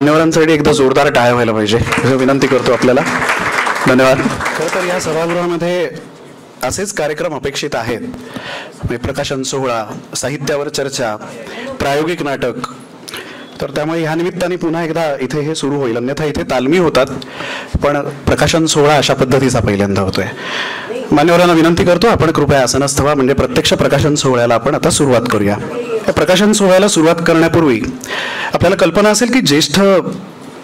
मान्यवरांसाठी एकदा जोरदार टाळ्या व्हायला पाहिजे असं विनंती करतो आपल्याला. धन्यवाद. खरं तर या सभागृहामध्ये असेच कार्यक्रम अपेक्षित आहेत. प्रकाशन सोहळा, साहित्यावर चर्चा, प्रायोगिक नाटक. तर त्यामुळे ह्या निमित्ताने पुन्हा एकदा इथे हे सुरू होईल. अन्यथा इथे तालमी होतात, पण प्रकाशन सोहळा अशा पद्धतीचा पहिल्यांदा होतोय. मान्यवरांना विनंती करतो आपण कृपया आसनस्थ व्हा, म्हणजे प्रत्यक्ष प्रकाशन सोहळ्याला आपण आता सुरुवात करूया. या प्रकाशन सोहळ्याला सुरुवात करण्यापूर्वी आपल्याला कल्पना असेल की ज्येष्ठ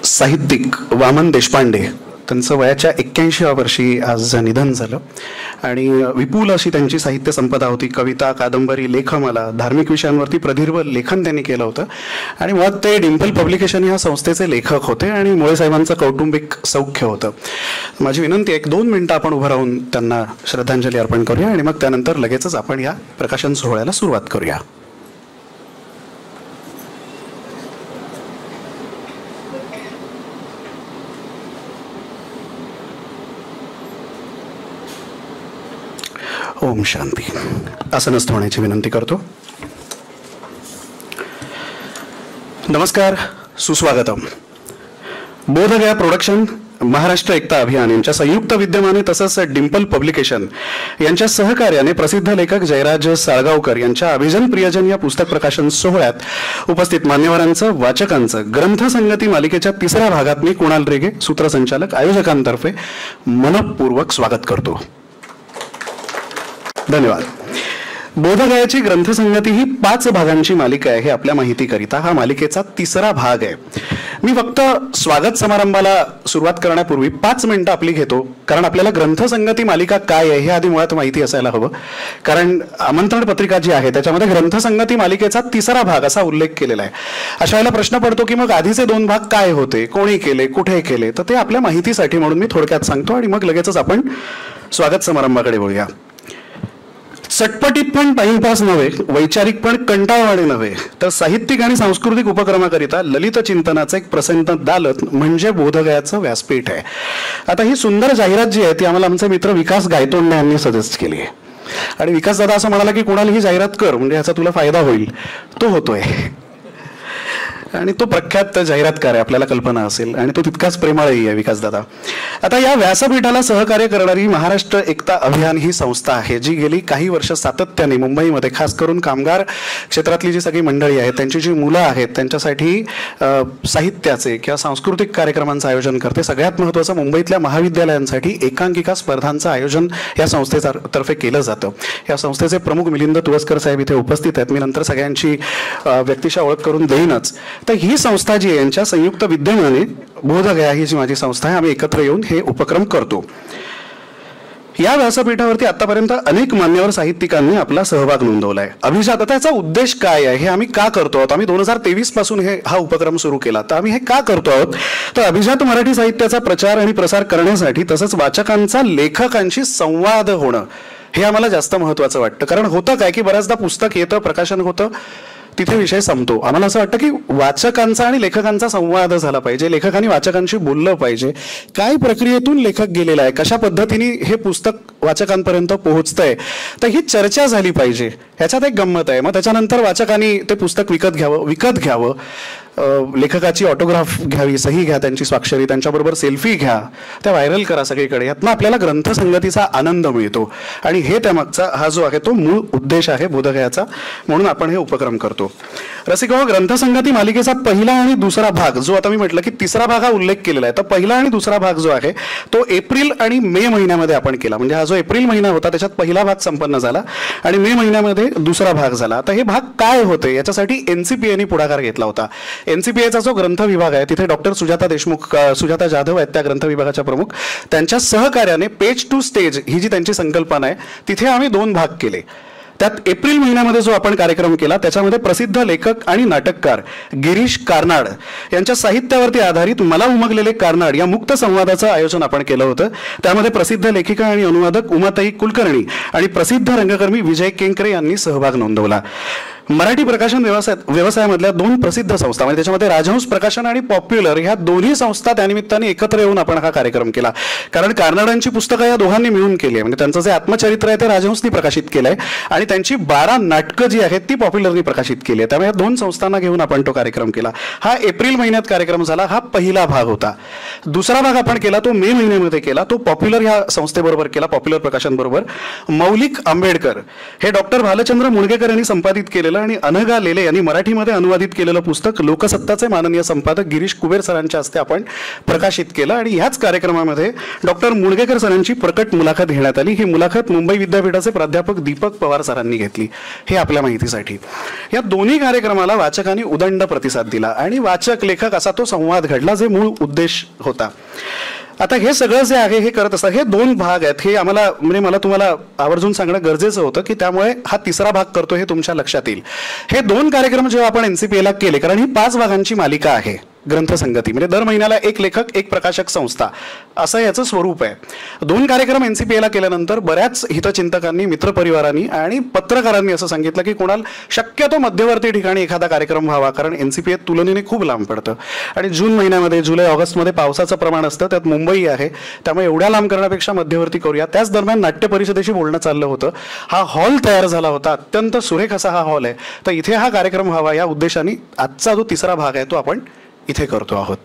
साहित्यिक वामन देशपांडे, त्यांचं वयाच्या 81व्या वर्षी आज निधन झालं. आणि विपुल अशी त्यांची साहित्य संपदा होती. कविता, कादंबरी, लेखमाला, धार्मिक विषयांवरती प्रदीर्घ लेखन त्यांनी केलं होतं. आणि मग ते डिम्पल पब्लिकेशन ह्या संस्थेचे लेखक होते आणि मुळे साहेबांचं कौटुंबिक सौख्य होतं. माझी विनंती आहे, 1-2 मिनिटं आपण उभं राहून त्यांना श्रद्धांजली अर्पण करूया आणि मग त्यानंतर लगेचच आपण या प्रकाशन सोहळ्याला सुरुवात करूया. ओम शांती. आसनस्थ होण्याची विनंती करतो. नमस्कार, सुस्वागतम. बोधगया प्रोडक्शन, महाराष्ट्र एकता अभियान यांच्या संयुक्त विद्यमाने तसंच डिम्पल पब्लिकेशन यांच्या सहकार्याने प्रसिद्ध लेखक जयराज साळगावकर यांच्या अभिजन प्रियजन या पुस्तक प्रकाशन सोहळ्यात उपस्थित मान्यवरांचं, वाचकांचं ग्रंथसंगती मालिकेच्या 3ऱ्या भागात मी कुणाल रेगे, सूत्रसंचालक, आयोजकांतर्फे मनपूर्वक स्वागत करतो. धन्यवाद. बोधगयाची ग्रंथसंगती ही 5 भागांची मालिका आहे हे आपल्या माहितीकरिता हा मालिकेचा 3रा भाग आहे. मी फक्त स्वागत समारंभाला सुरुवात करण्यापूर्वी 5 मिनिटं आपली घेतो, कारण आपल्याला ग्रंथसंगती मालिका काय आहे हे आधी मुळात माहिती असायला हवं. कारण आमंत्रण पत्रिका जी आहे त्याच्यामध्ये ग्रंथसंगती मालिकेचा 3रा भाग असा उल्लेख केलेला आहे. अशा वेळेला प्रश्न पडतो की मग आधीचे 2 भाग काय होते, कोणी केले, कुठे केले. तर ते आपल्या माहितीसाठी म्हणून मी थोडक्यात सांगतो आणि मग लगेचच आपण स्वागत समारंभाकडे वळूया. चटपटीत पण टाइमपास नव्हे, वैचारिक पण कंटाळवाणे नव्हे, तर साहित्यिक आणि सांस्कृतिक उपक्रमाकरिता ललित चिंतनाचं एक प्रसन्न दालत म्हणजे बोधगयाचं व्यासपीठ आहे. आता ही सुंदर जाहिरात जी आहे ती आम्हाला आमचे मित्र विकास गायतोंडे यांनी सजेस्ट केली आहे. आणि विकास दादा असं म्हणाला की कोणाला ही जाहिरात कर, म्हणजे याचा तुला फायदा होईल. तो होतोय आणि तो प्रख्यात जाहिरातकार आहे, आपल्याला कल्पना असेल, आणि तो तितकाच प्रेमाळही आहे विकास दादा. आता या व्यासपीठाला सहकार्य करणारी महाराष्ट्र एकता अभियान ही संस्था आहे जी गेली काही वर्ष सातत्याने मुंबईमध्ये खास करून कामगार क्षेत्रातली जी सगळी मंडळी आहेत, त्यांची जी मुलं आहेत, त्यांच्यासाठी साहित्याचे किंवा सांस्कृतिक कार्यक्रमांचं आयोजन करते. सगळ्यात महत्त्वाचं, मुंबईतल्या महाविद्यालयांसाठी एकांकिका स्पर्धांचं आयोजन या संस्थेतर्फे केलं जातं. या संस्थेचे प्रमुख मिलिंद तुळसकर साहेब इथे उपस्थित आहेत. मी नंतर सगळ्यांची व्यक्तिशः ओळख करून देईनच. तर ही संस्था जी आहे यांच्या संयुक्त विद्यमाने बोधगया ही जी माझी संस्था आहे, आम्ही एकत्र येऊन हे उपक्रम करतो. या व्यासपीठावरती आतापर्यंत अनेक मान्यवर साहित्यिकांनी आपला सहभाग नोंदवलाय. अभिजात, आता याचा उद्देश काय आहे, हे आम्ही का करतो आहोत. आम्ही 2023 पासून हा उपक्रम सुरू केला. तर आम्ही हे का करतो आहोत, तर अभिजात मराठी साहित्याचा प्रचार आणि प्रसार करण्यासाठी, तसंच वाचकांचा लेखकांशी संवाद होणं हे आम्हाला जास्त महत्त्वाचं वाटतं. कारण होतं काय की बऱ्याचदा पुस्तक येतं, प्रकाशन होतं, तिथे विषय संपतो. आम्हाला असं वाटतं की वाचकांचा आणि लेखकांचा संवाद झाला पाहिजे, लेखकांनी वाचकांशी बोललं पाहिजे. काय प्रक्रियेतून लेखक गेलेला आहे, कशा पद्धतीने हे पुस्तक वाचकांपर्यंत पोहोचतंय, तर ही चर्चा झाली पाहिजे. ह्याच्यात एक गंमत आहे. मग त्याच्यानंतर वाचकांनी ते पुस्तक विकत घ्यावं, लेखकाची ऑटोग्राफ घ्यावी, सही घ्या, त्यांची स्वाक्षरी, त्यांच्याबरोबर सेल्फी घ्या, त्या व्हायरल करा सगळीकडे. यातनं आपल्याला ग्रंथसंगतीचा आनंद मिळतो आणि हे त्यामागचा हा जो आहे तो मूळ उद्देश आहे बोधगयाचा. म्हणून आपण हे उपक्रम करतो. रसिको, ग्रंथसंगती मालिकेचा पहिला आणि दुसरा भाग जो आता मी म्हटलं की 3रा भाग हा उल्लेख केलेला आहे, तर पहिला आणि दुसरा भाग जो आहे तो एप्रिल आणि मे महिन्यामध्ये आपण केला. म्हणजे हा जो एप्रिल महिना होता त्याच्यात पहिला भाग संपन्न झाला आणि मे महिन्यामध्ये दुसरा भाग झाला. आता हे भाग काय होते याच्यासाठी NCPAने पुढाकार घेतला होता. NCPAचा जो ग्रंथ विभाग आहे तिथे डॉक्टर सुजाता जाधव आहेत त्या ग्रंथ विभागाच्या प्रमुख. त्यांच्या सहकार्याने पेज टू स्टेज ही जी त्यांची संकल्पना आहे तिथे आम्ही 2 भाग केले. त्यात एप्रिल महिन्यामध्ये जो आपण कार्यक्रम केला त्याच्यामध्ये प्रसिद्ध लेखक आणि नाटककार गिरीश कार्नाड यांच्या साहित्यावरती आधारित मला उमगलेले कार्नाड या मुक्त संवादाचं आयोजन आपण केलं होतं. त्यामध्ये प्रसिद्ध लेखिका आणि अनुवादक उमाताई कुलकर्णी आणि प्रसिद्ध रंगकर्मी विजय केंकरे यांनी सहभाग नोंदवला. मराठी प्रकाशन व्यवसायामधल्या दोन प्रसिद्ध संस्था म्हणजे त्याच्यामध्ये राजहंस प्रकाशन आणि पॉप्युलर ह्या दोन्ही संस्था त्यानिमित्ताने एकत्र येऊन आपण हा कार्यक्रम केला. कारण कार्नाडांची पुस्तकं या दोघांनी मिळून केली आहे. म्हणजे त्यांचं जे आत्मचरित्र आहे ते राजहंसनी प्रकाशित केलं आहे आणि त्यांची 12 नाटकं जी आहेत ती पॉप्युलरनी प्रकाशित केली आहे. त्यामुळे या दोन संस्थांना घेऊन आपण तो कार्यक्रम केला. हा एप्रिल महिन्यात कार्यक्रम झाला. हा पहिला भाग होता. दुसरा भाग आपण केला तो मे महिन्यामध्ये केला. तो पॉप्युलर ह्या संस्थेबरोबर केला, पॉप्युलर प्रकाशन बरोबर. मौलिक आंबेडकर हे डॉक्टर भालचंद्र मुणगेकर यांनी संपादित केलेलं आणि अनघा लेले यांनी मराठीमध्ये अनुवादित केलेलं पुस्तक लोकसत्ताचे माननीय संपादक गिरीश कुबेर सरांच्या हस्ते आपण प्रकाशित केलं. आणि ह्याच कार्यक्रमामध्ये डॉक्टर मुणगेकर सरांची प्रकट मुलाखत घेण्यात आली. ही मुलाखत मुंबई विद्यापीठाचे प्राध्यापक दीपक पवार सरांनी घेतली. हे आपल्या माहितीसाठी. या दोन्ही कार्यक्रमाला वाचकांनी उदंड प्रतिसाद दिला आणि वाचक लेखक असा तो संवाद घडला, जे मूळ उद्देश होता. आता हे सगळं जे आहे हे करत असतात. हे दोन भाग आहेत. हे आम्हाला म्हणजे मला तुम्हाला आवर्जून सांगणं गरजेचं होतं की त्यामुळे हा तिसरा भाग करतो हे तुमच्या लक्षात येईल. हे दोन कार्यक्रम जेव्हा आपण NCPA ला केले, कारण ही 5 भागांची मालिका आहे ग्रंथसंगती, म्हणजे दर महिन्याला एक लेखक एक प्रकाशक संस्था असं याचं स्वरूप आहे. 2 कार्यक्रम NCPA ला केल्यानंतर बऱ्याच हितचिंतकांनी, मित्रपरिवारांनी आणि पत्रकारांनी असं सांगितलं की कोणाला शक्यतो मध्यवर्ती ठिकाणी एखादा कार्यक्रम व्हावा, कारण NCPA तुलनेने खूप लांब पडतं आणि जून महिन्यामध्ये, जुलै ऑगस्टमध्ये पावसाचं प्रमाण असतं, त्यात मुंबई आहे, त्यामुळे एवढ्या लांब करण्यापेक्षा मध्यवर्ती करूया. त्याच दरम्यान नाट्य परिषदेशी बोलणं चाललं होतं. हा हॉल तयार झाला होता, अत्यंत सुरेख असा हा हॉल आहे, तर इथे हा कार्यक्रम व्हावा या उद्देशाने आजचा जो तिसरा भाग आहे तो आपण इथे करतो आहोत.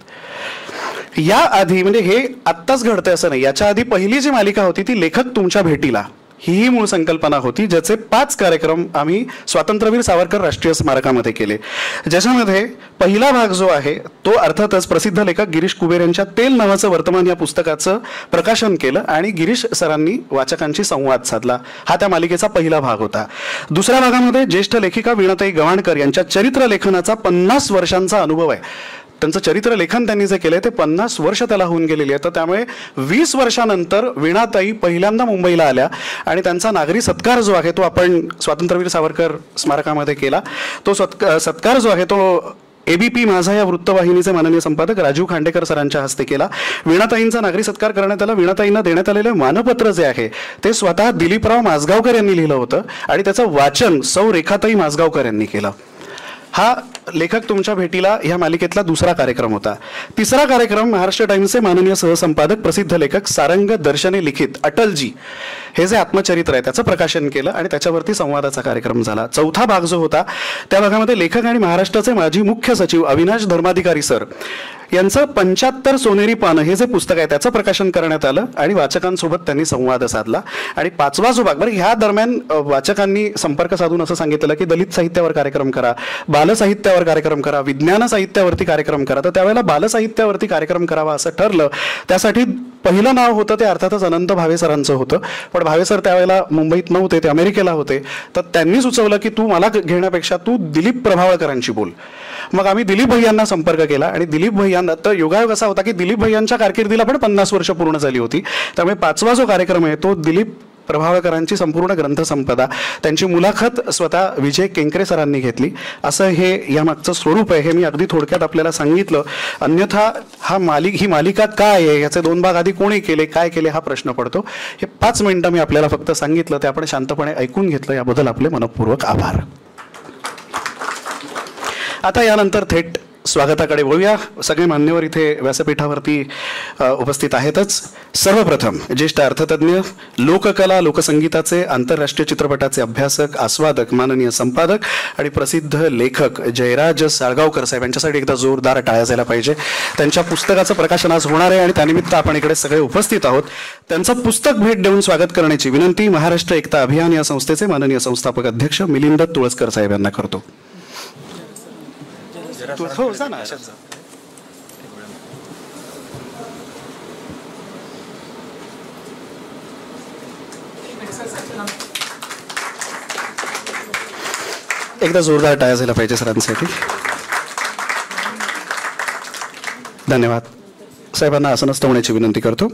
या आधी म्हणजे हे आत्ताच घडतंय असं नाही, याच्या आधी पहिली जी मालिका होती ती लेखक तुमच्या भेटीला, ही मूळ संकल्पना होती, ज्याचे 5 कार्यक्रम आम्ही स्वातंत्र्यवीर सावरकर राष्ट्रीय स्मारकामध्ये केले. ज्याच्यामध्ये पहिला भाग जो आहे तो अर्थातच प्रसिद्ध लेखक गिरीश कुबेर यांच्या तेल नावाचं वर्तमान या पुस्तकाचं प्रकाशन केलं आणि गिरीश सरांनी वाचकांशी संवाद साधला. हा त्या मालिकेचा पहिला भाग होता. दुसऱ्या भागामध्ये ज्येष्ठ लेखिका वीणाताई गवाणकर यांच्या चरित्र लेखनाचा 50 वर्षांचा अनुभव आहे. त्यांचं चरित्र लेखन त्यांनी जे केलंय ते 50 वर्ष त्याला होऊन गेलेली आहे. तर त्यामुळे 20 वर्षानंतर वीणाताई पहिल्यांदा मुंबईला आल्या आणि त्यांचा नागरी सत्कार जो आहे तो आपण स्वातंत्र्यवीर सावरकर स्मारकामध्ये केला. तो सत्कार जो आहे तो ABP माझा या वृत्तवाहिनीचे माननीय संपादक राजीव खांडेकर सरांच्या हस्ते केला. वीणाताईंचा नागरी सत्कार करण्यात आला. वीणाताईंना देण्यात आलेले मानपत्र जे आहे ते स्वतः दिलीपराव माजगावकर यांनी लिहिलं होतं आणि त्याचं वाचन सौ रेखाताई माजगावकर यांनी केलं. हा लेखक तुमच्या भेटीला ह्या मालिकेतला दुसरा कार्यक्रम होता. तिसरा कार्यक्रम महाराष्ट्र टाइम्सचे माननीय सहसंपादक प्रसिद्ध लेखक सारंग दर्शने लिखित अटलजी हे जे आत्मचरित्र आहे त्याचं प्रकाशन केलं आणि त्याच्यावरती संवादाचा कार्यक्रम झाला. चौथा भाग जो होता त्या भागामध्ये लेखक आणि महाराष्ट्राचे माजी मुख्य सचिव अविनाश धर्माधिकारी सर यांचं 75 सोनेरी पानं हे जे पुस्तक आहे त्याचं प्रकाशन करण्यात आलं आणि वाचकांसोबत त्यांनी संवाद साधला. आणि 5वा जो भाग, बरं ह्या दरम्यान वाचकांनी संपर्क साधून असं सांगितलं की दलित साहित्यावर कार्यक्रम करा, बालसाहित्यावर कार्यक्रम करा, विज्ञान साहित्यावरती कार्यक्रम करा. तर त्यावेळेला बालसाहित्यावरती कार्यक्रम करावा असं ठरलं. त्यासाठी पहिलं नाव होतं ते अर्थातच अनंत भावे सरांचं होतं, पण भावे सर त्यावेळेला मुंबईत नव्हते, ते अमेरिकेला होते. तर त्यांनी सुचवलं की तू मला घेण्यापेक्षा तू दिलीप प्रभावळकरांशी बोल. मग आम्ही दिलीप भैयांना संपर्क केला आणि दिलीप भैयांना, तर योगायोग असा होता की दिलीप भैयांच्या कारकिर्दीला पण 50 वर्ष पूर्ण झाली होती. त्यामुळे 5वा जो कार्यक्रम आहे तो दिलीप प्रभावळकरांची संपूर्ण ग्रंथसंपदा, त्यांची मुलाखत स्वतः विजय केंकरे सरांनी घेतली. असं हे यामागचं स्वरूप आहे. हे मी अगदी थोडक्यात आपल्याला सांगितलं. अन्यथा ही मालिका काय आहे, याचे 2 भाग आधी कोणी केले, काय केले हा प्रश्न पडतो. हे 5 मिनिटं मी आपल्याला फक्त सांगितलं, ते आपण शांतपणे ऐकून घेतलं, याबद्दल आपले मनपूर्वक आभार. आता यानंतर थेट स्वागताकडे वळूया. सगळे मान्यवर इथे व्यासपीठावरती उपस्थित आहेतच. सर्वप्रथम ज्येष्ठ अर्थतज्ञ, लोककला लोकसंगीताचे, आंतरराष्ट्रीय चित्रपटाचे अभ्यासक, आस्वादक, माननीय संपादक आणि प्रसिद्ध लेखक जयराज साळगावकर साहेब यांच्यासाठी एकदा जोरदार टाळ्या झाल्या पाहिजे. त्यांच्या पुस्तकाचं प्रकाशन आज होणार आहे आणि त्यानिमित्त आपण इकडे सगळे उपस्थित आहोत. त्यांचं पुस्तक भेट देऊन स्वागत करण्याची विनंती महाराष्ट्र एकता अभियान या संस्थेचे माननीय संस्थापक अध्यक्ष मिलिंद तुळसकर साहेब यांना करतो. हो जा ना. एकदा जोरदार टाळ्या झाल्या पाहिजे सरांसाठी. धन्यवाद. साहेबांना आसनस्थ होण्याची विनंती करतो.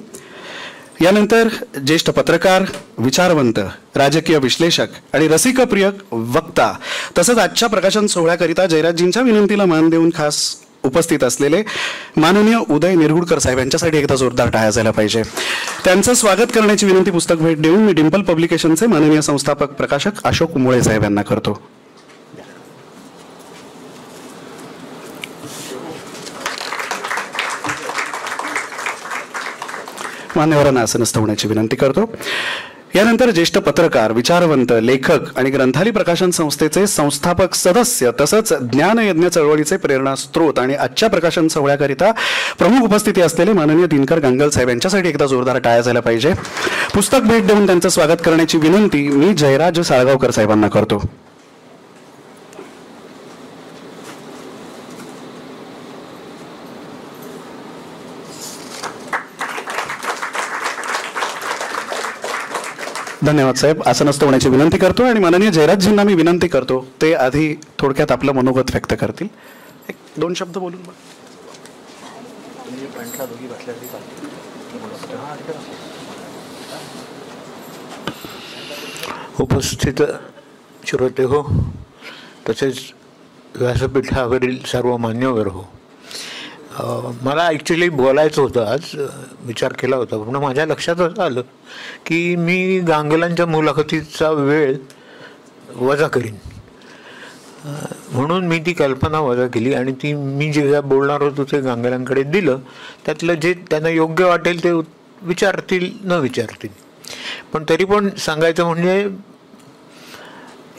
यानंतर ज्येष्ठ पत्रकार, विचारवंत, राजकीय विश्लेषक आणि रसिकप्रिय वक्ता तसंच आजच्या प्रकाशन सोहळ्याकरिता जयराजजींच्या विनंतीला मान देऊन खास उपस्थित असलेले माननीय उदय निरगुडकर साहेब यांच्यासाठी एकदा जोरदार टाळ्या झाल्या पाहिजे. त्यांचं स्वागत करण्याची विनंती पुस्तक भेट देऊन मी डिंपल पब्लिकेशनचे माननीय संस्थापक प्रकाशक अशोक मुळे साहेब यांना करतो. मान्यवरांना आसनस्थ होण्याची विनंती करतो. यानंतर ज्येष्ठ पत्रकार, विचारवंत, लेखक आणि ग्रंथाली प्रकाशन संस्थेचे संस्थापक सदस्य तसंच ज्ञानयज्ञ चळवळीचे प्रेरणास्त्रोत आणि आजच्या प्रकाशन सोहळ्याकरिता प्रमुख उपस्थिती असलेले माननीय दिनकर गांगल साहेब यांच्यासाठी एकदा जोरदार टाळ्या झाल्या पाहिजे. पुस्तक भेट देऊन त्यांचं स्वागत करण्याची विनंती मी जयराज साळगावकर साहेबांना करतो. धन्यवाद साहेब. आसनस्थ होण्याची विनंती करतो आणि माननीय जयराजजींना मी विनंती करतो ते आधी थोडक्यात आपलं मनोगत व्यक्त करतील. एक दोन शब्द बोलून. उपस्थित श्रोते हो, तसेच व्यासपीठावरील सर्व मान्यवर हो, मला ॲक्च्युली बोलायचं होतं आज, विचार केला होता, पण माझ्या लक्षात असं आलं की मी गांगलांच्या मुलाखतीचा वेळ वजा करीन, म्हणून मी ती कल्पना वजा केली आणि ती मी जे काय बोलणार होतो ते गांगलांकडे दिलं. त्यातलं जे त्यांना योग्य वाटेल ते विचारतील न विचारतील. पण तरी पण सांगायचं म्हणजे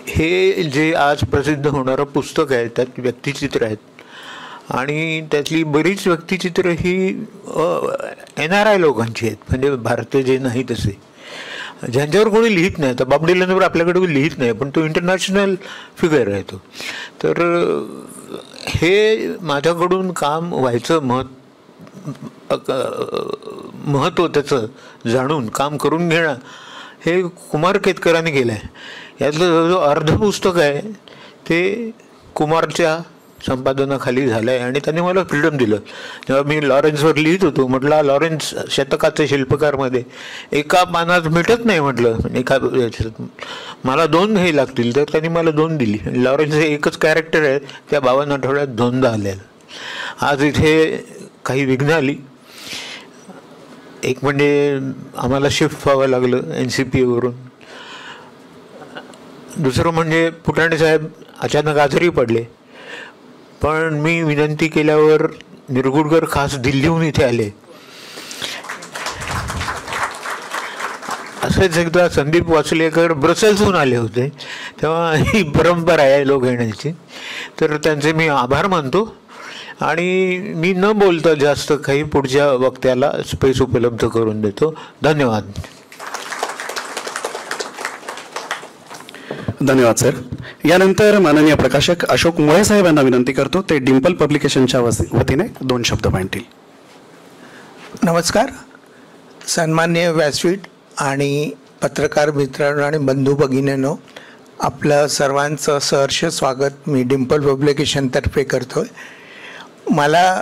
हे जे आज प्रसिद्ध होणारं पुस्तक आहे त्यात व्यक्तिचित्र आहेत आणि त्यातली बरीच व्यक्तिचित्र ही NRI लोकांची आहेत, म्हणजे भारतीय जे नाही तसे, ज्यांच्यावर कोणी लिहित नाही. तर बॉब डिलनवर आपल्याकडे कोणी लिहित नाही, पण तो इंटरनॅशनल फिगर आहे तो. तर हे माझ्याकडून काम व्हायचं महत्त्व त्याचं जाणून काम करून घेणं हे कुमार केतकरांनी केलं आहे. यातलं जो अर्ध पुस्तक आहे ते कुमारच्या संपादनाखाली झालं आहे आणि त्यांनी मला फ्रीडम दिलं. जेव्हा मी लॉरेन्सवर लिहित होतो, म्हटलं लॉरेन्स शतकाचे शिल्पकारमध्ये एका पानात मिटत नाही, म्हटलं एका मला 2 हे लागतील, तर त्यांनी मला 2 दिली. लॉरेन्स हे एकच कॅरेक्टर आहे, त्या 52 आठवड्यात 2दा आलेलं. आज इथे काही विघ्न आली. एक म्हणजे आम्हाला शिफ्ट व्हावं लागलं NCPA वरून. दुसरं म्हणजे फुटाणे साहेब अचानक आजारी पडले, पण मी विनंती केल्यावर निरगुडकर खास दिल्लीहून इथे आले. असेच एकदा संदीप वासलेकर ब्रसेल्सहून आले होते, तेव्हा ही परंपरा आहे लोक येण्याची, तर त्यांचे मी आभार मानतो आणि मी न बोलता जास्त काही पुढच्या वक्त्याला स्पेस उपलब्ध करून देतो. धन्यवाद. धन्यवाद सर. यानंतर माननीय प्रकाशक अशोक मुळे साहेब यांना विनंती करतो ते डिम्पल पब्लिकेशनच्या वतीने 2 शब्द मांडतील. नमस्कार. सन्माननीय व्यासपीठ आणि पत्रकार मित्रांनो आणि बंधू भगिनींनो, आपलं सर्वांचं सहर्ष स्वागत मी डिम्पल पब्लिकेशनतर्फे करतो आहे. मला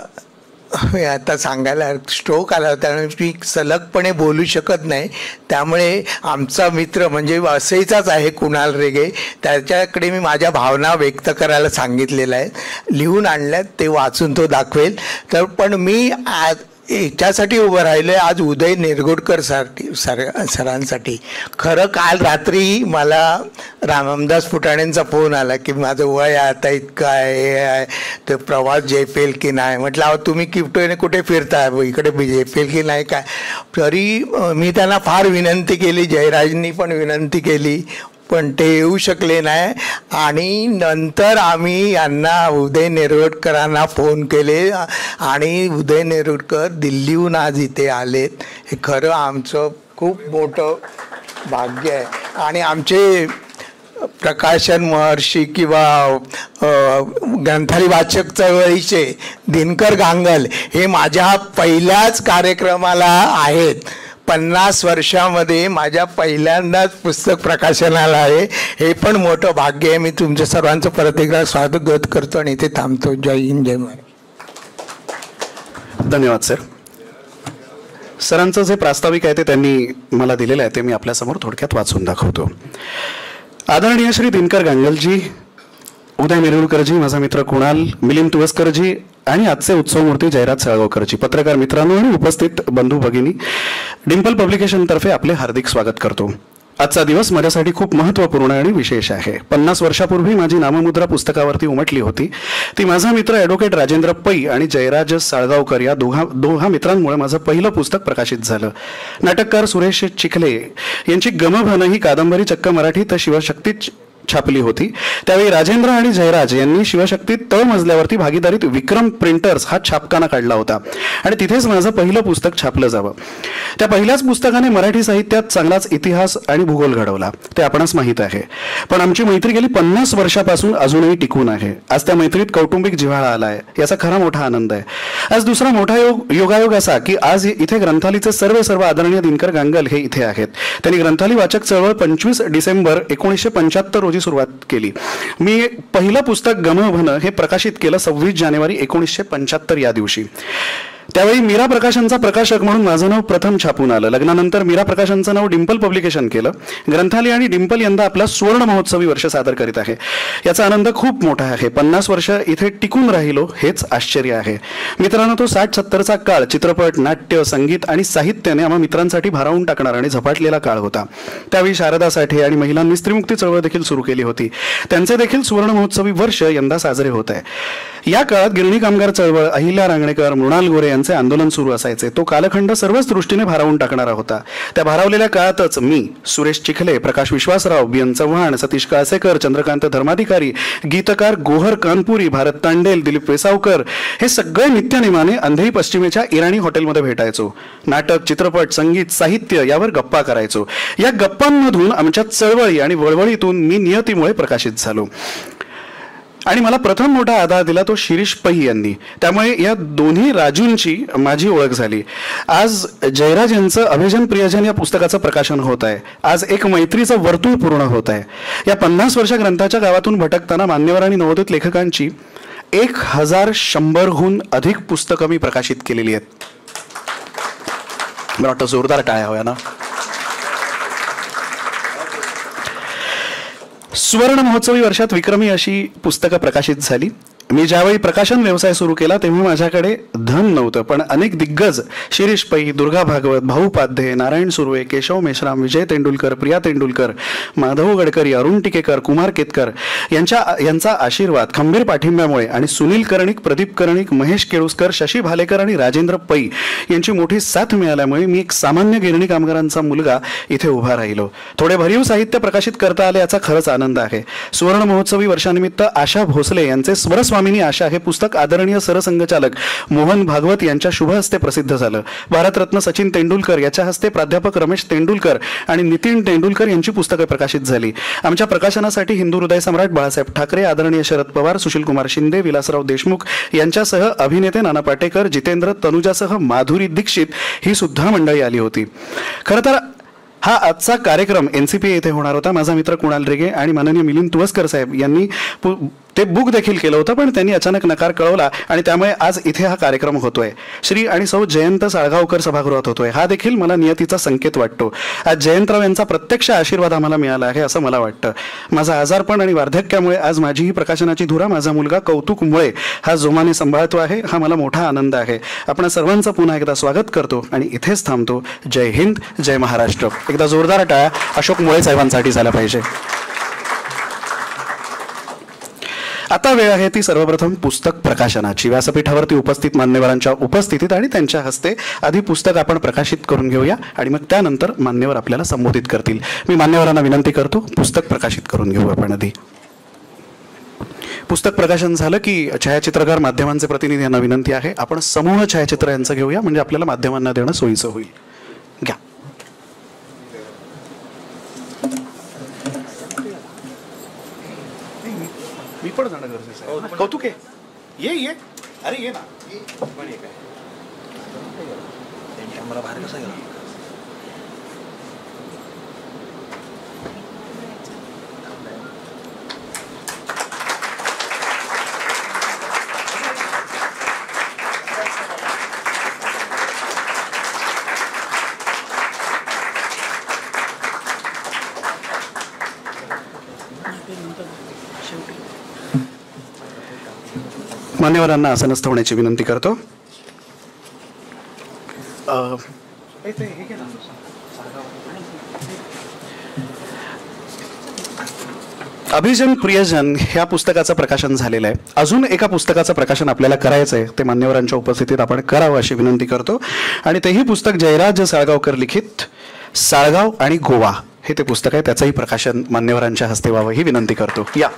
आता सांगायला स्ट्रोक आला होता आणि मी सलगपणे बोलू शकत नाही, त्यामुळे आमचा मित्र म्हणजे वसईचाच आहे कुणाल रेगे, त्याच्याकडे मी माझ्या भावना व्यक्त करायला सांगितलेलं आहे, लिहून आणल्यात, ते वाचून तो दाखवेल. तर पण मी आज याच्यासाठी उभं राहिलो आहे आज उदय निरगुडकर सरांसाठी. खरं काल रात्री मला रामदास फुटाणेंचा फोन आला की माझं वय आता इतकं आहे, हे आहे, तर प्रवास झेपेल की नाही. म्हटलं अहो तुम्ही कुठे फिरताय, इकडे झेपेल की नाही काय. तरी मी त्यांना फार विनंती केली, जयराजनी पण विनंती केली, पण ते येऊ शकले नाही. आणि नंतर आम्ही यांना उदय निरगुडकरांना फोन केले आणि उदय निरगुडकर दिल्लीहून आज इथे आलेत. हे खरं आमचं खूप मोठं भाग्य आहे. आणि आमचे प्रकाशन महर्षी किंवा ग्रंथाली वाचक चळवळीचे दिनकर गांगल हे माझ्या पहिल्याच कार्यक्रमाला आहेत. 50 वर्षामध्ये माझ्या पहिल्यांदाच पुस्तक प्रकाशनाला आहे, हे पण मोठं भाग्य आहे. मी तुमच्या सर्वांचं परत एकदा स्वागत करतो आणि इथे थांबतो. जय हिंद, जय महाराज. धन्यवाद सर. सरांचं जे प्रास्ताविक आहे ते त्यांनी मला दिलेलं आहे, ते मी आपल्यासमोर थोडक्यात वाचून दाखवतो. आदरणीय श्री दिनकर गांगलजी, उदय निरगुडकरजी, माझा मित्र कुणाल, मिलिंद तुवस्करजी आणि आजचे उत्सवमूर्ती जयराज साळगावकरजी, पत्रकार मित्रांनो आणि उपस्थित बंधू भगिनी, डिम्पल पब्लिकेशनतर्फे आपले हार्दिक स्वागत करतो. आजचा दिवस माझ्यासाठी खूप महत्त्वपूर्ण आणि विशेष आहे. 50 वर्षापूर्वी माझी नाममुद्रा पुस्तकावरती उमटली होती. ती माझा मित्र ॲडव्होकेट राजेंद्र पै आणि जयराज साळगावकर या दोघा मित्रांमुळे माझं पहिलं पुस्तक प्रकाशित झालं. नाटककार सुरेश चिखले यांची गमभन ही कादंबरी चक्क मराठीत शिवशक्तीत छापली होती. त्यावेळी राजेंद्र आणि जयराज यांनी शिवशक्तीत तळमजल्यावरती भागीदारीत विक्रम प्रिंटर्स हा छापखाना काढला होता आणि तिथेच माझं पहिलं पुस्तक छापलं जावं. त्या पहिल्याच पुस्तकाने मराठी साहित्यात चांगलाच इतिहास आणि भूगोल घडवला, ते आपणास माहीत आहे. पण आमची मैत्री गेली 50 वर्षापासून अजूनही टिकून आहे. आज त्या मैत्रीत कौटुंबिक जिव्हाळा आलाय, याचा खरा मोठा आनंद आहे. आज दुसरा मोठा योगायोग असा की आज इथे ग्रंथालीचे सर्व आदरणीय दिनकर गांगल हे इथे आहेत. त्यांनी ग्रंथाली वाचक चळवळ 25 डिसेंबर 1975 रोजी सुरुवात केली. मी पहिलं पुस्तक गमभन हे प्रकाशित केलं 26 जानेवारी 1975 या दिवशी. त्यावेळी मीरा प्रकाशनचा प्रकाशक म्हणून माझं नाव प्रथम छापून आलं. लग्नानंतर मीरा प्रकाशनचं नाव डिंपल पब्लिकेशन केलं. ग्रंथाली आणि डिंपल यंदा आपला सुवर्ण महोत्सवी वर्ष सादर करीत आहे. याचा आनंद खूप मोठा आहे. 50 वर्ष इथे टिकून राहिलो हेच आश्चर्य आहे. मित्रांनो, तो 60-70चा काळ चित्रपट, नाट्य, संगीत आणि साहित्याने आम्हा मित्रांसाठी भारावून टाकणारा आणि झपाटलेला काळ होता. त्यावेळी शारदा साठे आणि महिलांनी स्त्रीमुक्ती चळवळ देखील सुरू केली होती. त्यांचे देखील सुवर्ण महोत्सवी वर्ष यंदा साजरे होत आहे. या काळात गिरणी कामगार चळवळ, अहिल्या रांगणेकर, मृणाल गोरे यांचे आंदोलन सुरू असायचे. तो कालखंड सर्वच दृष्टीने भारावून टाकणारा होता. त्या भारावलेल्या काळातच मी, सुरेश चिखले, प्रकाश विश्वासराव, बी एन चव्हाण, सतीश काळसेकर, चंद्रकांत धर्माधिकारी, गीतकार गोहर कानपुरी, भारत तांडेल, दिलीप वेसावकर हे सगळे नित्यनेमाने अंधेरी पश्चिमेच्या इराणी हॉटेलमध्ये भेटायचो. नाटक, चित्रपट, संगीत, साहित्य यावर गप्पा करायचो. या गप्पांमधून आमच्या चळवळी आणि वळवळीतून मी नियतीमुळे प्रकाशित झालो आणि मला प्रथम मोठा आधार दिला तो शिरीष पै यांनी. त्यामुळे या दोन्ही राजूंची माझी ओळख झाली. आज जयराज यांचं अभिजन प्रियजन या पुस्तकाचं प्रकाशन होत आहे. आज एक मैत्रीचं वर्तुळ पूर्ण होत आहे. या 50 वर्ष ग्रंथाच्या गावातून भटकताना मान्यवर आणि नवोदित लेखकांची 1100हून अधिक पुस्तकं मी प्रकाशित केलेली आहेत. मला वाटतं जोरदार टाळ्या हव्या ना. सुवर्ण महोत्सवी वर्षात विक्रमी अशी पुस्तकं प्रकाशित झाली. मी ज्यावेळी प्रकाशन व्यवसाय सुरू केला तेव्हा माझ्याकडे धन नव्हतं, पण अनेक दिग्गज शिरीष पै, दुर्गा भागवत, भाऊ पाध्ये, नारायण सुर्वे, केशव मेश्राम, विजय तेंडुलकर, प्रिया तेंडुलकर, माधव गडकरी, अरुण टिकेकर, कुमार केतकर यांचा आशीर्वाद, खंबीर पाठिंब्यामुळे आणि सुनील कर्णिक, प्रदीप कर्णिक, महेश केळुसकर, शशी भालेकर आणि राजेंद्र पै यांची मोठी साथ मिळाल्यामुळे मी एक सामान्य गिरणी कामगारांचा मुलगा इथे उभा राहिलो. थोडे भरीव साहित्य प्रकाशित करता आले याचा खरंच आनंद आहे. सुवर्ण महोत्सवी वर्षानिमित्त आशा भोसले यांचे स्वामिनी आशा हे पुस्तक आदरणीय सरसंघचालक मोहन भागवत यांच्या शुभ हस्ते प्रसिद्ध झालं. भारतरत्न सचिन तेंडुलकर याच्या हस्ते प्राध्यापक रमेश तेंडुलकर आणि नितीन तेंडुलकर यांची पुस्तके प्रकाशित झाली. आमच्या प्रकाशनासाठी हिंदू हृदय सम्राट बाळासाहेब ठाकरे, आदरणीय शरद पवार, सुशीलकुमार शिंदे, विलासराव देशमुख यांच्यासह अभिनेते नाना पाटेकर, जितेंद्र, तनुजासह माधुरी दीक्षित ही सुद्धा मंडळी आली होती. खरं तर हा आजचा कार्यक्रम NCPA येथे होणार होता. माझा मित्र कुणाल रेगे आणि माननीय मिलिंद तुवस्कर साहेब यांनी ते बुक देखील केलं होतं, पण त्यांनी अचानक नकार कळवला आणि त्यामुळे आज इथे हा कार्यक्रम होतोय. श्री आणि सौ जयंत साळगावकर सभागृहात होतोय. हा देखील मला नियतीचा संकेत वाटतो. आज जयंतराव यांचा प्रत्यक्ष आशीर्वाद आम्हाला मिळाला आहे असं मला वाटतं. माझा आजारपण आणि वार्धक्यामुळे आज माझी ही प्रकाशनाची धुरा माझा मुलगा कौतुक मुळे हा जोमाने सांभाळतो आहे. हा मला मोठा आनंद आहे. आपण सर्वांचं पुन्हा एकदा स्वागत करतो आणि इथेच थांबतो. जय हिंद, जय महाराष्ट्र. एकदा जोरदार टाळ्या अशोक मुळे साहेबांसाठी झाला पाहिजे. आता वेळ आहे ती सर्वप्रथम पुस्तक प्रकाशनाची. व्यासपीठावरती उपस्थित मान्यवरांच्या उपस्थितीत आणि त्यांच्या हस्ते आधी पुस्तक आपण प्रकाशित करून घेऊया आणि मग त्यानंतर मान्यवर आपल्याला संबोधित करतील. मी मान्यवरांना विनंती करतो, पुस्तक प्रकाशित करून घेऊ आपण आधी. पुस्तक प्रकाशन झालं की छायाचित्रकार माध्यमांचे प्रतिनिधी यांना विनंती आहे आपण समूह छायाचित्र यांचं घेऊया, म्हणजे आपल्याला माध्यमांना देणं सोयीचं होईल. घ्या. मी पण जाणं गरजेचं आहे. कौतुक आहे. ये अरे ये ना. कॅमेरा बाहेर कसा गेला. मान्यवरांना आसनस्थ होण्याची विनंती करतो. अभिजन प्रियजन ह्या पुस्तकाचं प्रकाशन झालेलं आहे. अजून एका पुस्तकाचं प्रकाशन आपल्याला करायचं आहे, ते मान्यवरांच्या उपस्थितीत आपण करावं अशी विनंती करतो. आणि तेही पुस्तक जयराज साळगावकर लिखित साळगाव आणि गोवा हे ते पुस्तक आहे. त्याचंही प्रकाशन मान्यवरांच्या हस्ते व्हावं ही विनंती करतो. या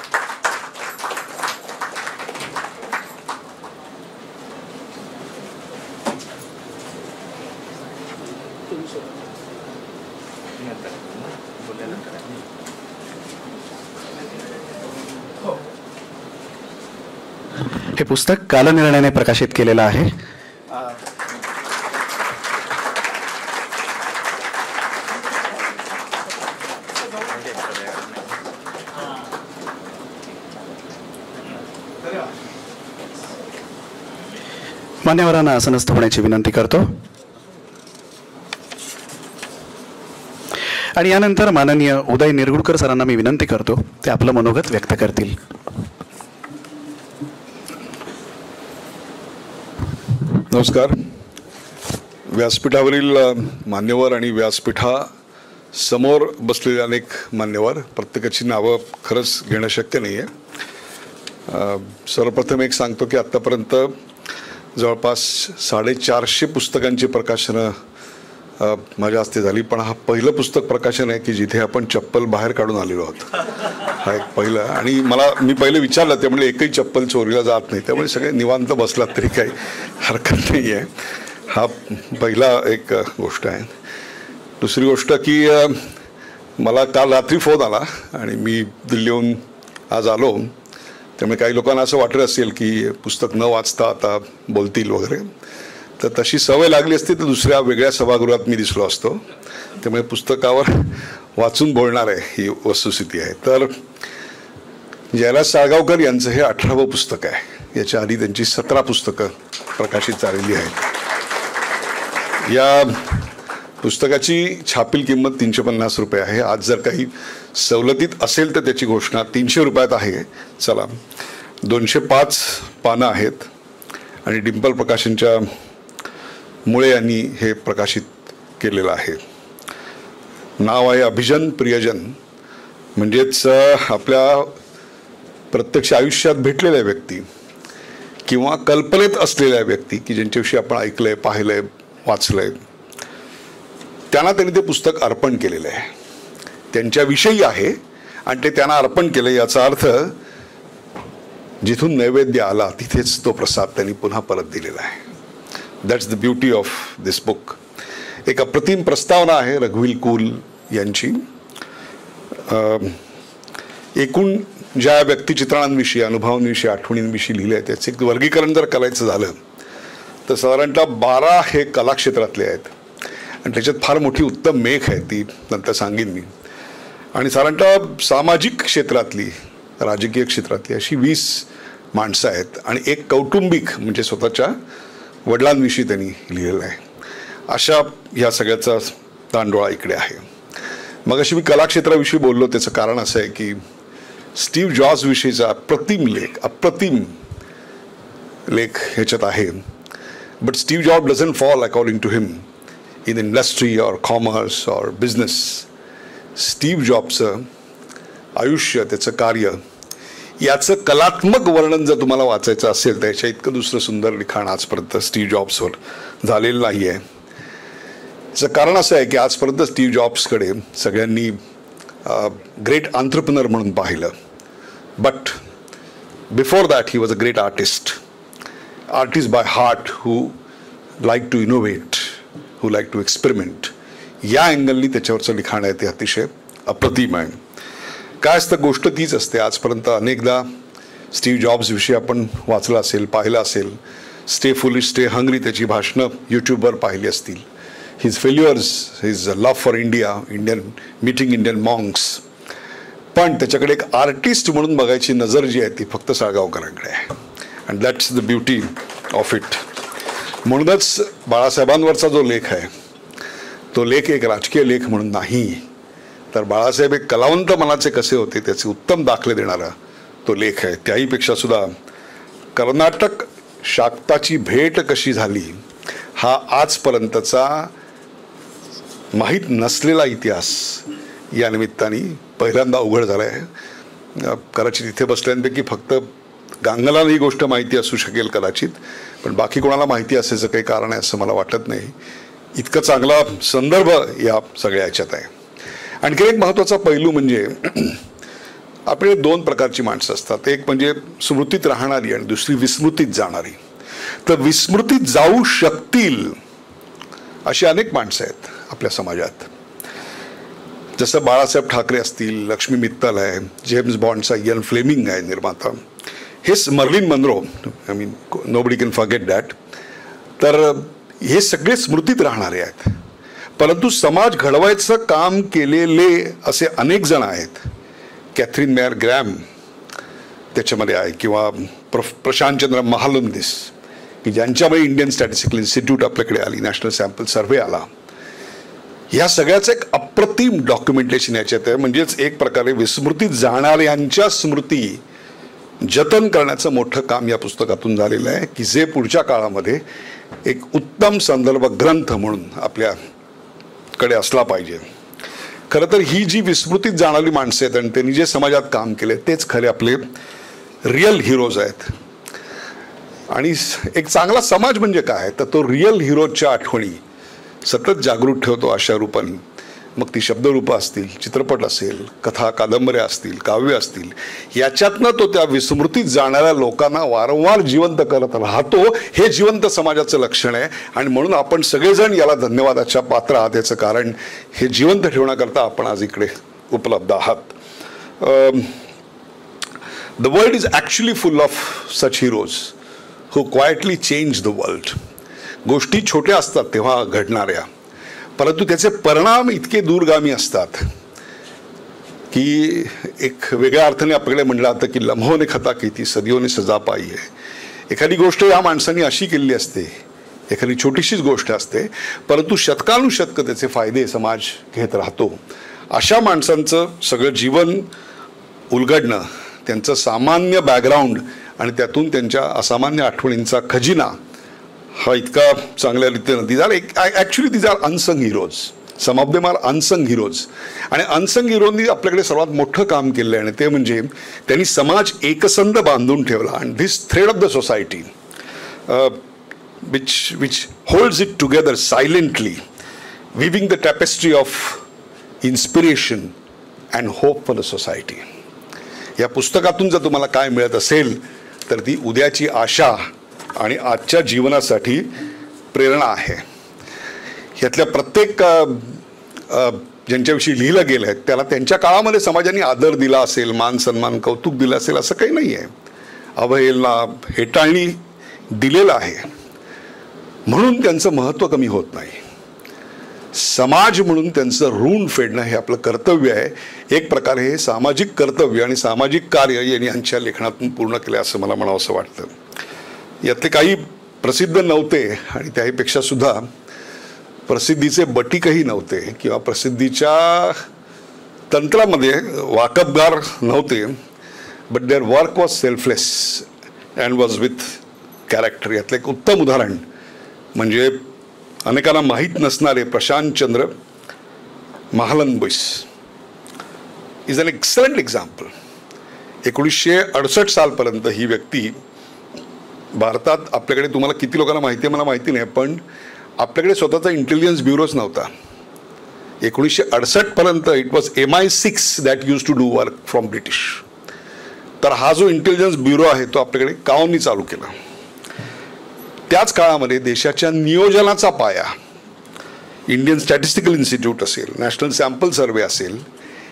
हे पुस्तक कालनिर्णयाने प्रकाशित केलेलं आहे. मान्यवरांना आसनस्थ होण्याची विनंती करतो. आणि यानंतर माननीय उदय निरगुडकर सरांना मी विनंती करतो ते आपलं मनोगत व्यक्त करतील. नमस्कार. व्यासपीठावरील मान्यवर आणि व्यासपीठासमोर बसलेले अनेक मान्यवर, प्रत्येकाची नावं खरंच घेणं शक्य नाही आहे. सर्वप्रथम एक सांगतो की आत्तापर्यंत जवळपास 450 पुस्तकांची प्रकाशनं माझ्या हस्ते झाली, पण हा पहिलं पुस्तक प्रकाशन आहे की जिथे आपण चप्पल बाहेर काढून आलेलो आहोत. हा एक पहिलं. आणि मी पहिले विचारलं, ते म्हणजे एकही चप्पल चोरीला जात नाही, त्यामुळे सगळे निवांत बसलात तरी काही हरकत नाही आहे. हा पहिला एक गोष्ट आहे. दुसरी गोष्ट की मला काल रात्री फोन आला आणि मी दिल्लीहून आज आलो, त्यामुळे काही लोकांना असं वाटत असेल की पुस्तक न वाचता आता बोलतील वगैरे, तर तशी सवय लागली असती तर दुसऱ्या वेगळ्या सभागृहात मी दिसलो असतो. त्यामुळे पुस्तकावर वाचून बोलणार आहे ही वस्तुस्थिती आहे. तर जयराज साळगावकर यांचं हे 18वं पुस्तक आहे. याच्या आधी त्यांची 17 पुस्तकं प्रकाशित झालेली आहेत. या पुस्तकाची छापील किंमत 350 रुपये आहे. आज जर काही सवलतीत असेल तर त्याची घोषणा 300 रुपयात आहे. चला, 205 पानं आहेत आणि डिंपल प्रकाशनच्या मुळे यांनी हे प्रकाशित केलेलं आहे. नाव आहे अभिजन प्रियजन, म्हणजेच आपल्या प्रत्यक्ष आयुष्यात भेटलेल्या व्यक्ती किंवा कल्पनेत असलेल्या व्यक्ती की ज्यांच्याविषयी आपण ऐकलंय, पाहिलंय, वाचलंय, त्यांना त्यांनी ते पुस्तक अर्पण केलेलं आहे. त्यांच्याविषयी आहे आणि ते त्यांना अर्पण केलं. याचा अर्थ जिथून नैवेद्य आला तिथेच तो प्रसाद त्यांनी पुन्हा परत दिलेला आहे. That's the beauty of this book. एक अप्रतिम प्रस्तावना आहे रघुवीर कुल यांची. एकूण ज्या व्यक्तिचित्रणांविषयी, अनुभवांविषयी, आठवणींविषयी लिहिलं आहे त्याचं एक वर्गीकरण जर करायचं झालं तर साधारणतः 12 हे कलाक्षेत्रातले आहेत आणि त्याच्यात फार मोठी उत्तम मेघ आहे, ती नंतर सांगेन मी. आणि साधारणतः सामाजिक क्षेत्रातली, राजकीय क्षेत्रातली अशी 20 माणसं आहेत आणि एक कौटुंबिक म्हणजे स्वतःच्या वडिलांविषयी त्यांनी लिहिलेलं आहे. अशा ह्या सगळ्याचा तांडोळा इकडे आहे. मग अशी मी कलाक्षेत्राविषयी बोललो, त्याचं कारण असं आहे की स्टीव्ह जॉब्स विषयीचा अप्रतिम लेख ह्याच्यात आहे. But Steve Job doesn't fall according to him in industry और कॉमर्स और बिझनेस. स्टीव्ह जॉबचं आयुष्य, त्याचं कार्य, याचं कलात्मक वर्णन जर तुम्हाला वाचायचं असेल तर याच्या इतकं दुसरं सुंदर लिखाण आजपर्यंत स्टीव्ह जॉब्सवर झालेलं नाही आहे. याचं कारण असं आहे की आजपर्यंत स्टीव्ह जॉब्सकडे सगळ्यांनी ग्रेट आंत्रप्रिनर म्हणून पाहिलं, but before that he was a great artist by heart who like to innovate, who like to experiment. या अँगलनी त्याच्यावरचं लिखाण आहे ते अतिशय अप्रतिम आहे. काय असतं, गोष्ट तीच असते. आजपर्यंत अनेकदा स्टीव्ह जॉब्सविषयी आपण वाचलं असेल, पाहिलं असेल. स्टे फुलिश, स्टे हंग्री त्याची भाषणं यूट्यूबवर पाहिली असतील. His failures, his love for India, meeting Indian monks. पण त्याच्याकडे एक आर्टिस्ट म्हणून बघायची नजर जी आहे ती फक्त साळगावकरांकडे आहे. And that's the beauty of it. म्हणूनच बाळासाहेबांवरचा जो लेख आहे तो लेख एक राजकीय लेख म्हणून नाही, तर बाळासाहेब एक कलावंत मनाचे कसे होते त्याचे उत्तम दाखले देणारा तो लेख आहे. त्याहीपेक्षा सुद्धा कर्नाटक शाक्ताची भेट कशी झाली हा आजपर्यंतचा माहीत नसलेला इतिहास या निमित्ताने पहिल्यांदा उघड झाला आहे. कदाचित इथे बसल्यांपैकी फक्त गांगलाला ही गोष्ट माहिती असू शकेल कदाचित, पण बाकी कोणाला माहिती असायचं काही कारण आहे असं मला वाटत नाही. इतकं चांगला संदर्भ या सगळ्या ह्याच्यात आहे. आणखी एक महत्त्वाचा पैलू म्हणजे आपले दोन प्रकारची माणसं असतात. एक म्हणजे स्मृतीत राहणारी आणि दुसरी विस्मृतीत जाणारी. तर विस्मृतीत जाऊ शकतील अशी अनेक माणसं आहेत आपल्या समाजात. जसं बाळासाहेब ठाकरे असतील, लक्ष्मी मित्तल आहे, जेम्स बॉन्डचा इयन फ्लेमिंग आहे निर्माता, हेच Marilyn Monroe, I mean nobody can forget that. तर हे सगळे स्मृतीत राहणारे आहेत, परंतु समाज घडवायचं काम केलेले असे अनेक जण आहेत. कॅथरीन मेयर ग्रॅम त्याच्यामध्ये आहे, किंवा प्रशांतचंद्र महालनोबिस, की ज्यांच्यामुळे इंडियन स्टॅटिस्टिकल इन्स्टिट्यूट आपल्याकडे आली, नॅशनल सॅम्पल सर्व्हे आला. या सगळ्याचं एक अप्रतिम डॉक्युमेंटेशन याच्यात आहे. म्हणजेच एक प्रकारे विस्मृतीत जाणाऱ्यांच्या स्मृती जतन करण्याचं मोठं काम या पुस्तकातून झालेलं आहे, की जे पुढच्या काळामध्ये एक उत्तम संदर्भ ग्रंथ म्हणून आपल्याकडे असला पाहिजे. खरं तर ही जी विस्मृतीत जाणारी माणसं आहेत आणि त्यांनी जे समाजात काम केले तेच खरे आपले रिअल हिरोज आहेत. आणि एक चांगला समाज म्हणजे काय, तर तो रिअल हिरोजच्या आठवणी सतत जागृत ठेवतो अशा रूपाने. मग ती शब्दरूपं असतील, चित्रपट असेल, कथा कादंबऱ्या असतील, काव्य असतील, याच्यातनं तो त्या विस्मृतीत जाणाऱ्या लोकांना वारंवार जिवंत करत राहतो. हे जिवंत समाजाचं लक्षण आहे. आणि म्हणून आपण सगळेजण याला धन्यवादाच्या पात्र आहात. याचं कारण हे जिवंत ठेवण्याकरता आपण आज इकडे उपलब्ध आहात. The world is actually full of such heroes who quietly change the world. गोष्टी छोट्या असतात तेव्हा घडणाऱ्या, परंतु त्याचे परिणाम इतके दूरगामी असतात की एक वेगळ्या अर्थाने आपल्याकडे म्हणलं जातं की लम्होने खता की सदियों ने सजा पाई आहे. एखादी गोष्ट या माणसाने अशी केलेली असते, एखादी छोटीशीच गोष्ट असते, परंतु शतकानुशतक त्याचे फायदे समाज घेत राहतो. अशा माणसांचं सगळं जीवन उलगडणं, त्यांचं सामान्य बॅकग्राऊंड आणि त्यातून त्यांच्या असामान्य आठवणींचा खजिना हा इतका चांगल्या रीतीनं these are unsung heroes. Some of them are unsung heroes. आणि अनसंग हिरोनी आपल्याकडे सर्वात मोठं काम केलं आहे, आणि ते म्हणजे त्यांनी समाज एकसंध बांधून ठेवला. आणि this thread of the society which holds it together silently, weaving the tapestry of inspiration and hope for the society. या पुस्तकातून जर तुम्हाला काय मिळत असेल तर ती उद्याची आशा आणि आजच्या जीवनासाठी प्रेरणा आहे. यातल्या प्रत्येक ज्यांच्याविषयी लिहिलं गेलं आहे त्याला त्यांच्या काळामध्ये समाजाने आदर दिला असेल, मान सन्मान कौतुक दिलं असेल असं काही नाही आहे. अवहेलना, हेटाळणी दिलेलं आहे, म्हणून त्यांचं महत्त्व कमी होत नाही. समाज म्हणून त्यांचं ऋण फेडणं हे आपलं कर्तव्य आहे. एक प्रकारे हे सामाजिक कर्तव्य आणि सामाजिक कार्य यांनी यांच्या लेखनातून पूर्ण केलं असं मला म्हणावंसं वाटतं. यातले काही प्रसिद्ध नव्हते आणि त्याहीपेक्षा सुद्धा प्रसिद्धीचे बटीकही नव्हते किंवा प्रसिद्धीच्या तंत्रामध्ये वाकबगार नव्हते, but their work was selfless and was with character. यातलं एक उत्तम उदाहरण म्हणजे अनेकांना माहीत नसणारे Prasantachandra Mahalanobis is an excellent example. 1968 सालपर्यंत ही व्यक्ती भारतात, आपल्याकडे तुम्हाला किती लोकांना माहिती आहे मला माहिती नाही, पण आपल्याकडे स्वतःचा इंटेलिजन्स ब्युरोच नव्हता. 1968 पर्यंत it was MI6 that use to do work from British. तर हा जो इंटेलिजन्स ब्युरो आहे तो आपल्याकडे काउंनी चालू केला. त्याच काळामध्ये देशाच्या नियोजनाचा पाया इंडियन स्टॅटिस्टिकल इन्स्टिट्यूट असेल, नॅशनल सॅम्पल सर्व्हे असेल,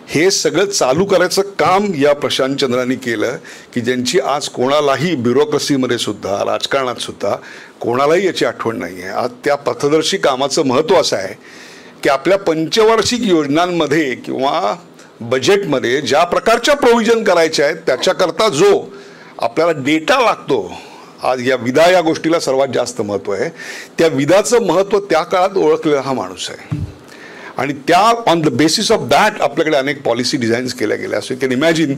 हे सगळं चालू करायचं काम या प्रशांतचंद्रांनी केलं की ज्यांची आज कोणालाही ब्युरोक्रसीमध्ये सुद्धा, राजकारणात सुद्धा कोणालाही याची आठवण नाही आहे. आज त्या पथदर्शी कामाचं महत्त्व असं आहे की आपल्या पंचवार्षिक योजनांमध्ये किंवा बजेटमध्ये ज्या प्रकारच्या प्रोव्हिजन करायच्या आहेत त्याच्याकरता जो आपल्याला डेटा लागतो, आज या विदा या गोष्टीला सर्वात जास्त महत्त्व आहे. त्या विदाचं महत्त्व त्या काळात ओळखलेला हा माणूस आहे. आणि त्या on the basis of that आपल्याकडे अनेक पॉलिसी डिझाईन्स केल्या गेल्या. सो यू कॅन इमॅजिन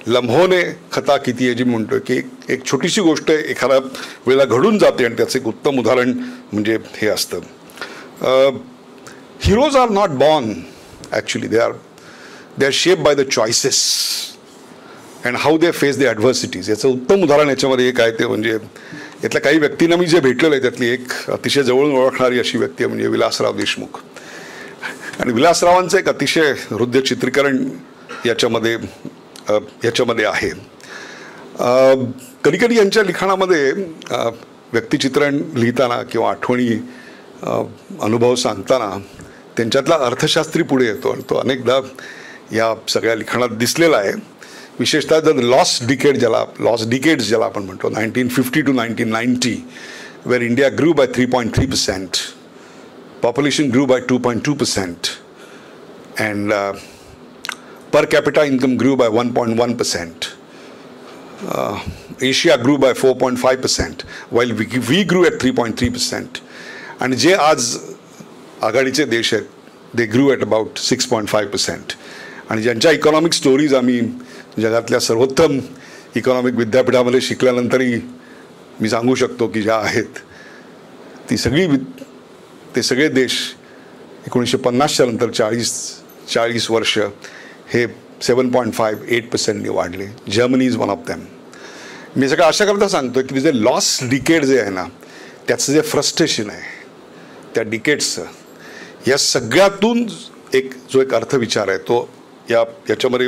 लम्होने खता किती आहे जी म्हणतो की एक छोटीशी गोष्ट एखाद्या वेळेला घडून जाते आणि त्याचं एक उत्तम उदाहरण म्हणजे हे असतं. Heroes are not born actually, they are they are shape by the choices and how they face the adversities. याचं उत्तम उदाहरण याच्यामध्ये एक आहे ते म्हणजे यातल्या काही व्यक्तींना मी जे भेटलेलो आहे त्यातली एक अतिशय जवळून ओळखणारी अशी व्यक्ती आहे म्हणजे विलासराव देशमुख. आणि विलासरावांचं एक अतिशय हृदय चित्रीकरण याच्यामध्ये आहे. कधीकधी यांच्या लिखाणामध्ये व्यक्तिचित्रण लिहिताना किंवा आठवणी अनुभव सांगताना त्यांच्यातला अर्थशास्त्री पुढे येतो आणि तो अनेकदा या सगळ्या लिखाणात दिसलेला आहे. विशेषतः द लॉस्ट डिकेड्स ज्याला आपण म्हणतो 1950 to 1990 where India grew by 3.3%, population grew by 2.2%, and per capita income grew by 1.1%. Asia grew by 4.5%, while we grew at 3.3%. आणि जे आज आघाडीचे देश आहेत they grew at about 6.5%. आणि ज्यांच्या इकॉनॉमिक स्टोरीज आम्ही जगातल्या सर्वोत्तम इकॉनॉमिक विद्यापीठामध्ये शिकल्यानंतरही मी सांगू शकतो की ज्या आहेत ते सगळे देश 1950च्या नंतर 40 वर्ष हे 7.5-8% वाढले. Germany is one of them. मी सगळं अशा करता सांगतो की जे लॉस्ट डिकेड जे आहे ना त्याचं जे फ्रस्ट्रेशन आहे त्या डिकेड्सचं या सगळ्यातून जो एक अर्थविचार आहे तो याच्यामध्ये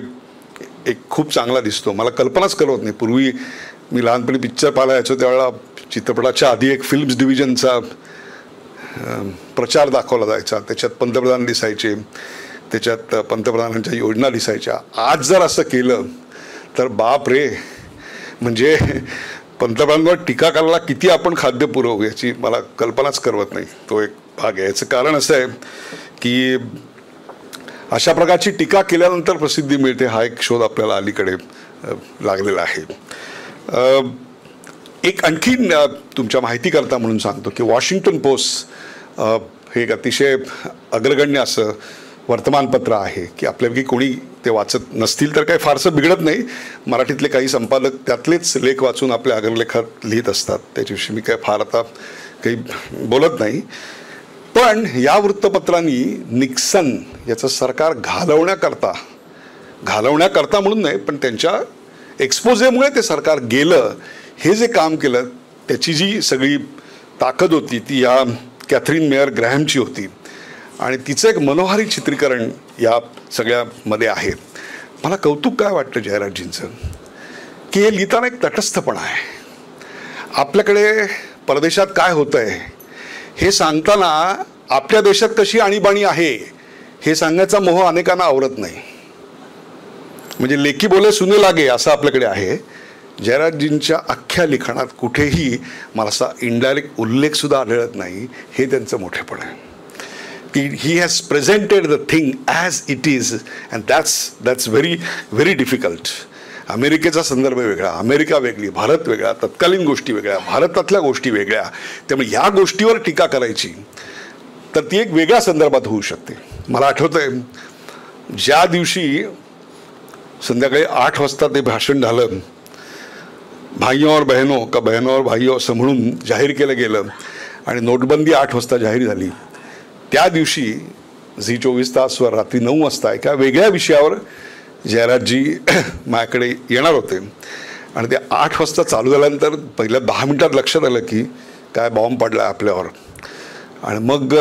एक खूप चांगला दिसतो. मला कल्पनाच करत नाही. पूर्वी मी लहानपणी पिक्चर पाहायला यायचो त्यावेळेला चित्रपटाच्या आधी एक फिल्म्स डिव्हिजनचा प्रचार दाखवला जायचा. त्याच्यात पंतप्रधान दिसायचे, त्याच्यात पंतप्रधानांच्या योजना दिसायच्या. आज जर असं केलं तर बाप रे, म्हणजे पंतप्रधानांवर टीका करायला किती आपण खाद्य पुरवू याची मला कल्पनाच करवत नाही. तो एक भाग आहे. याचं कारण असं आहे की अशा प्रकारची टीका केल्यानंतर प्रसिद्धी मिळते हा एक शोध आपल्याला अलीकडे लागलेला आहे. एक आणखीन तुमच्या माहितीकरता म्हणून सांगतो की वॉशिंग्टन पोस्ट हे एक अतिशय अग्रगण्य असं वर्तमानपत्र आहे की आपल्यापैकी कोणी ते वाचत नसतील तर काही फारसं बिघडत नाही. मराठीतले काही संपादक त्यातलेच लेख वाचून आपल्या अग्रलेखात लिहित असतात, त्याच्याविषयी मी काय फार आता काही बोलत नाही. पण या वृत्तपत्रांनी निक्सन याचं सरकार घालवण्याकरता म्हणून नाही पण त्यांच्या एक्सपोजेमुळे ते सरकार गेलं हे जे काम केलं त्याची जी सगळी ताकद होती ती या कॅथरीन मेयर ग्रॅहमची होती आणि तिचं एक मनोहारी चित्रीकरण या सगळ्यामध्ये आहे. मला कौतुक काय वाटतं जयराजजींचं की हे लिहिताना एक तटस्थपणा आहे. आपल्याकडे परदेशात काय होतं आहे हे सांगताना आपल्या देशात कशी आणीबाणी आहे हे सांगण्याचा मोह अनेकांना आवरत नाही. म्हणजे लेकी बोले सुने लागे असं आपल्याकडे आहे. जयराजजींच्या अख्ख्या लिखाणात कुठेही मला असा इनडायरेक्ट उल्लेखसुद्धा आढळत नाही. हे त्यांचं मोठेपण आहे की he has presented the thing as it is and that's very very difficult. अमेरिकेचा संदर्भ वेगळा, अमेरिका वेगळी, भारत वेगळा, तत्कालीन गोष्टी वेगळ्या, भारतातल्या गोष्टी वेगळ्या. त्यामुळे ह्या गोष्टीवर टीका करायची तर ती एक वेगळ्या संदर्भात होऊ शकते. मला आठवतंय ज्या दिवशी संध्याकाळी 8 वाजता ते भाषण झालं, भाइयों और बहनों का बहनों और भाइयों असं म्हणून जाहीर केलं गेलं आणि नोटबंदी 8 वाजता जाहीर झाली, त्या दिवशी झी 24 तासवर रात्री 9 वाजता एका वेगळ्या विषयावर जयराजजी माझ्याकडे येणार होते आणि ते 8 वाजता चालू झाल्यानंतर पहिल्या 10 मिनिटात लक्षात आलं की काय बॉम्ब पडला आपल्यावर. आणि मग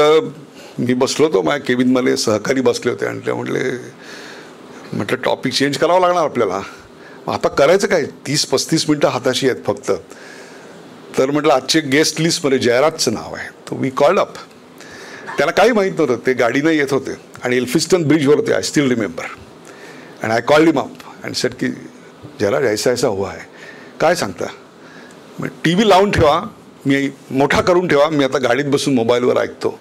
मी बसलो होतो माझ्या केबिनमध्ये, सहकारी बसले होते आणि ते म्हटलं टॉपिक चेंज करावं लागणार आपल्याला. आता करायचं काय, 30-35 मिनटं हाताशी आहेत फक्त. तर म्हटलं आजचे गेस्ट लिस्टमध्ये जयराजचं नाव आहे. तो वी कॉल्ड अप. त्याला काही माहीत नव्हतं, ते गाडीनं येत होते आणि एल्फिस्टन ब्रिजवर होते. I still remember. And I called him up and sed की जयराज ऐसा हुआ है, काय सांगता. मग टी व्ही लावून ठेवा, मी मोठा करून ठेवा, मी आता गाडीत बसून मोबाईलवर ऐकतो.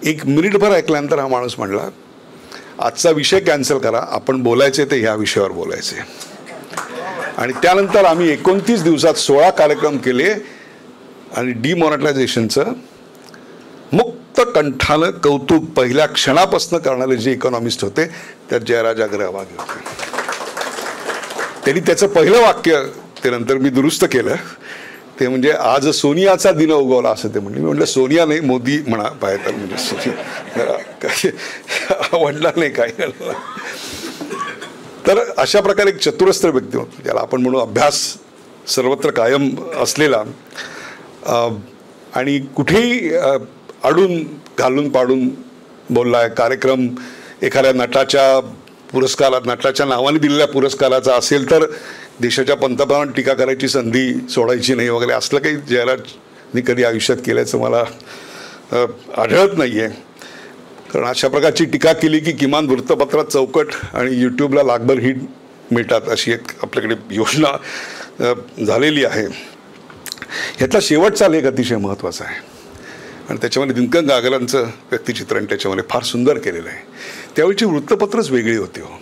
1 मिनिटभर ऐकल्यानंतर हा माणूस म्हणला आजचा विषय कॅन्सल करा, आपण बोलायचे ते ह्या विषयावर बोलायचे. आणि त्यानंतर आम्ही 29 दिवसात 16 कार्यक्रम केले आणि डिमॉनिटायझेशनचं मुक्त कंठानं कौतुक पहिल्या क्षणापासून करणारे जे इकॉनॉमिस्ट होते त्यात जयराज अग्रवाल होते. त्यांनी त्याचं पहिलं वाक्य ते नंतर मी दुरुस्त केलं, ते म्हणजे आज सोनियाचा दिन उगवला असं ते म्हणले. मी म्हटलं सोनिया नाही मोदी म्हणा पाहिजे, म्हणजे सोनिया काय आवडला नाही काय. तर अशा प्रकारे एक चतुरस्त्र व्यक्तिमत्व, ज्याला आपण म्हणू अभ्यास सर्वत्र कायम असलेला, आणि कुठेही अडून घालून पाडून बोलला आहे. कार्यक्रम एखाद्या नटाच्या नावाने दिलेल्या पुरस्काराचा असेल तर देशाच्या पंतप्रधान टीका करायची संधी सोडायची नाही वगैरे, असलं काही जयराजनी कधी आयुष्यात केल्याचं मला आढळत नाही आहे. कारण अशा प्रकारची टीका केली की किमान वृत्तपत्रात चौकट आणि यूट्यूबला लाखभर हिट मिळतात, अशी एक आपल्याकडे योजना झालेली आहे. ह्यातला शेवटचा लेख अतिशय महत्त्वाचा आहे आणि त्याच्यामध्ये दिनकर गागरांचं व्यक्तिचित्रण त्याच्यामध्ये फार सुंदर केलेलं आहे. त्यावेळची वृत्तपत्रच वेगळी होती हो.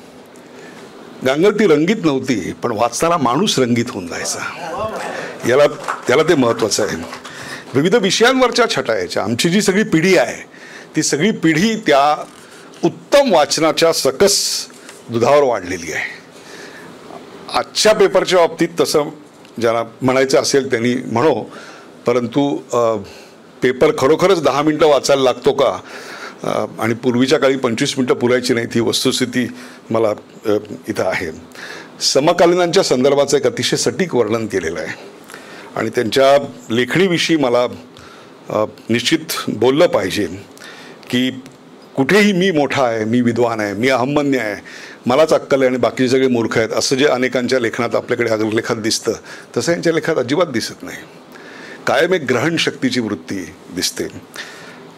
गांगर ती रंगीत नव्हती, पण वाचताना माणूस रंगीत होऊन जायचा. त्याला ते महत्त्वाचं आहे. विविध विषयांवरच्या छटा यायच्या. आमची जी सगळी पिढी आहे ती सगळी पिढी त्या उत्तम वाचनाच्या सकस दुधावर वाढलेली आहे. आजच्या पेपरच्या बाबतीत तसं ज्यांना म्हणायचं असेल त्यांनी म्हणो, परंतु पेपर खरोखरच 10 मिनटं वाचायला लागतो का, आणि पूर्वीच्या काळी 25 मिनटं पुरायची नाही, ती वस्तुस्थिती मला इथं आहे. समकालीनांच्या संदर्भाचं एक अतिशय सटीक वर्णन केलेलं आहे आणि त्यांच्या लेखणीविषयी मला निश्चित बोललं पाहिजे की कुठेही मी मोठा आहे, मी विद्वान आहे, मी अहमन्य आहे, मलाच अक्कल आहे आणि बाकीचे सगळे मूर्ख आहेत, असं जे अनेकांच्या लेखनात आपल्याकडे अग्रलेखात दिसतं तसं यांच्या लेखात अजिबात दिसत नाही. कायम एक ग्रहण शक्तीची वृत्ती दिसते.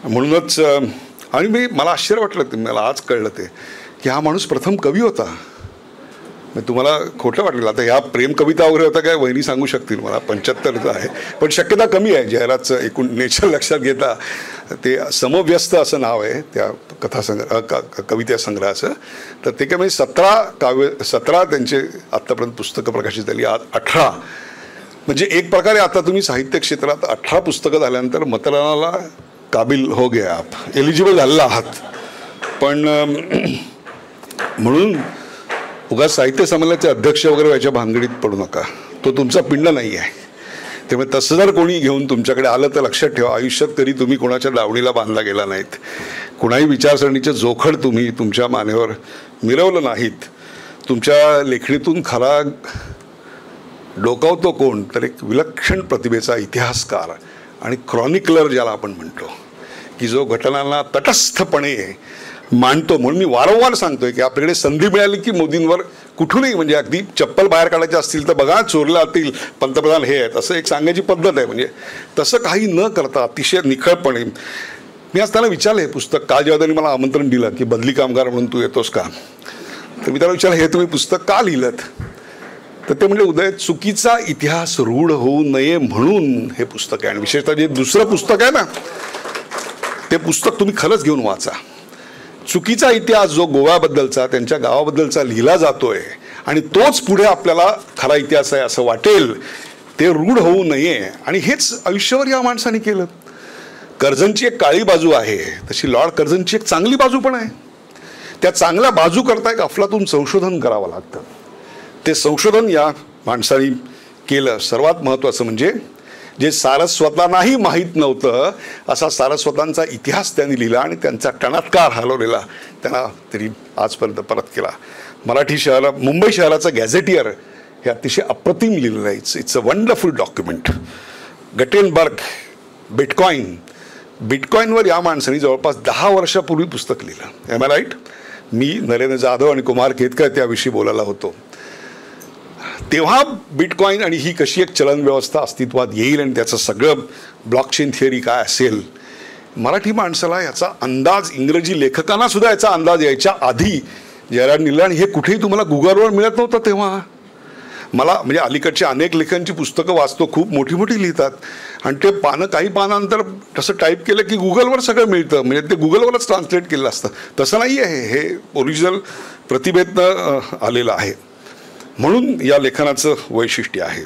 म्हणूनच आणि मला आश्चर्य वाटलं, मला आज कळलं ते की हा माणूस प्रथम कवी होता. तुम्हाला खोटं वाटेल, आता ह्या प्रेम कविता वगैरे होता काय वहिनी सांगू शकतील मला, 75 आहे, पण शक्यता कमी आहे. जयराजचं एकूण नेचर लक्षात घेता ते समव्यस्त असं नाव आहे त्या कविता संग्रहाचं. तर ते काय म्हणजे 17 त्यांचे आत्तापर्यंत पुस्तकं प्रकाशित झाली, आज 18. म्हणजे एक प्रकारे आता तुम्ही साहित्य क्षेत्रात 18 पुस्तकं झाल्यानंतर मतदानाला काबिल हो गया, आप एलिजिबल झालेला आहात. पण म्हणून उगाच साहित्य संमेलनाचे अध्यक्ष वगैरे व्हायच्या भानगडीत पडू नका, तो तुमचा पिंड नाही आहे. त्यामुळे तसं जर कोणी घेऊन तुमच्याकडे आलं तर लक्षात ठेवा, आयुष्यात कधी तुम्ही कोणाच्या दावणीला बांधला गेला नाहीत, कुणाही विचारसरणीचं जोखड तुम्ही तुमच्या मानेवर मिरवलं नाहीत. तुमच्या लेखणीतून खरा डोकावतो कोण, तर एक विलक्षण प्रतिभेचा इतिहासकार आणि क्रॉनिकलर ज्याला आपण म्हणतो, की जो घटनांना तटस्थपणे मांडतो. म्हणून मी वारंवार सांगतोय की आपल्याकडे संधी मिळाली की मोदींवर कुठूनही, म्हणजे अगदी चप्पल बाहेर काढायचे असतील तर बघा चोरला असतील पंतप्रधान हे आहेत असं एक सांगायची पद्धत आहे. म्हणजे तसं काही न करता अतिशय निखळपणे मी आज त्याला विचारलं, हे पुस्तक काल जेव्हा त्यांनी मला आमंत्रण दिलं की बदली कामगार म्हणून तू येतोस का, तर मी त्याला विचारलं हे तुम्ही पुस्तक का लिहिलं, तर ते म्हणजे उदय चुकीचा इतिहास रूढ होऊ नये म्हणून हे पुस्तक आहे. आणि विशेषतः जे दुसरं पुस्तक आहे ना ते पुस्तक तुम्ही खरंच घेऊन वाचा. चुकीचा इतिहास जो गोव्याबद्दलचा त्यांच्या गावाबद्दलचा लिहिला जातोय आणि तोच पुढे आपल्याला खरा इतिहास आहे असं वाटेल, ते रूढ होऊ नये. आणि हेच आयुष्यावर या माणसाने केलं. कर्जनची एक काळी बाजू आहे, तशी लॉर्ड कर्जनची एक चांगली बाजू पण आहे. त्या चांगल्या बाजू करता एक अफलातून संशोधन करावं लागतं. ते संशोधन या माणसाने केलं. सर्वात महत्त्वाचं म्हणजे जे सारस्वतांनाही माहीत नव्हतं असा सारस्वतांचा इतिहास त्यांनी लिहिला आणि त्यांचा टणात्कार हलवलेला त्यांना तरी आजपर्यंत परत केला. मुंबई शहराचं गॅझेटियर हे अतिशय अप्रतिम लिहिलेलं आहे. It's a wonderful document. Gutenberg बिटकॉईनवर या माणसाने जवळपास 10 वर्षापूर्वी पुस्तक लिहिलं. Am I right? मी नरेंद्र जाधव आणि कुमार केतकर त्याविषयी बोलायला होतो. तेव्हा बिटकॉईन आणि ही कशी एक चलन व्यवस्था अस्तित्वात येईल आणि त्याचं सगळं ब्लॉकचेन थिअरी काय असेल, मराठी माणसाला याचा अंदाज, इंग्रजी लेखकांना सुद्धा याचा अंदाज यायच्या आधी जयराज लिहिलं. आणि हे कुठेही तुम्हाला गुगलवर मिळत नव्हतं तेव्हा. मला म्हणजे अलीकडची अनेक लेखकांची पुस्तकं वाचतो, खूप मोठी मोठी लिहितात आणि ते काही पानानंतर तसं टाईप केलं की गुगलवर सगळं मिळतं, म्हणजे ते गुगलवरच ट्रान्सलेट केलं असतं. तसं नाही आहे, हे ओरिजिनल प्रतिभेतनं आलेलं आहे. म्हणून या लेखनाचं वैशिष्ट्य आहे.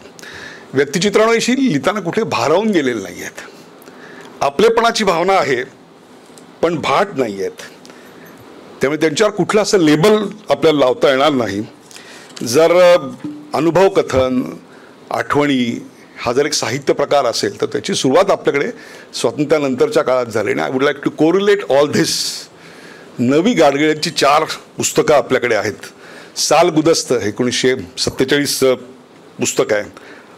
व्यक्तिचित्रणाविषयी लिहिताना कुठे भारावून गेलेले नाही आहेत. आपलेपणाची भावना आहे पण भाट नाही आहेत. त्यामुळे त्यांच्यावर कुठलं असं लेबल आपल्याला लावता येणार नाही. जर अनुभव कथन, आठवणी हा जर एक साहित्य प्रकार असेल तर त्याची सुरुवात आपल्याकडे स्वातंत्र्यानंतरच्या काळात झाली. आणि I would like to correlate all this. नवी गाडगिळ्यांची 4 पुस्तकं आपल्याकडे आहेत. साल गुदस्त 1947 पुस्तक आहे,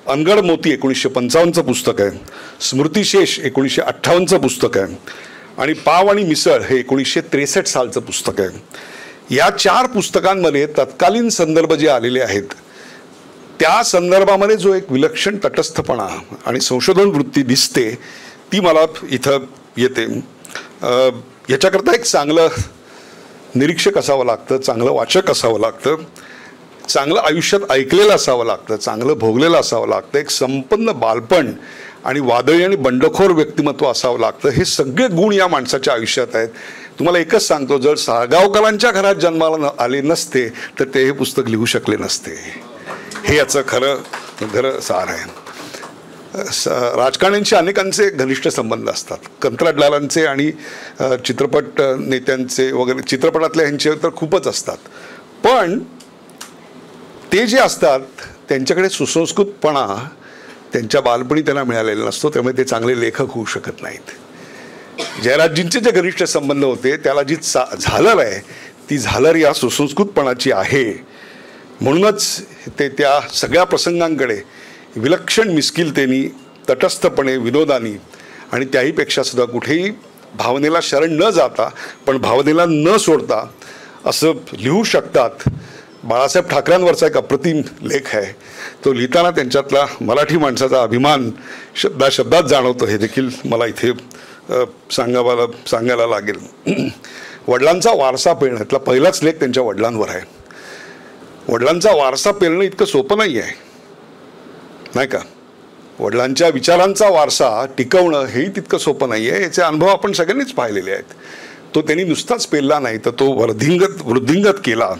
अनगढ मोती 1955 पुस्तक आहे, स्मृतिशेष 1958 पुस्तक आहे आणि पाव आणि मिसळ हे 1963 सालचं पुस्तक आहे. या 4 पुस्तकांमध्ये तत्कालीन संदर्भ जे आलेले आहेत त्या संदर्भामध्ये जो एक विलक्षण तटस्थपणा आणि संशोधन वृत्ती दिसते ती मला इथं येते. याच्याकरता एक चांगलं निरीक्षक असावं लागतं, चांगलं वाचक असावं लागतं, चांगलं आयुष्यात ऐकलेलं असावं लागतं, चांगलं भोगलेलं असावं लागतं, एक संपन्न बालपण आणि वादळी आणि बंडखोर व्यक्तिमत्व असावं लागतं. हे सगळे गुण या माणसाच्या आयुष्यात आहेत. तुम्हाला एकच सांगतो, जर साळगावकरांच्या घरात जन्माला आले नसते तर ते हे पुस्तक लिहू शकले नसते. हे याचं खरं सार आहे. राजकारण्यांशी अनेकांचे घनिष्ठ संबंध असतात, कंत्राटदारांचे आणि चित्रपट नेत्यांचे वगैरे, चित्रपटातल्या ह्यांचे तर खूपच असतात. पण ते जे असतात त्यांच्याकडे सुसंस्कृतपणा त्यांच्या बालपणी त्यांना मिळालेला नसतो, त्यामुळे ते चांगले लेखक होऊ शकत नाहीत. जयराजजींचे जे घनिष्ठ संबंध होते त्याला जी झालर आहे ती झालर या सुसंस्कृतपणाची आहे. म्हणूनच ते त्या सगळ्या प्रसंगांकडे विलक्षण मिस्किलतेनी, तटस्थपणे, विनोदानी आणि त्याहीपेक्षा सुद्धा कुठेही भावनेला शरण न जाता पण भावनेला न सोडता असं लिहू शकतात. बाळासाहेब ठाकरेंवरचा एक अप्रतिम लेख आहे, तो लिहिताना त्यांच्यातला मराठी माणसाचा अभिमान शब्दात जाणवतो. हे देखील मला इथे सांगायला लागेल. वडिलांचा वारसा पेलणं, यातला पहिलाच लेख त्यांच्या वडिलांवर आहे. वडिलांचा वारसा पेलणं इतकं सोपं नाही आहे, नाही का? वडिलांच्या विचारांचा वारसा टिकवणं हेही तितकं सोपं नाही आहे. याचे अनुभव आपण सगळ्यांनीच पाहिलेले आहेत. तो त्यांनी नुसताच पेलला नाही तर तो वृद्धिंगत केला.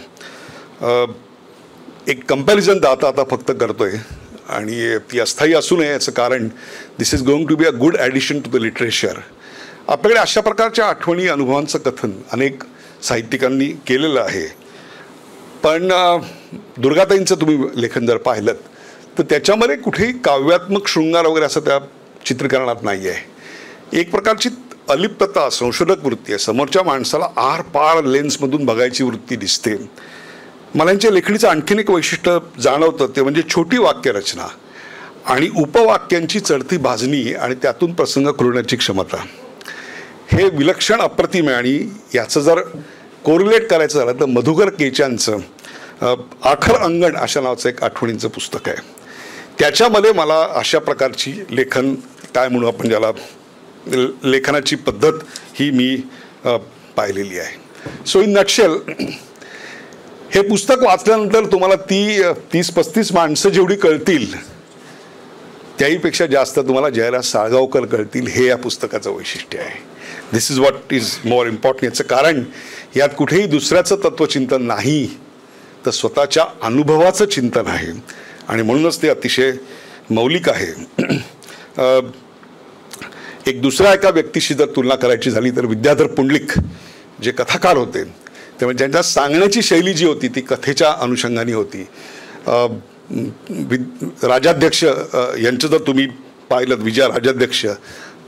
एक कंपॅरिझन आता फक्त करतोय आणि ती अस्थायी असू नये याचं कारण this is going to be a good addition to the literature. आपल्याकडे अशा प्रकारच्या आठवणी, अनुभवांचं कथन अनेक साहित्यिकांनी केलेलं आहे. पण दुर्गाताईंचं तुम्ही लेखन जर पाहिलं तर त्याच्यामध्ये कुठेही काव्यात्मक शृंगार वगैरे असं त्या चित्रीकरणात नाही आहे. एक प्रकारची अलिप्तता, संशोधक वृत्ती आहे. समोरच्या माणसाला आरपार लेन्समधून बघायची वृत्ती दिसते. मला यांच्या लेखणीचं आणखीन एक वैशिष्ट्य जाणवतं, ते म्हणजे छोटी वाक्यरचना आणि उपवाक्यांची चढती भाजणी आणि त्यातून प्रसंग खुलण्याची क्षमता. हे विलक्षण अप्रतिम आहे. आणि याचं जर कोरिलेट करायचं झालं तर मधुकर केचांचं आखर अंगण अशा नावाचं एक आठवणींचं पुस्तक आहे. त्याच्यामध्ये मला अशा प्रकारची लेखन, काय म्हणू आपण ज्याला, लेखनाची पद्धत ही मी पाहिलेली आहे. सो इन नटशेल हे पुस्तक वाचल्यानंतर तुम्हाला 30-35 माणसं जेवढी कळतील त्याहीपेक्षा जास्त तुम्हाला जयराज साळगावकर कळतील. हे या पुस्तकाचं वैशिष्ट्य आहे. This is what is more important. याचं कारण यात कुठेही दुसऱ्याचं तत्वचिंतन नाही तर स्वतःच्या अनुभवाचं चिंतन आहे आणि म्हणूनच ते अतिशय मौलिक आहे. एक दुसऱ्या एका व्यक्तीशी जर तुलना करायची झाली तर विद्याधर पुंडलिक जे कथाकार होते, त्यामुळे त्यांच्या सांगण्याची शैली जी होती ती कथेच्या अनुषंगाने होती. राजाध्यक्ष यांचं जर तुम्ही पाहिलं, विजय राजाध्यक्ष,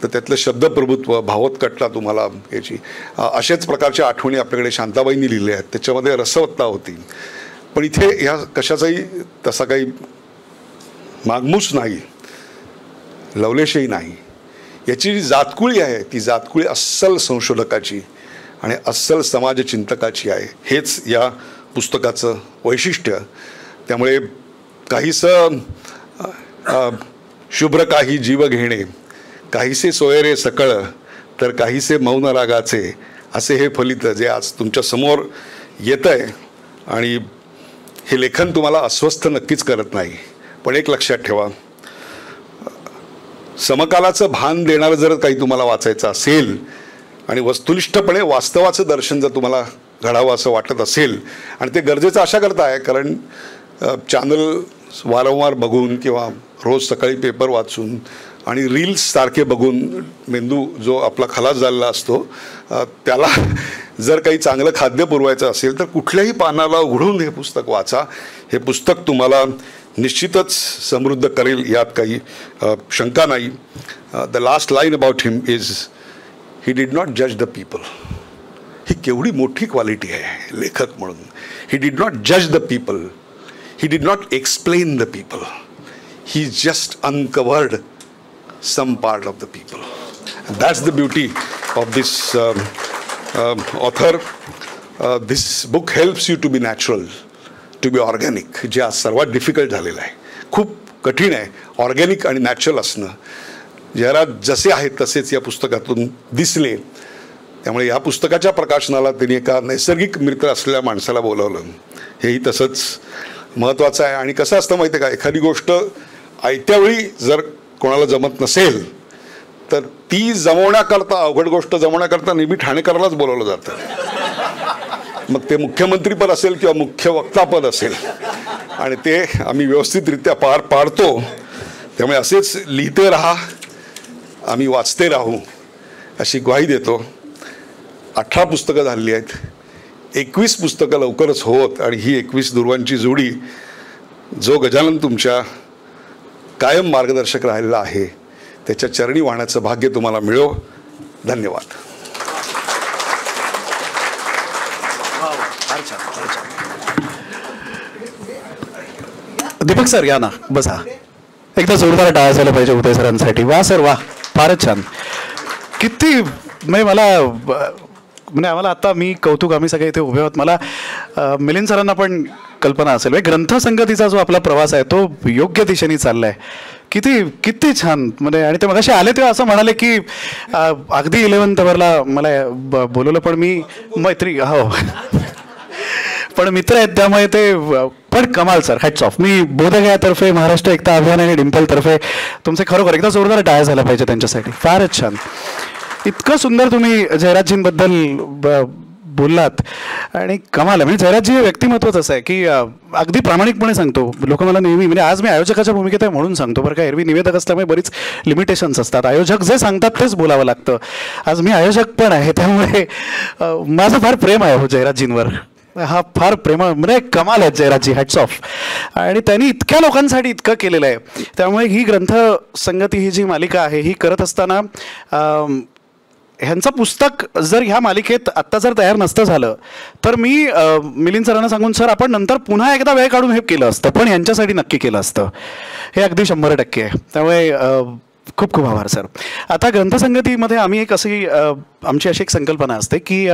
तर त्यातलं शब्दप्रभुत्व, भावोत्कटता तुम्हाला याची अशाच प्रकारच्या आठवणी आपल्याकडे शांताबाईंनी लिहिल्या आहेत. त्याच्यामध्ये रसवत्ता होती. पण इथे ह्या कशाचाही तसा काही मागमूस नाही, लवलेशही नाही. याची जी जातकुळी आहे ती जातकुळी अस्सल संशोधकाची आणि अस्सल समाजचिंतकाची आहे. हेच या पुस्तकाचं वैशिष्ट्य. त्यामुळे काहीसं शुभ्र काही जीव घेणे, काहीसे सोयरे सकळ, तर काहीसे मौन रागाचे, असे हे फलित जे आज तुमच्या समोर येत आहे. आणि हे लेखन तुम्हाला अस्वस्थ नक्कीच करत नाही. पण एक लक्षात ठेवा, समकालाचं भान देणारं जर काही तुम्हाला वाचायचं असेल आणि वस्तुनिष्ठपणे वास्तवाचं दर्शन जर तुम्हाला घडावं असं वाटत असेल, आणि ते गरजेचं अशा करता आहे कारण चॅनल वारंवार बघून किंवा रोज सकाळी पेपर वाचून आणि रील्स सारखे बघून मेंदू जो आपला खलास झालेला असतो त्याला जर काही चांगलं खाद्य पुरवायचं असेल तर कुठल्याही पानाला उघडून हे पुस्तक वाचा. हे पुस्तक तुम्हाला निश्चितच समृद्ध करेल, यात काही शंका नाही. The last line about him is, he did not जज द पीपल, ही केवढी मोठी क्वालिटी आहे लेखक म्हणून. ही डिड नॉट जज the people, he did not explain the people, he just uncovered some part of the people. And that's the beauty of this author. This book helps you to be natural, to be organic. जे आज सर्वात difficult झालेलं आहे, खूप कठीण आहे organic आणि natural असणं. जयराज जसे आहेत तसेच या पुस्तकातून दिसले. त्यामुळे या पुस्तकाच्या प्रकाशनाला त्यांनी एका नैसर्गिक मित्र असलेल्या माणसाला बोलावलं, हेही तसंच महत्त्वाचं आहे. आणि कसं असतं माहिती आहे का, एखादी गोष्ट आयत्या वेळी जर कोणाला जमत नसेल तर ती जमवण्याकरता, अवघड गोष्ट जमवण्याकरता नेहमी ठाणेकरांनाच बोलावलं जातं. मग ते मुख्यमंत्रीपद असेल किंवा मुख्य वक्तापद असेल, आणि ते आम्ही व्यवस्थितरित्या पार पाडतो. त्यामुळे असेच लिहिते राहा, आम्ही वाचते राहू अशी ग्वाही देतो. 18 पुस्तकं झालेली आहेत, 21 पुस्तकं लवकरच होत, आणि ही 21 दुर्वांची जोडी जो गजानन तुमच्या कायम मार्गदर्शक राहिलेला आहे त्याच्या चरणी वाहण्याचं भाग्य तुम्हाला मिळो. धन्यवाद. दीपक सर या ना, बसा. एकदा जोरदार टाळ्या झाल्या पाहिजे उदय सरांसाठी. वा सर वा, फारच छान. किती म्हणजे मला म्हणजे आम्हाला आता मी कौतुक, आम्ही सगळे इथे उभे आहोत. मला मिलिंद सरांना पण कल्पना असेल, ग्रंथसंगतीचा जो आपला प्रवास आहे तो योग्य दिशेने चाललाय. किती किती छान. म्हणजे आणि ते मगाशी आले तेव्हा असं म्हणाले की अगदी 11th आवरला मला बोलवलं, पण मी मैत्री हो पण मित्र आहेत त्यामुळे ते पण कमाल सर, हॅट्स ऑफ. मी बोधगयातर्फे, महाराष्ट्र एकता अभियान आणि डिंपलतर्फे तुमचे खरोखर एकदा जोरदार टाळ्या झाल्या पाहिजे त्यांच्यासाठी. फारच छान. इतकं सुंदर तुम्ही जयराजजींबद्दल बोललात आणि कमाल आहे. म्हणजे जयराजजी हे व्यक्तिमत्वच असं आहे की अगदी प्रामाणिकपणे सांगतो. लोक मला नेहमी, म्हणजे आज मी आयोजकाच्या भूमिकेत आहे म्हणून सांगतो बरं का, एरवी निवेदक असल्यामुळे बरीच लिमिटेशन्स असतात. आयोजक जे सांगतात तेच बोलावं लागतं. आज मी आयोजक पण आहे, त्यामुळे माझं फार प्रेम आहे हो जयराजजींवर. हा फार प्रेमळ, म्हणजे कमाल आहेत जयराजजी, हॅट्स ऑफ. आणि त्यांनी इतक्या लोकांसाठी इतकं केलेलं आहे. त्यामुळे ही ग्रंथसंगती ही जी मालिका आहे ही करत असताना ह्यांचं पुस्तक जर ह्या मालिकेत आत्ता जर तयार नसतं झालं तर मी मिलिंद सरांना सांगून सर आपण नंतर पुन्हा एकदा वेळ काढून हे केलं असतं, पण यांच्यासाठी नक्की केलं असतं. हे अगदी 100% आहे. त्यामुळे खूप खूप आभार सर. आता ग्रंथसंगतीमध्ये आम्ही एक अशी आमची अशी एक संकल्पना असते की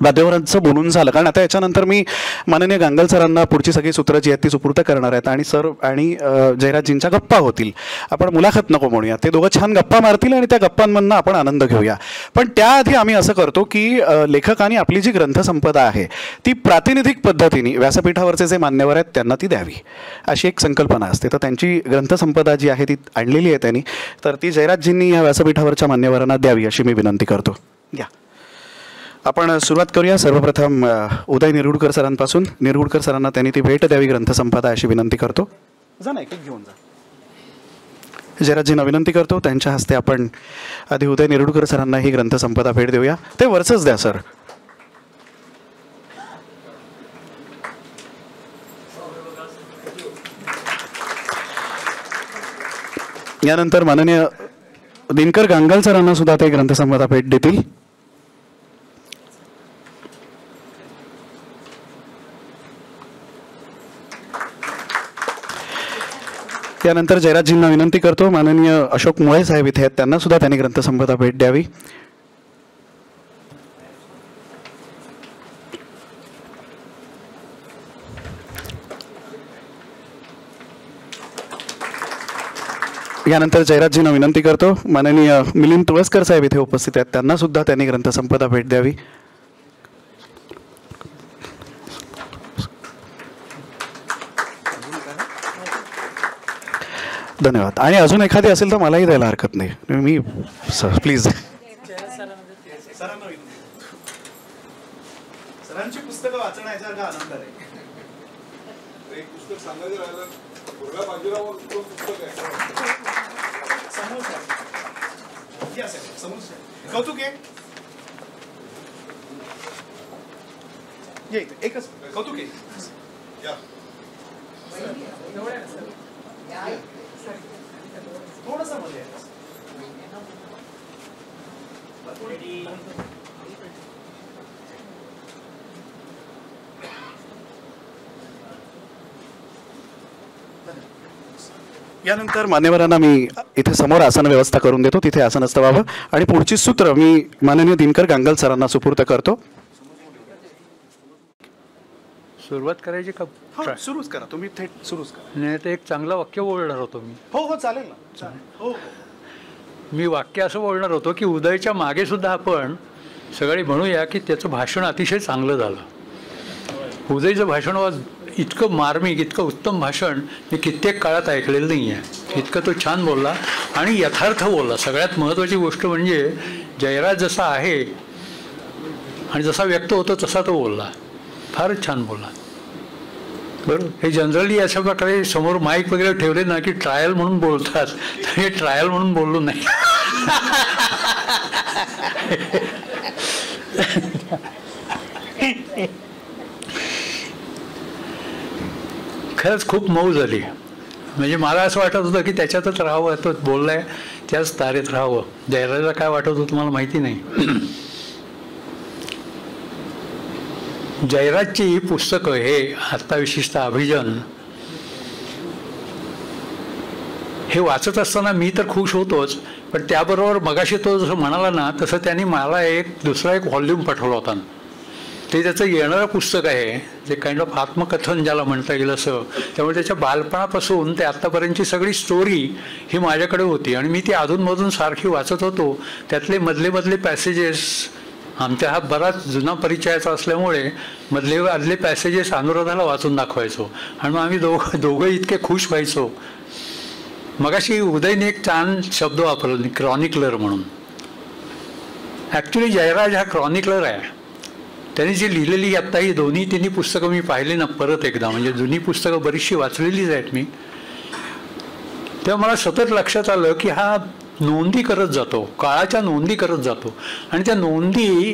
वाद्यवरांचं बोलून झालं, कारण आता याच्यानंतर मी माननीय गांगल सरांना पुढची सगळी सूत्र जी आहेत ती सुपूर्द करणार आहेत आणि सर आणि जयराजजींच्या गप्पा होतील. आपण मुलाखत नको म्हणूया, ते दोघं छान गप्पा मारतील आणि त्या गप्पांमधनं आपण आनंद घेऊया. पण त्याआधी आम्ही असं करतो की लेखकांनी आपली जी ग्रंथसंपदा आहे ती प्रातिनिधिक पद्धतीने व्यासपीठावरचे जे मान्यवर आहेत त्यांना ती द्यावी, अशी एक संकल्पना असते. तर त्यांची ग्रंथसंपदा जी आहे ती आणलेली आहे त्यांनी, तर ती जयराजजींनी या व्यासपीठावरच्या मान्यवरांना द्यावी अशी मी विनंती करतो. या आपण सुरुवात करूया. सर्वप्रथम उदय निरुडकर सरांपासून. निरुडकर सरांना त्यांनी ती भेट द्यावी ग्रंथसंपदा अशी विनंती करतो. जा ना, एक घेऊन जा. जयराजजींना विनंती करतो त्यांच्या हस्ते आपण आधी उदय निरुडकर सरांना ही ग्रंथसंपदा भेट देऊया. ते वरचंच द्या सर. यानंतर माननीय दिनकर गांगल सरांना सुद्धा ते ग्रंथसंपदा भेट देतील. त्यानंतर जयराजजींना विनंती करतो माननीय अशोक मुळे साहेब इथे आहेत, त्यांना सुद्धा त्यांनी ग्रंथसंपदा भेट द्यावी. यानंतर जयराजजींना विनंती करतो माननीय मिलिंद तुळसकर साहेब इथे उपस्थित आहेत, त्यांना सुद्धा त्यांनी ग्रंथसंपदा भेट द्यावी. धन्यवाद. आणि अजून एखादी असेल तर मलाही द्यायला हरकत नाही. मी सर प्लीज. सरांची पुस्तकं वाचण्याचा आनंद आहे. एक पुस्तक सांगायचं राहिलं, मुरगा बाजीराव पुस्तक आहे. कौतुक आहे. एकच कौतुक आहे. थोडंसं मध्ये यानंतर मान्यवरांना मी इथे समोर आसन व्यवस्था करून देतो, तिथे आसनस्थ व्हावं आणि पुढची सूत्र मी माननीय दिनकर गांगल सरांना सुपूर्द करतो. सुरुवात करायची का? सुरूच करा, तुम्ही थेट सुरूच करा. नाही तर एक चांगलं वाक्य बोलणार होतो मी. हो चालेल ना. हो मी वाक्य असं बोलणार होतो की उदयच्या मागे सुद्धा आपण सगळे म्हणूया की त्याचं भाषण अतिशय चांगलं झालं. उदयचं भाषण was इतकं मार्मिक, इतकं उत्तम भाषण मी कित्येक काळात ऐकलेलं नाही आहे. इतकं तो छान बोलला आणि यथार्थ बोलला. सगळ्यात महत्त्वाची गोष्ट म्हणजे जयराज जसा आहे आणि जसा व्यक्त होतो तसा तो बोलला. फारच छान बोलला. बरोबर. हे जनरली अशा प्रकारे समोर माईक वगैरे ठेवले ना की ट्रायल म्हणून बोलतात, तर हे ट्रायल म्हणून बोललो नाही. खरंच खूप मऊ झाली. म्हणजे मला असं वाटत होतं की त्याच्यातच राहावं, तो बोललाय त्याच तारेत राहावं. जयराजला काय वाटत होतं तुम्हाला माहिती नाही. जयराजची पुस्तकं हे आता विशेषतः अभिजन हे वाचत असताना मी तर खुश होतोच, पण त्याबरोबर मगाशी तो जसं म्हणाला ना तसं त्यांनी मला दुसरा एक व्हॉल्यूम पाठवला होता. ते त्याचं येणारं पुस्तक आहे, जे काइंड ऑफ आत्मकथन ज्याला म्हणता येईल असं. त्यामुळे त्याच्या बालपणापासून ते आत्तापर्यंतची सगळी स्टोरी ही माझ्याकडे होती आणि मी ती अधूनमधून सारखी वाचत होतो. त्यातले मधले पॅसेजेस, आमचा हा बराच जुना परिचयाचा असल्यामुळे मधले पॅसेजेस अनुराधाला वाचून दाखवायचो आणि मग आम्ही दोघं इतके खुश व्हायचो. मगाशी उदयने एक छान शब्द वापरला, क्रॉनिकलर म्हणून. ॲक्च्युली जयराज हा क्रॉनिकलर आहे. त्यांनी जी लिहिलेली आत्ता ही तिन्ही पुस्तकं मी पाहिली ना परत एकदा, म्हणजे जुनी पुस्तकं बरीचशी वाचलेलीच आहेत मी, तेव्हा मला सतत लक्षात आलं की हा नोंदी करत जातो, काळाच्या नोंदी करत जातो. आणि त्या नोंदी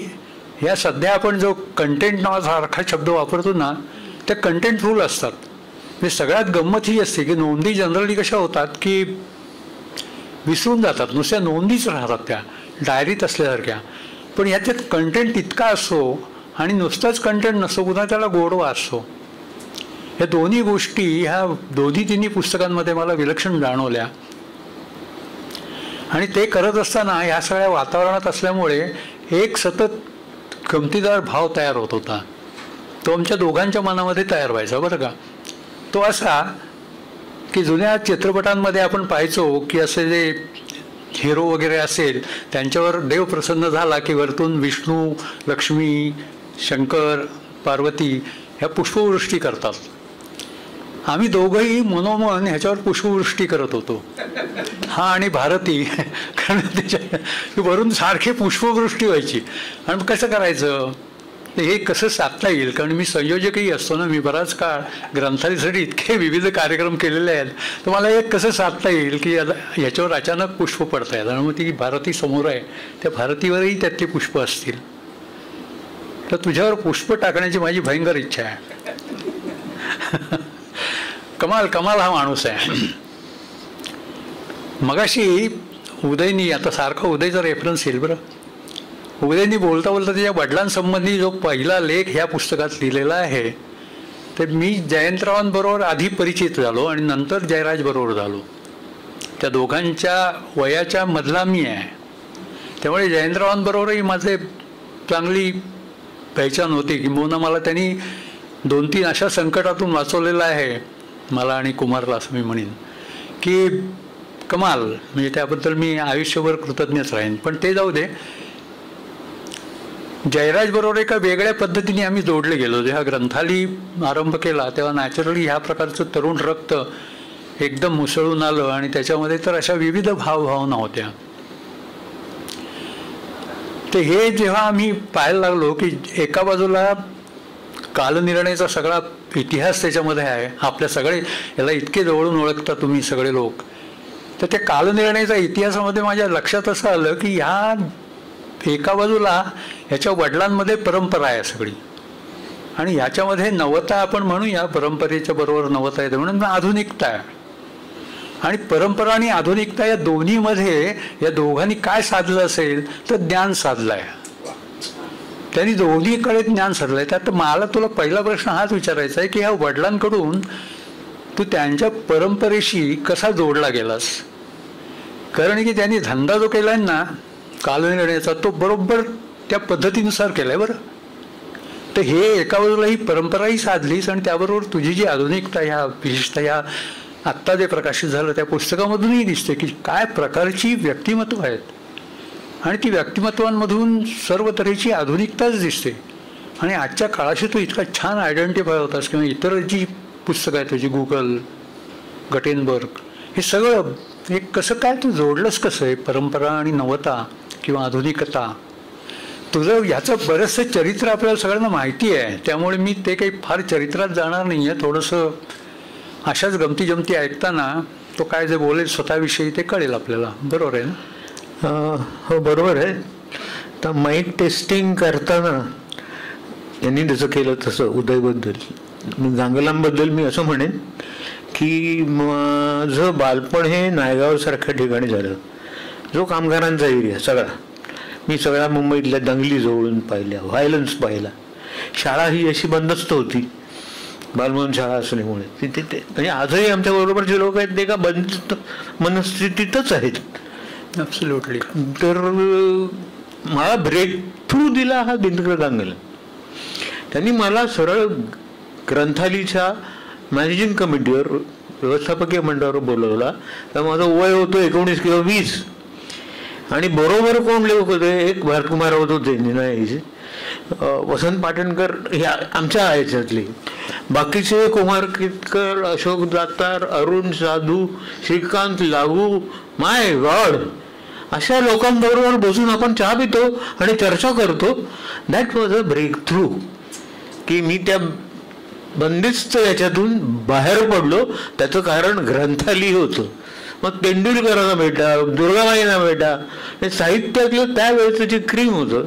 ह्या सध्या आपण जो कंटेंट नावासारखा शब्द वापरतो ना, त्या कंटेंटफुल असतात. म्हणजे सगळ्यात गंमत ही असते की नोंदी जनरली कशा होतात की विसरून जातात, नुसत्या नोंदीच राहतात त्या डायरीत असल्यासारख्या. पण ह्याच्यात कंटेंट इतका असतो आणि नुसताच कंटेंट नसतो, पुन्हा त्याला गोडवा असतो. या दोन्ही गोष्टी ह्या तिन्ही पुस्तकांमध्ये मला विलक्षण जाणवल्या. आणि ते करत असताना ह्या सगळ्या वातावरणात असल्यामुळे एक सतत गमतीदार भाव तयार होत होता. तो आमच्या दोघांच्या मनामध्ये तयार व्हायचा बरं का. तो असा की जुन्या चित्रपटांमध्ये आपण पाहायचो की असे जे हिरो वगैरे असेल त्यांच्यावर देव प्रसन्न झाला की वरतून विष्णू, लक्ष्मी, शंकर, पार्वती ह्या पुष्पवृष्टी करतात. आम्ही दोघंही मनोमन ह्याच्यावर पुष्पवृष्टी करत होतो, हा आणि भारती. कारण त्याच्या वरून सारखी पुष्पवृष्टी व्हायची. आणि कसं करायचं हे कसं साधता येईल, कारण मी संयोजकही असतो ना, मी बराच काळ ग्रंथालयासाठी इतके विविध कार्यक्रम केलेले आहेत, तर मला एक कसं साधता येईल की ह्याच्यावर अचानक पुष्प पडत आहेत आणि मग ती भारती समोर आहे, त्या भारतीवरही त्यातली पुष्प असतील, तर तुझ्यावर पुष्प टाकण्याची माझी भयंकर इच्छा आहे. कमाल हा माणूस आहे. मगाशी उदयनी, आता सारखं उदयचा रेफरन्स येईल बरं, उदयनी बोलता त्याच्या वडिलांसंबंधी जो पहिला लेख ह्या पुस्तकात लिहिलेला आहे, ते मी जयंतरावांबरोबर आधी परिचित झालो आणि नंतर जयराज बरोबर झालो. त्या दोघांच्या वयाच्या मधला मी आहे, त्यामुळे जयंतरावांबरोबरही माझे चांगली पहिचान होती. किंबहुना मला त्यांनी 2-3 अशा संकटातून वाचवलेलं आहे, मला आणि कुमारला, असं मी म्हणेन की कमाल. म्हणजे त्याबद्दल मी आयुष्यभर कृतज्ञच राहीन. पण ते जाऊ दे. जयराज बरोबर एका वेगळ्या पद्धतीने आम्ही जोडले गेलो. जेव्हा ग्रंथालय आरंभ केला तेव्हा नॅचरली ह्या प्रकारचं तरुण रक्त एकदम मुसळून आलं आणि त्याच्यामध्ये तर अशा विविध भावभावना होत्या. ते हे जेव्हा आम्ही पाहायला लागलो की एका बाजूला कालनिर्णयाचा सगळा इतिहास त्याच्यामध्ये आहे, आपल्या सगळे याला इतके जवळून ओळखता तुम्ही सगळे लोक, तर त्या कालनिर्णयाच्या इतिहासामध्ये माझ्या लक्षात असं आलं की ह्या एका बाजूला ह्याच्या वडिलांमध्ये परंपरा आहे सगळी, आणि ह्याच्यामध्ये नवता आपण म्हणूया, परंपरेच्या बरोबर नवता येते म्हणून आधुनिकता आहे. आणि परंपरा आणि आधुनिकता या दोन्हीमध्ये या दोघांनी काय साधलं असेल तर ज्ञान साधलं आहे. त्यांनी दोन्हीकडे ज्ञान साधलं आहे. त्यात मला तुला पहिला प्रश्न हाच विचारायचा आहे की ह्या वडिलांकडून तू त्यांच्या परंपरेशी कसा जोडला गेलास. कारण की त्यांनी धंदा जो केलाय ना कालनिर्णयाचा, तो बरोबर त्या पद्धतीनुसार केलाय बरं. तर हे एका बाजूला ही परंपराही साधलीस आणि त्याबरोबर तुझी जी आधुनिकता, ह्या विशेषतः ह्या आत्ता जे प्रकाशित झालं त्या पुस्तकामधूनही दिसते की काय प्रकारची व्यक्तिमत्व आहेत आणि ती व्यक्तिमत्वांमधून सर्व तऱ्हेची आधुनिकताच दिसते. आणि आजच्या काळाशी तू इतका छान आयडेंटिफाय होतास किंवा इतर जी पुस्तकं आहेत तुझी, गुगल, गटेनबर्ग, हे सगळं एक कसं काय तू जोडलंस कसं आहे परंपरा आणि नवता किंवा आधुनिकता. तुझं ह्याचं बरंचसं चरित्र आपल्याला सगळ्यांना माहिती आहे, त्यामुळे मी ते काही फार चरित्रात जाणार नाही आहे. थोडंसं अशाच गमती जमती ऐकताना तो काय जे बोलेल स्वतःविषयी ते कळेल आपल्याला. बरोबर आहे ना? हो बरोबर आहे. तर माईक टेस्टिंग करताना यांनी जसं केलं तसं उदयबद्दल, गांगलांबद्दल मी असं म्हणेन की माझं बालपण हे नायगावसारख्या ठिकाणी झालं, जो कामगारांचा एरिया सगळा. मी सगळ्या मुंबईतल्या दंगली जवळून पाहिल्या, व्हायलन्स पाहिला. शाळा ही अशी बंदस्त होती बालमोहन शाळा असल्यामुळे. तिथे ते म्हणजे आजही आमच्याबरोबर जे लोक आहेत ते का बंदिस्त मनस्थितीतच आहेत. ॲब्सोल्युटली. तर मला ब्रेक थ्रू दिला हा दिनकर गांगल. त्यांनी मला सरळ ग्रंथालयाच्या मॅनेजिंग कमिटीवर, व्यवस्थापकीय मंडळावर बोलवला. तर माझं वय होतं 19 किंवा 20 आणि बरोबर कोण लोक होते, एक भारतकुमार होते निनायचे, वसंत पाटणकर ह्या आमच्या ह्याच्यातले, बाकीचे कुमार कितकर, अशोक दातार, अरुण साधू, श्रीकांत लागू, माय गॉड, अशा लोकांबरोबर बसून आपण चहा पितो आणि चर्चा करतो. That was a breakthrough की मी त्या बंदिस्त याच्यातून बाहेर पडलो. त्याचं कारण ग्रंथालय होतं. मग तेंडुलकरांना भेटा, दुर्गाबाईंना भेटा, हे साहित्यातलं त्यावेळेचं जे क्रीम होतं.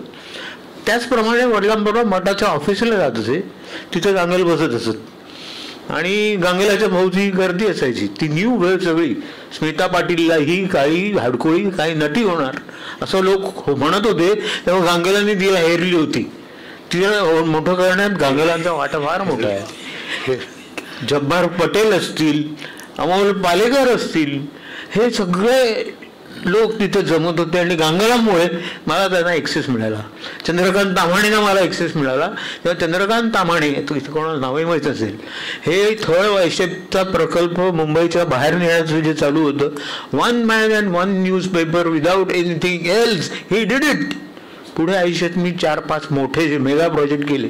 त्याचप्रमाणे वडिलांबरोबर मठाच्या ऑफिसला जात असे, तिथे गांगल बसत असत आणि गांगलाच्या भोवती गर्दी असायची. ती न्यू वेळ सगळी. स्मिता पाटीलला ही काळी हाडकोळी काही नटी होणार असं लोक म्हणत होते, तेव्हा गांगलांनी तिला हेरली होती. तिला मोठं करण्यात गांगलांचा वाटा फार मोठा आहे. जब्बार पटेल असतील, अमोल पालेकर असतील, हे सगळे लोक तिथे जमत होते आणि गांगलामुळे मला त्यांना ॲक्सेस मिळाला. चंद्रकांत ताम्हाणेंना मला ॲक्सेस मिळाला. तेव्हा चंद्रकांत ताम्हाणे, तो इथे कोणाला नावही माहीत असेल, हे थळ वैश्यचा प्रकल्प मुंबईच्या बाहेर नेण्याचं जे चालू होतं, 1 man and 1 newspaper without anything else, he did it. पुढे आयुष्यात मी 4-5 मोठे जे मेगा प्रोजेक्ट केले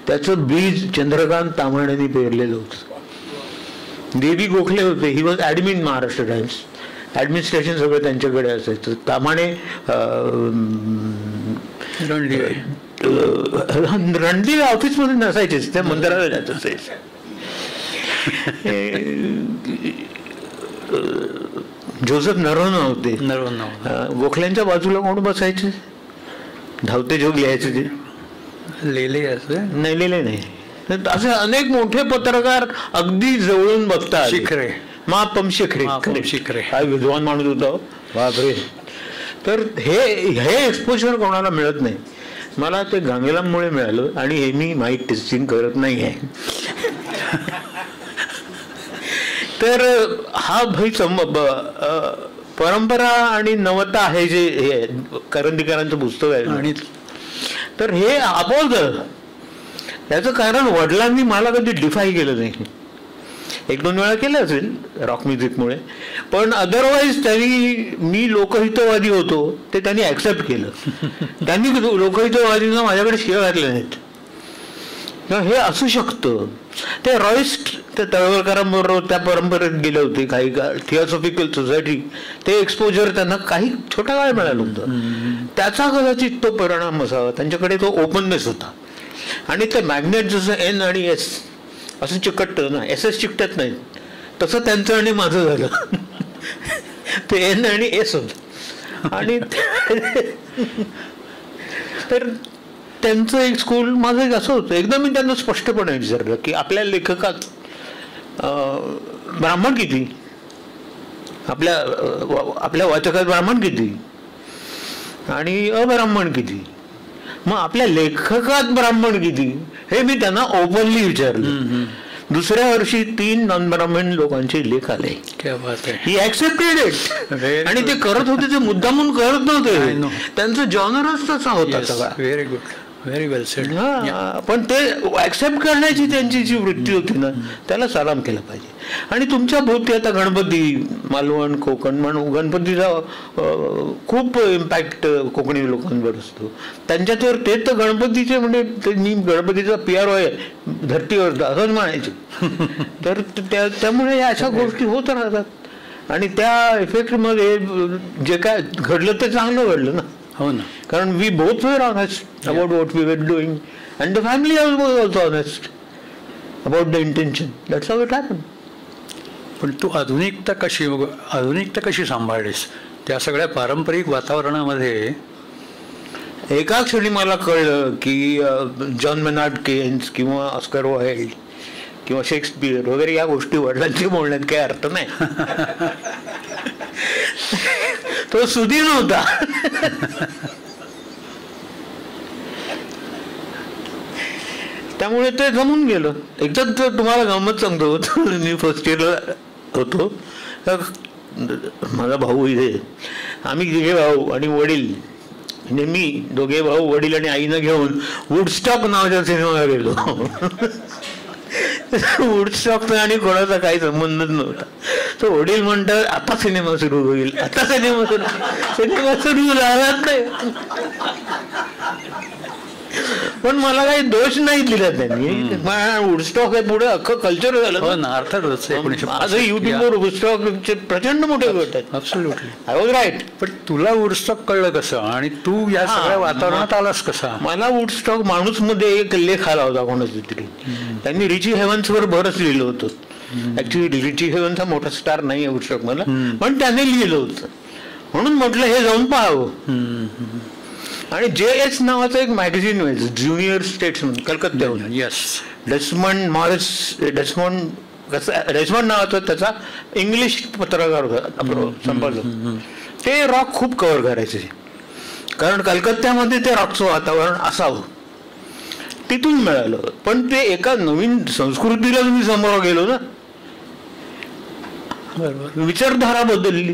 त्याचं बीज चंद्रकांत ताम्हाणेंनी पेरलेलं होतं. देवी गोखले होते, he was admin Maharashtra times. Administration सगळं त्यांच्याकडे असायचं. ताम्हाणे रणधीर ऑफिसमध्ये नसायचेच, त्या मंदिराला जात असायचे. जोसेफ नरवणे होते, गोखल्यांच्या बाजूला कोण बसायचे, धावते जोग लिहायचे ते, लिहिले असं नाही लिहिले नाही. असे अनेक मोठे पत्रकार अगदी जवळून बघतात. शिखरे, महापम शिखरे, शिखरे काय विद्वान माणूस होता बापरे. तर हे एक्सपोजर कोणाला मिळत नाही. मला ते गांगेलांमुळे मिळालं आणि हे मी माईक टेस्टिंग करत नाही आहे. तर हा भाई परंपरा आणि नवता आहे जे हे करंदीकरांचं पुस्तक आहे. आणि तर हे अपोज याचं कारण वडिलांनी मला कधी डिफाय केलं नाही. 1-2 वेळा केलं असेल रॉक म्युझिकमुळे, पण अदरवाईज त्यांनी, मी लोकहितवादी होतो ते त्यांनी ॲक्सेप्ट केलं. त्यांनी लोकहितवादींना माझ्याकडे शिव्या घातल्या नाहीत. हे असू शकतं. ते रॉइस्ट त्या तळवलकरांबरोबर त्या परंपरेत गेले होते काही काळ, थिओसॉफिकल सोसायटी, ते एक्सपोजर त्यांना काही छोटा काळ मिळालं होतं. त्याचा कदाचित तो परिणाम असावा. त्यांच्याकडे तो ओपननेस होता. आणि ते मॅग्नेट जसं N आणि S असं चिकटतं ना, SS चिकटत नाही, तसं त्यांचं आणि माझं झालं. ते N आणि S होतं. आणि तर त्यांचं एक स्कूल, माझं एक असं होतं. एकदा मी त्यांना स्पष्टपणे विचारलं की आपल्या लेखकात ब्राह्मण किती, आपल्या वाचकात ब्राह्मण किती आणि अब्राह्मण किती, मग आपल्या लेखकात ब्राह्मण किती, हे मी त्यांना ओपनली विचारलं. दुसऱ्या वर्षी 3 नॉन ब्राह्मण लोकांचे लेख आले. क्या बात आहे. ही ऍक्सेप्टेड इट. Very आणि ते करत होते, ते मुद्दामून करत I know. नव्हते, त्यांचं जॉनरच तसा होता सगळा. Very good, very well sed. हा, पण ते ऍक्सेप्ट करण्याची त्यांची जी वृत्ती होती ना, त्याला सलाम केला पाहिजे. आणि तुमच्या भोवती आता गणपती, मालवण, कोकण म्हणून गणपतीचा खूप इम्पॅक्ट कोकणी लोकांवर असतो. त्यांच्यावर ते तर गणपतीचे म्हणजे त्यांनी गणपतीचा PRO आहे धरतीवर असंच म्हणायचे. तर त्यामुळे या अशा गोष्टी होत राहतात. आणि त्या इफेक्टमध्ये जे काय घडलं ते चांगलं घडलं ना. हो ना. कारण we both were honest about what we were doing and the family was also honest about the intention. That's how it happen. पण तू आधुनिकता कशी सांभाळलीस त्या सगळ्या पारंपरिक वातावरणामध्ये? एका क्षणी मला कळलं की जॉन मेनार्ड केन्स किंवा ऑस्कर वाइल्ड किंवा शेक्सपियर वगैरे या गोष्टी वडिलांची बोलण्यात काही अर्थ नाही. तो सुधीर नव्हता. त्यामुळे ते जमून गेलं. एकदा तर तुम्हाला गंमत सांगतो. मी फर्स्ट इयरला होतो, माझा भाऊ इथे, आम्ही तिघे भाऊ आणि वडील, म्हणजे मी, दोघे भाऊ, वडील आणि आईनं घेऊन वुडस्टॉक नावाच्या सिनेमाला गेलो. वुडस्टॉकचा आणि कोणाचा काही संबंधच नव्हता. तो वडील म्हणतात आता सिनेमा सुरू होईल, आता सिनेमा सुरू झालाच नाही. पण मला काही दोष नाही दिला त्यांनी. वुडस्टॉक आहे पुढे अख्खं कल्चर झालं. हो ना, अर्थातच. आज युट्यूबवर वुडस्टॉकचे प्रचंड मोठे गट आहेत. ॲब्सोल्युटली. I was right. पण तुला वुडस्टॉक कळलं कसं आणि तू या सगळ्या वातावरणात आलास कसा? मला वुडस्टॉक माणूस मध्ये एक लेख आला होता कोणाचा तरी, त्यांनी रिची हेवन्सवर बरंच लिहिलं होतं. ऍक्च्युली रिची हेवन्स हा मोठा स्टार नाही आहे वुडस्टॉक मला, पण त्याने लिहिलं होतं. म्हणून म्हटलं हे जाऊन पाहावं. आणि JS नावाचं एक मॅगझिन व्हायचं, ज्युनियर स्टेट्समन, कलकत्त्याहून. येस. डेस्मंड नावाचा त्याचा इंग्लिश पत्रकार होता, संपादक. ते रॉक खूप कव्हर करायचे, कारण कलकत्त्यामध्ये ते रॉकचं वातावरण असावं, तिथून मिळालं. पण ते एका नवीन संस्कृतीला तुम्ही समोर गेलो ना, विचारधारा बदलली,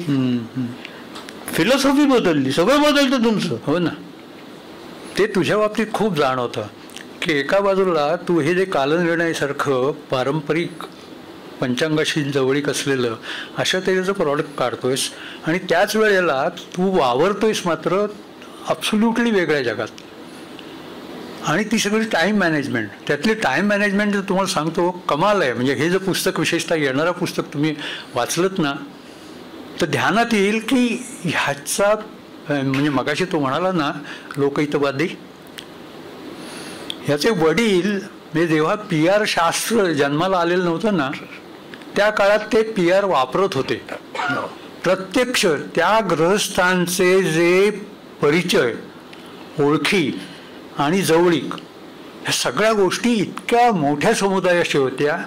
फिलॉसॉफी बदलली, सगळं बदलतं तुमचं. हो ना. ते तुझ्या बाबतीत खूप जाणवतं की एका बाजूला तू हे जे कालनिर्णयासारखं पारंपरिक पंचांगाशी जवळीक असलेलं अशा तऱ्हेचं प्रॉडक्ट काढतोयस आणि त्याच वेळेला तू वावरतोयस मात्र ॲब्सोल्युटली वेगळ्या जगात. आणि ती सगळी टाईम मॅनेजमेंट, त्यातली टाईम मॅनेजमेंट तुम्हाला सांगतो कमाल आहे. म्हणजे हे जर पुस्तक, विशेषतः येणारं पुस्तक तुम्ही वाचलंत ना, तर ध्यानात येईल की ह्याचा म्हणजे मगाशी तो म्हणाला ना लोकहितवादी, ह्याचे वडील म्हणजे जेव्हा PR शास्त्र जन्माला आलेलं नव्हतं ना, त्या काळात ते PR वापरत होते. प्रत्यक्ष त्या ग्रहस्थांचे जे परिचय, ओळखी आणि जवळीक, ह्या सगळ्या गोष्टी इतक्या मोठ्या समुदायाशी होत्या.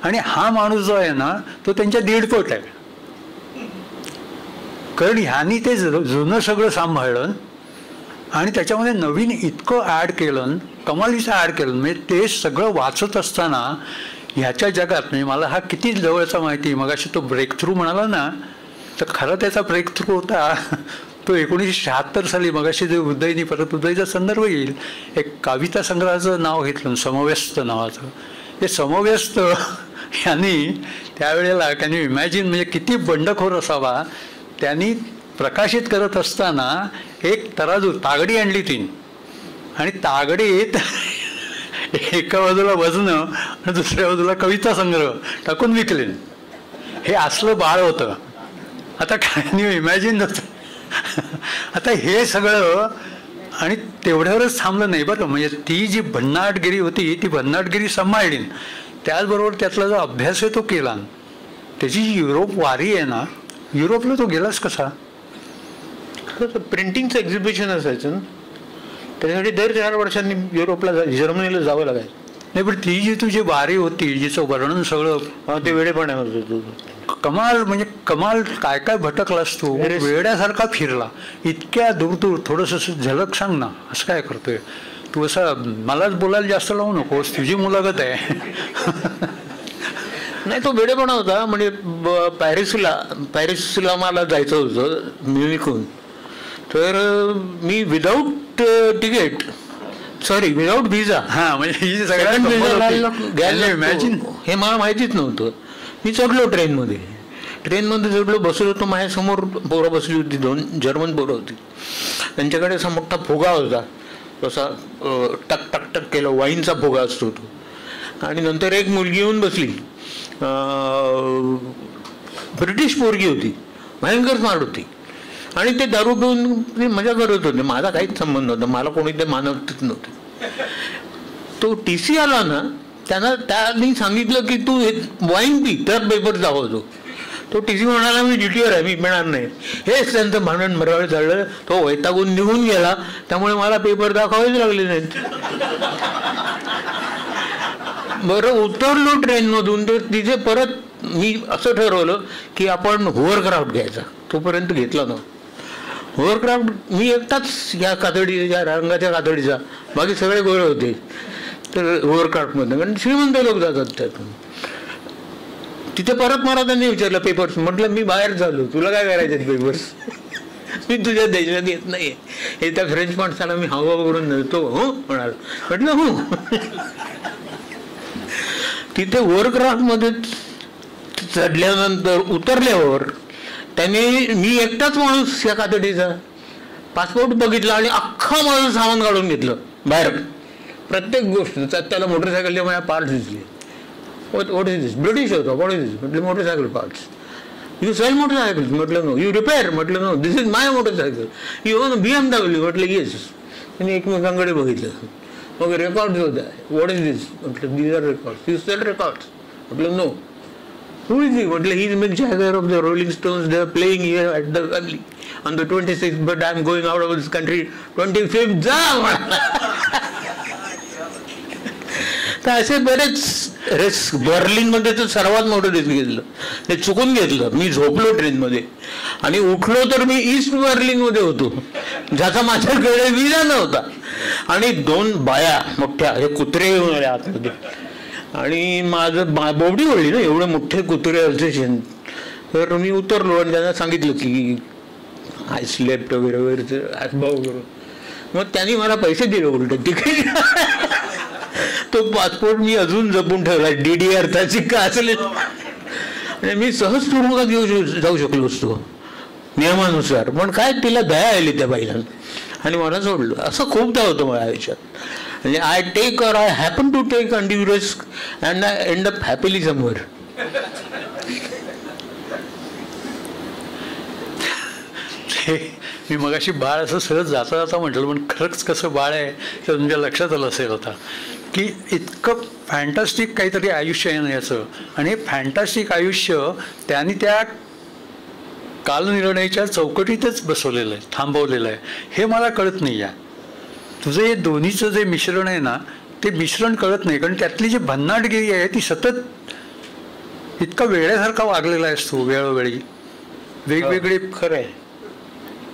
आणि हा माणूस जो आहे ना, तो त्यांच्या दीडपट आहे. कारण ह्यांनी ते जुनं सगळं सांभाळलं आणि त्याच्यामध्ये नवीन इतकं ॲड केलं, कमालीचं ॲड केलं. म्हणजे ते सगळं वाचत असताना ह्याच्या जगात, म्हणजे मला हा किती जवळचा माहिती, मगाशी तो ब्रेक थ्रू म्हणाला ना, तर खरं त्याचा ब्रेक थ्रू होता तो 1976 साली. मगाशी जे उदयनी, परत उदयचा संदर्भ येईल, एक कविता संग्रहाचं नाव घेतलं, समव्यस्त नावाचं. ते समव्यस्त यांनी त्यावेळेला त्यांनी इमॅजिन, म्हणजे किती बंडखोर असावा, त्यांनी प्रकाशित करत असताना एक तराजू, तागडी आणली 3 आणि तागडीत एका बाजूला वजनं आणि दुसऱ्या बाजूला कविता संग्रह टाकून विकले. हे असलं बाळ होतं. आता काय इमॅजिन होतं. आता हे सगळं, आणि तेवढ्यावरच थांबलं नाही बरं. म्हणजे ती जी भन्नाटगिरी होती ती भन्नाटगिरी सांभाळली, त्याचबरोबर त्यातला जो अभ्यास आहे तो केला. त्याची जी युरोप वारी आहे ना, युरोपला तो गेलास कसा? प्रिंटिंगचं एक्झिबिशन असायचं ना, त्याच्यासाठी दर 4 वर्षांनी युरोपला जर्मनीला जावं लागायचं. नाही, पण ती जी तुझी वारी होती, जिचं वर्णन सगळं, ते वेडेपणावर होतं. कमाल, म्हणजे कमाल. काय काय भटकलास तू, वेड्यासारखा फिरला इतक्या दूर दूर. थोडंसं झलक सांग ना, असं काय करतोय तू? असं मलाच बोलायला जास्त लावू नकोस, तुझी मुलाखत आहे. नाही, तो वेडेपणा होता. म्हणजे पॅरिसला मला जायचं होतं म्युनिकहून. तर मी without ticket, sorry without visa, म्हणजे ही सेकंड व्हिसा इमॅजिन. हे मला माहितीच नव्हतं. मी चढलो ट्रेनमध्ये चढलो, बसलो होतो. माझ्यासमोर पोरं बसली होती, 2 जर्मन पोरं होती. त्यांच्याकडे असा मोठा फुगा होता, तसा टक टक टक केला, वाईनचा फुगा असतो तो. आणि नंतर एक मुलगी येऊन बसली, ब्रिटिश पोरगी होती, भयंकर स्मार्ट होती. आणि ते दारू पिऊन ते मजा करत होते. माझा काहीच संबंध नव्हता, मला कोणी ते मानवतच नव्हते. तो TC आला ना, त्यांनी सांगितलं की तू वाईन पी तर पेपर दाखवतो. तो TC म्हणाला मी ड्युटीवर आहे, मी पिणार नाही. हेच त्यांचं भांडण मराळ झालं. तो वैतागून निघून गेला, त्यामुळे मला पेपर दाखवावेच लागले नाहीत. बरं, उतरलो ट्रेनमधून, तर तिथे परत मी असं ठरवलं की आपण होवरक्राफ्ट घ्यायचा. तोपर्यंत घेतला ना होवरक्राफ्ट. मी एकटाच या कातडीच्या, रंगाच्या कातडीचा, बाकी सगळे गोळे होते. तर होवरक्राफ्टमध्ये, कारण श्रीमंत लोक जातात त्यातून. तिथे परत मला त्यांनी विचारलं पेपर्स. म्हटलं मी बाहेर झालो, तुला काय करायचे पेपर्स, मी तुझ्या देशात येत नाही. हे त्या फ्रेंच माणसाला मी हवा करून नव्हतो. हो म्हणाल. म्हटलं हो. तिथे होवरक्राफ्टमध्ये चढल्यानंतर उतरल्यावर त्याने, मी एकटाच माणूस या कातडीचा, पासपोर्ट बघितला आणि अख्खा माझं सामान काढून घेतलं बाहेर. प्रत्येक गोष्ट त्याला मोटरसायकलच्या माझ्या पार्ट्स दिसले. व्हॉट इज दिस, ब्रिटिश होता. व्हॉट इज दिस म्हटलं, motorcycle parts. You sell motorcycle म्हटलं, नो. यू रिपेअर म्हटलं, no. This is my motorcycle. You own BMW म्हटलं, येस. त्यांनी एकमेकांकडे बघितलं. मग रेकॉर्ड्स होत्या. व्हॉट इज दिस म्हटलं, these are records. You sell records म्हटलं, नो. Who is he? म्हटलं, he is Mick Jagger of the Rolling Stones. They are playing here at the Wembley on the 26th, but I am going out of this country 25th. जा. तर असे बरेच बर्लिनमध्ये तर सर्वात मोठं risk घेतलं. ते चुकून घेतलं. मी झोपलो ट्रेनमध्ये आणि उठलो तर मी ईस्ट बर्लिनमध्ये होतो, ज्याचा माझ्याकडे विजा नव्हता. आणि 2 बाया मोठ्या, हे कुत्रे येऊन आले आतमध्ये, आणि माझं बोबडी ओढली ना, एवढे मोठे कुत्रे असे. तर मी उतरलो आणि त्यांना सांगितलं की आय स्लेप्ट वगैरे वगैरे हातभाव करून. मग त्यांनी मला पैसे दिले उलट तिकीट. तो पासपोर्ट मी अजून जपून ठेवला, DDR का असेल. मी सहज तुरुंगात जाऊ शकलो असतो नियमानुसार, पण काय तिला दया आली त्या बाईला आणि मला सोडलं. असं खूपदा होतं माझ्या आयुष्यात. म्हणजे I take or I happen to take undue risk and I end up happily somewhere. मी मगाशी बाळ असं सहज जाता जाता म्हटलं, पण खरंच कसं बाळ आहे तर तुमच्या लक्षात आलं असेल आता की इतकं फॅन्टास्टिक काहीतरी आयुष्य आहे ना याचं. आणि हे फॅन्टास्टिक आयुष्य त्यांनी त्या कालनिर्णयाच्या चौकटीतच बसवलेलं आहे, थांबवलेलं आहे. हे मला कळत नाही आहे. तुझं हे दोन्हीचं जे मिश्रण आहे ना, ते मिश्रण कळत नाही. कारण त्यातली जी भन्नाटगिरी आहे ती सतत इतका वेळ्यासारखा वागलेला असतो, वेळोवेळी वेगवेगळे. खरं आहे.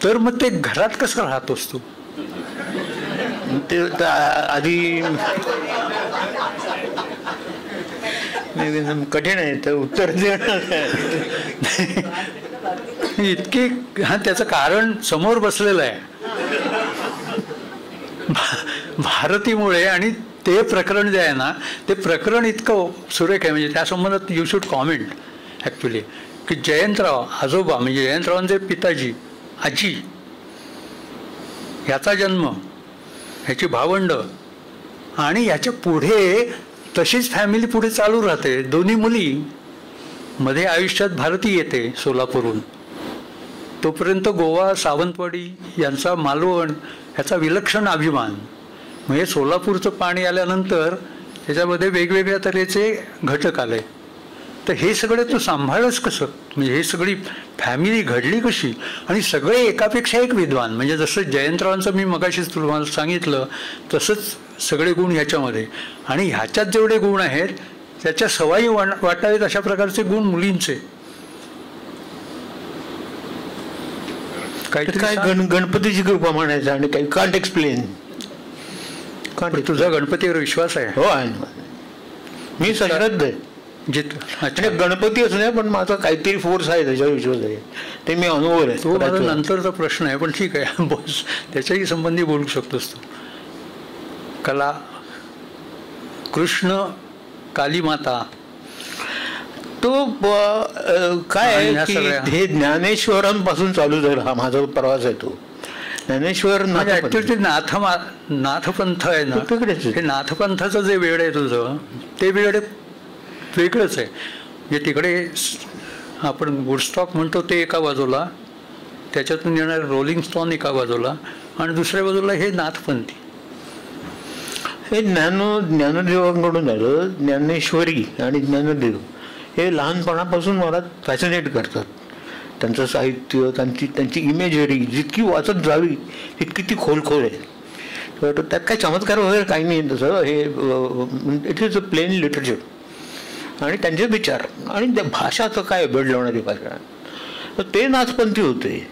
तर मग ते घरात कसं राहत असतो ते आधी कठीण आहे तर उत्तर इतके. हा, त्याचं कारण समोर बसलेलं आहे भारतीमुळे. आणि ते प्रकरण जे आहे ना, ते प्रकरण इतकं सुरेख आहे. म्हणजे त्या संबंधात यू शुड कॉमेंट ॲक्च्युली की जयंतराव आजोबा, म्हणजे जयंतरावांचे पिताजी, आजी, ह्याचा जन्म, ह्याची भावंड, आणि ह्याच्या पुढे तशीच फॅमिली पुढे चालू राहते. दोन्ही मुली, मध्ये आयुष्यात भारती येते सोलापूरहून. तोपर्यंत गोवा, सावंतवाडी यांचा, मालवण ह्याचा विलक्षण अभिमान. म्हणजे सोलापूरचं पाणी आल्यानंतर त्याच्यामध्ये वेगवेगळ्या तऱ्हेचे घटक आले. तर हे सगळे तू सांभाळच कसं, म्हणजे हे सगळी फॅमिली घडली कशी. आणि सगळे एकापेक्षा एक विद्वान. म्हणजे जसं जयंतरावांचं मी मगाशीच तुम्हाला सांगितलं तसंच सगळे गुण ह्याच्यामध्ये. आणि ह्याच्यात जेवढे गुण आहेत त्याच्या सवाई वाटावेत अशा प्रकारचे गुण मुलींचे. काय गणपतीची कृपा म्हणायचं आणि काही कांट एक्सप्लेन. तुझा गणपतीवर विश्वास आहे? हो आहे. मी श्रद्ध आहे. अच्छा, गणपती असू नये पण माझा काहीतरी फोर्स आहे त्याच्यावर विश्वास आहे, ते मी अनुभवलं तो माझा आहे. नंतरचा प्रश्न आहे, पण ठीक आहे बस त्याच्याही संबंधी बोलू शकतोस तू. कला, कृष्ण, कालीमाता, तो काय आणि आहे ह्या की सगळ्या. हे ज्ञानेश्वरांपासून चालू झाला हा माझा प्रवास आहे. तो ज्ञानेश्वर म्हणजे नाथपंथ. ऍक्च्युअली नाथपंथ आहे ना, तो तिकडेच आहे. हे नाथपंथाचं जे वेळ आहे तुझं, ते वेळ वेगळंच आहे. म्हणजे तिकडे आपण वुडस्टॉक म्हणतो ते एका बाजूला, त्याच्यातून येणारे रोलिंग स्टोन एका बाजूला, आणि दुसऱ्या बाजूला हे नाथपंथी. हे ज्ञानदेवांकडून आलं. ज्ञानेश्वरी आणि ज्ञानदेव हे लहानपणापासून मला फॅसिनेट करतात. त्यांचं साहित्य, त्यांची इमेजरी जितकी वाचत जावी तितकी ती खोल आहे. तर त्यात काही चमत्कार वगैरे काही नाही तसं. हे it is a plain literature. आणि त्यांचे विचार आणि त्या भाषाचं काय बेड लावणारी भाषा, तर ते नाथपंथी होते.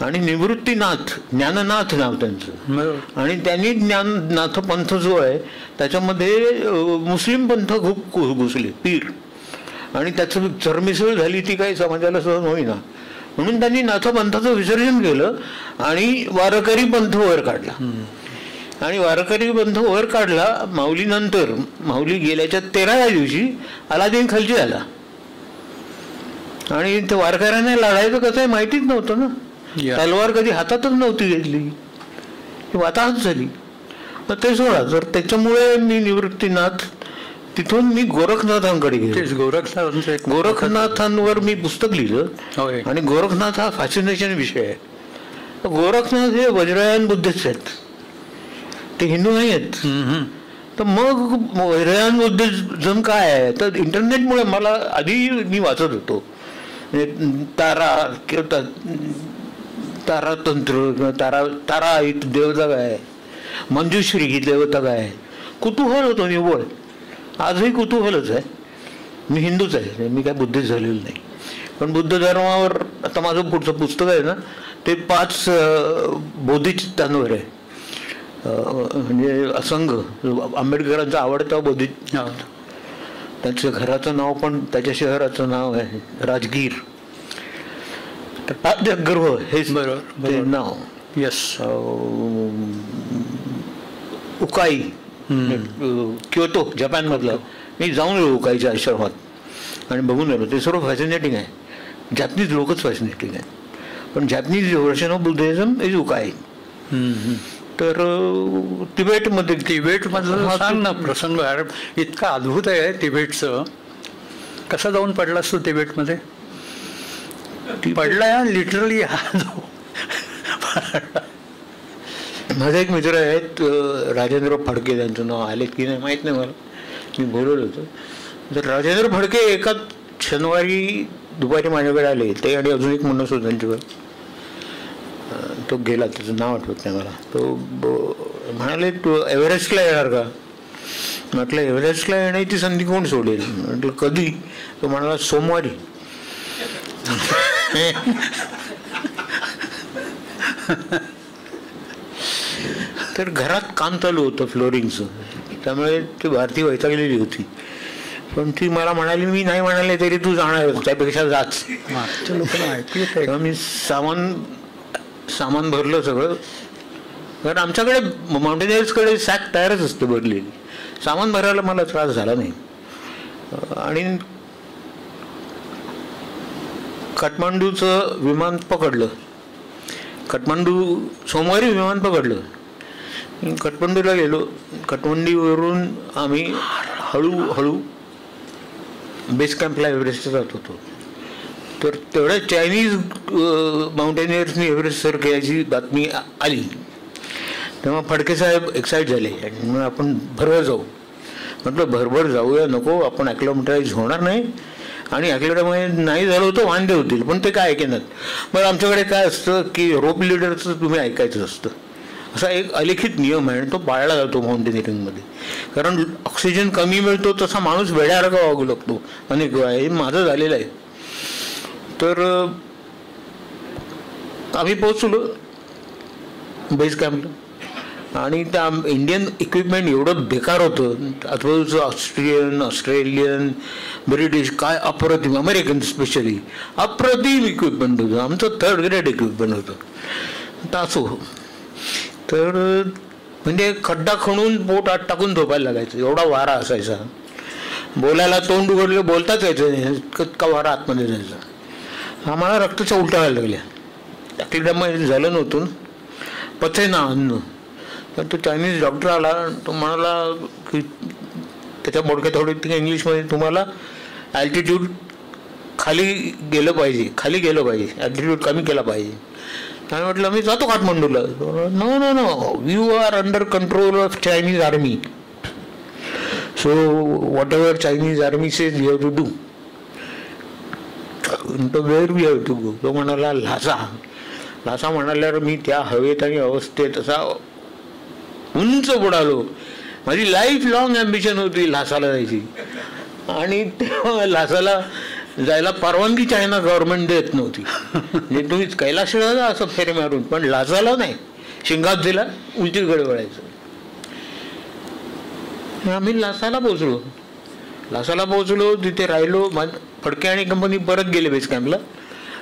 आणि निवृत्तीनाथ, ज्ञाननाथ नाव त्यांचं. आणि त्यांनी ज्ञाननाथ पंथ जो आहे त्याच्यामध्ये मुस्लिम पंथ खूप घुसले, पीर, आणि त्याचं चरमिसळ झाली ती काही समाजाला सहन होईना, म्हणून त्यांनी नाथपंथाचं विसर्जन केलं आणि वारकरी पंथ वर काढला. आणि वारकरी पंथ वर काढला माऊलीनंतर. माऊली गेल्याच्या 13व्या दिवशी अलादीन खलजी आला. आणि ते वारकऱ्यांना लढायचं कसं आहे माहितीच नव्हतं ना. तलवार कधी हातातच नव्हती घेतली, वाताहत झाली. तर ते सोडा. तर त्याच्यामुळे मी निवृत्तीनाथ, तिथून मी गोरखनाथांकडे गेलो. गोरखनाथांवर मी पुस्तक लिहिलं. आणि गोरखनाथ हा फॅसिनेशन विषय आहे. गोरखनाथ हे वज्रयान बुद्धिस्ट आहेत, ते हिंदू नाही आहेत. तर मग वज्रयान बुद्धिझम काय आहे, तर इंटरनेटमुळे मला आधी मी वाचत होतो तारा किंवा तारातंत्र किंवा तारा ही देवता काय, मंजुश्री ही देवता काय, कुतूहल होतं निव्वळ. आजही कुतूहलच आहे. मी हिंदूच आहे, मी काय बुद्धिस्ट झालेलो नाही. पण बुद्ध धर्मावर आता माझं पुढचं पुस्तक आहे ना, ते 5 बोधिचित्तांवर आहे. म्हणजे असंग, आंबेडकरांचा आवडता बोधी. त्याच्या घराचं नाव पण त्याच्या शहराचं नाव आहे राजगीर. राजगर्भ हे नाव. येस. उकाई क्योतो जपान मधलं. मी जाऊन आलो उकाईच्या आश्रमात आणि बघून आलो. ते सर्व फॅसिनेटिंग आहे. जॅपनीज लोकच फॅसिनेटिंग आहे, पण Japanese version of Buddhism is उकाई. तर तिबेटमधलं सांग ना प्रसंग. इतका अद्भुत आहे तिबेटचं. कसा जाऊन पडलास तू तिबेटमध्ये? पडला लिटरली. माझे एक मित्र आहेत राजेंद्र फडके, त्यांचं नाव आले की नाही माहीत नाही मला, मी बोलवलं होतं. तर राजेंद्र फडके एका शनिवारी दुपारी माझ्याकडे आले. ते आणि अजून एक माणूस होता त्यांच्याकडे. तो गेला, त्याचं नाव आठवत नाही मला. तो म्हणाले तू एव्हरेस्टला येणार का? म्हटलं एव्हरेस्टला येण्याची संधी कोण सोडेल? म्हटलं कधी? तो म्हणाला सोमवारी. तर घरात काम चालू होतं फ्लोरिंगचं, त्यामुळे ती भारती वैतागलेली होती. पण ती मला म्हणाली, मी नाही म्हणाले तरी तू जाणार, त्यापेक्षा जाच. तेव्हा मी सामान भरलं सगळं. कारण आमच्याकडे माउंटेनियर्सकडे सॅक तयारच असते भरलेली. सामान भरायला मला त्रास झाला नाही. आणि काठमांडूचं विमान पकडलं. सोमवारी विमान पकडलं. काठमांडूला गेलो. काठमांडूवरून आम्ही हळूहळू बेस कॅम्पला एव्हरेस्टला जात होतो. तर तेवढ्या चायनीज माउंटेनियर्सनी एव्हरेस्ट सर केल्याची बातमी आली. तेव्हा फडके साहेब एक्साईट झाले आणि मग आपण भरभर जाऊ. म्हटलं भरभर जाऊया नको, आपण ॲक्लोमीटराईज होणार नाही, आणि ॲक्लोमीटरमध्ये नाही झालं होतं वांदे होतील. पण ते काय ऐकेनात. मग आमच्याकडे काय असतं की रोप लिडरचं तुम्ही ऐकायचं असतं, असा एक अलिखित नियम आहे आणि तो पाळला जातो माउंटेनिअरिंगमध्ये. कारण ऑक्सिजन कमी मिळतो तसा माणूस वेड्यासारखा वागू लागतो अनेक वेळा. हे माझं झालेलं आहे. तर आम्ही पोहोचलो बेस कॅम्पला. आणि त्या इंडियन इक्विपमेंट एवढं बेकार होतं. आजूबाजूचं ऑस्ट्रेलियन ब्रिटिश काय अप्रतिम, अमेरिकन स्पेशली अप्रतिम इक्विपमेंट होतं. आमचं थर्ड ग्रेड इक्विपमेंट होतं. तर असो तर म्हणजे खड्डा खणून पोट आत टाकून झोपायला लागायचं, एवढा वारा असायचा. बोलायला तोंड उघडलं बोलताच यायचं नाही, इतका वारा आतमध्ये जायचा. आम्हाला रक्ताच्या उलट्या व्हायला लागल्या. त्यामुळे झालं नव्हतं, पचे ना अन्न. तर तो चायनीज डॉक्टर आला, तो म्हणाला की त्याच्या मोडक्यात थोडी इंग्लिशमध्ये तुम्हाला ॲल्टिट्यूड खाली गेलं पाहिजे, ॲल्टिट्यूड कमी केला पाहिजे. आणि म्हटलं मी जातो काठमांडूला. No no no, you are under control of Chinese army, so whatever Chinese army says you have to do. तो where we have to go. तो म्हणाला लासा म्हणाल्यावर मी त्या हवेत आणि अवस्थेत असा उंच बुडालो. माझी लाईफ लॉंग ॲम्बिशन होती लासाला जायची, आणि तेव्हा लासाला जायला परवानगी चायना गव्हर्नमेंट देत नव्हती. म्हणजे तुम्ही कैलासला जा असं फेरे मारून, पण लासाला नाही. शिंगात दिला उलटीकडे वळायचं. आम्ही लासाला पोचलो, तिथे राहिलो. फडके आणि कंपनी परत गेले बेस कॅम्पला.